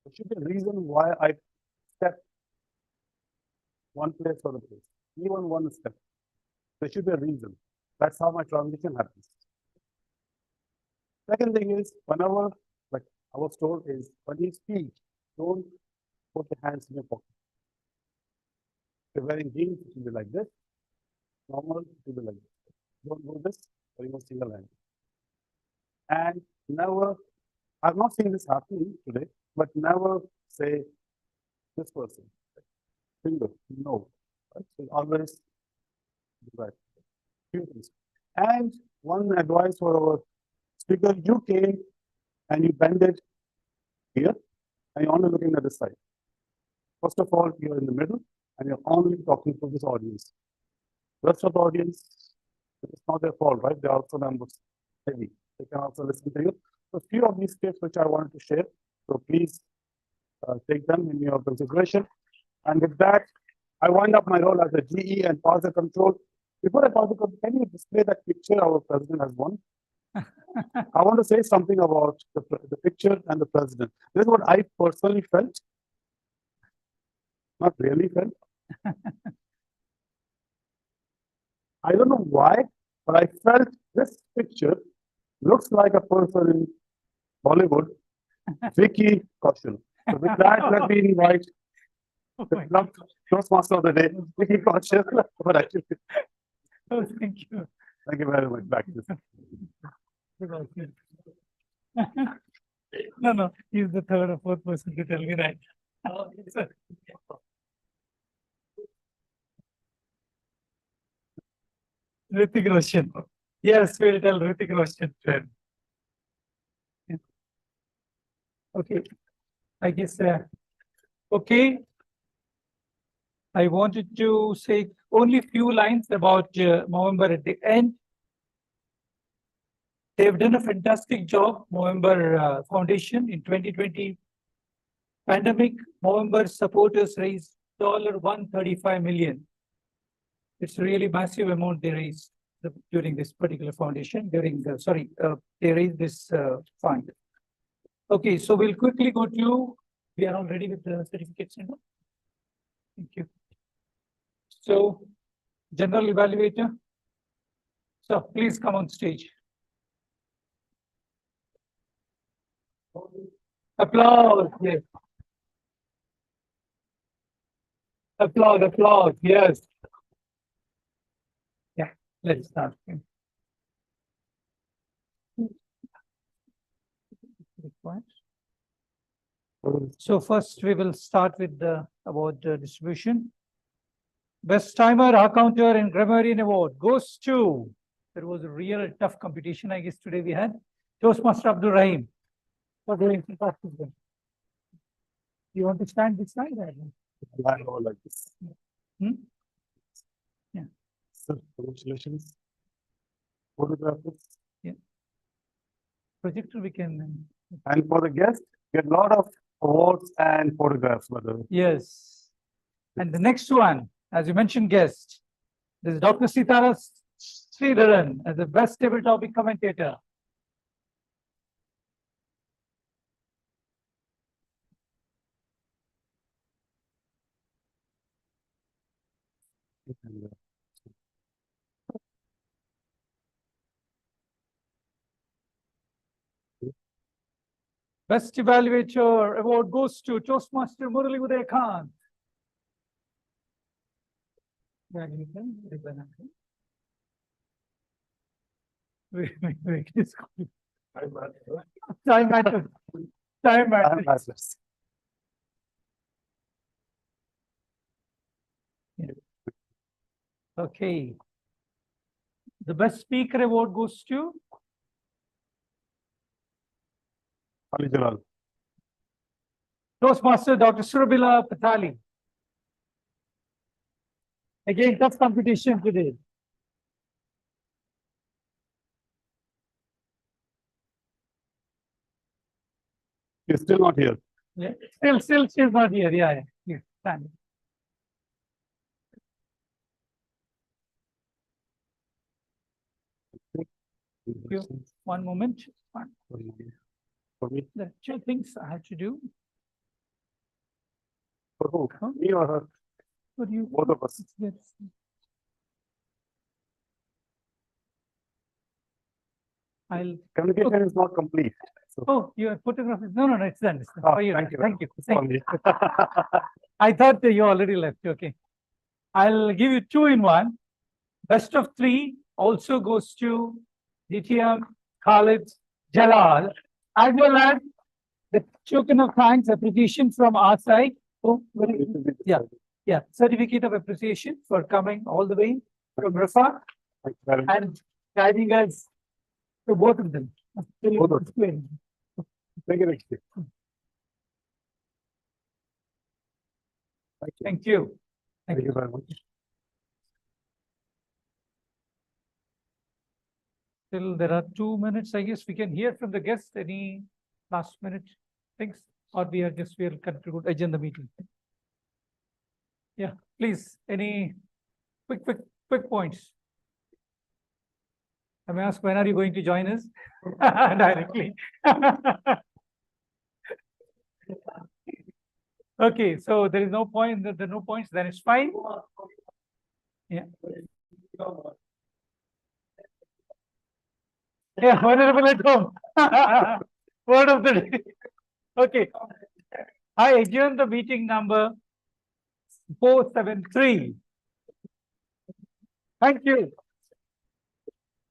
There should be a reason why I step one place or the place, even one step. There should be a reason. That's how my transition happens. Second thing is, whenever, like I was told, is when you speak, don't put your hands in your pocket. If you're wearing jeans, it will be like this. Normal, it will be like this. Don't do this, or you must single hand. And never, I've not seen this happening today, but never say this person. Finger, no. Right? So always do that. Few things. And one advice for our speaker, you came and you bended here, and you're only looking at the side. First of all, you're in the middle, and you're only talking to this audience. The rest of the audience, it's not their fault, right? They're also members. Maybe they can also listen to you. So a few of these tips which I wanted to share. So please take them in your consideration. And with that, I wind up my role as a GE and pass the control. Before I pass the control, can you display that picture our president has won? I want to say something about the picture and the president. This is what I personally felt. Not really felt. I don't know why, but I felt this picture looks like a person in Bollywood, Vicky Kaushal. So with that, let me invite the club Toastmaster of the day, Vicky Kaushal. Oh, thank you. Thank you very much. Back to you. No, he's the third or fourth person to tell me that. Hrithik Roshan. Yes, we'll tell Hrithik Roshan. Okay, I guess, okay. I wanted to say only few lines about Movember at the end. They've done a fantastic job, Movember Foundation, in 2020 pandemic. Movember supporters raised $135 million. It's a really massive amount they raised. during this particular foundation, during the, sorry, they raised this fund. Okay, so we'll quickly go to, we are all ready with the certificates. Thank you. So, general evaluator. So please come on stage. Applause, yes. Applause, applause, yes. Yeah, let's start. So first we will start with the award distribution. Best timer, counter, and grammarian award goes to, there was a real tough competition, I guess today we had, Toastmaster Abdul Rahim. For doing fantastic. You want to stand this side? I go like this. Yeah. So, congratulations. Photographers. Yeah. Projector we can. And for the guests, get a lot of awards and photographs, by the way. Yes. And the next one, as you mentioned, guest, this is Dr. Sitara Sridharan as the best table topic commentator. Best evaluator award goes to Toastmaster Murali Uday Khan. Time matters. Time matters. Okay. The best speaker award goes to Ali Jalal. Toastmaster Dr. Surabila Patali. Again, tough competition today. You're still not here. Yeah. Still not here. Yeah. Yeah. Stand. One moment. For me? There are two things I have to do. For who? Huh? Me or her? For you. Both of us. Yes. Communication is not complete. So. Oh, your photography. No, it's done. It's done. Oh, For you. thank you. Thank you. For me. I thought that you already left. Okay. I'll give you 2 in 1. Best of 3 also goes to DTM, Khalid, Jalal, as well as the token of thanks appreciation from our side. Oh, yeah. Certificate of appreciation for coming all the way from Rafa and guiding us to both of them. Both of them. Thank you. Thank you. Thank you very much. Still, there are 2 minutes. I guess we can hear from the guests. Any last minute things, or we'll conclude agenda meeting. Yeah, please. Any quick points? I may ask, when are you going to join us directly? Okay, so there is no point. There are no points. Then it's fine. Yeah. Yeah, vulnerable at home. Word of the day. Okay. I adjourn the meeting number 473. Thank you.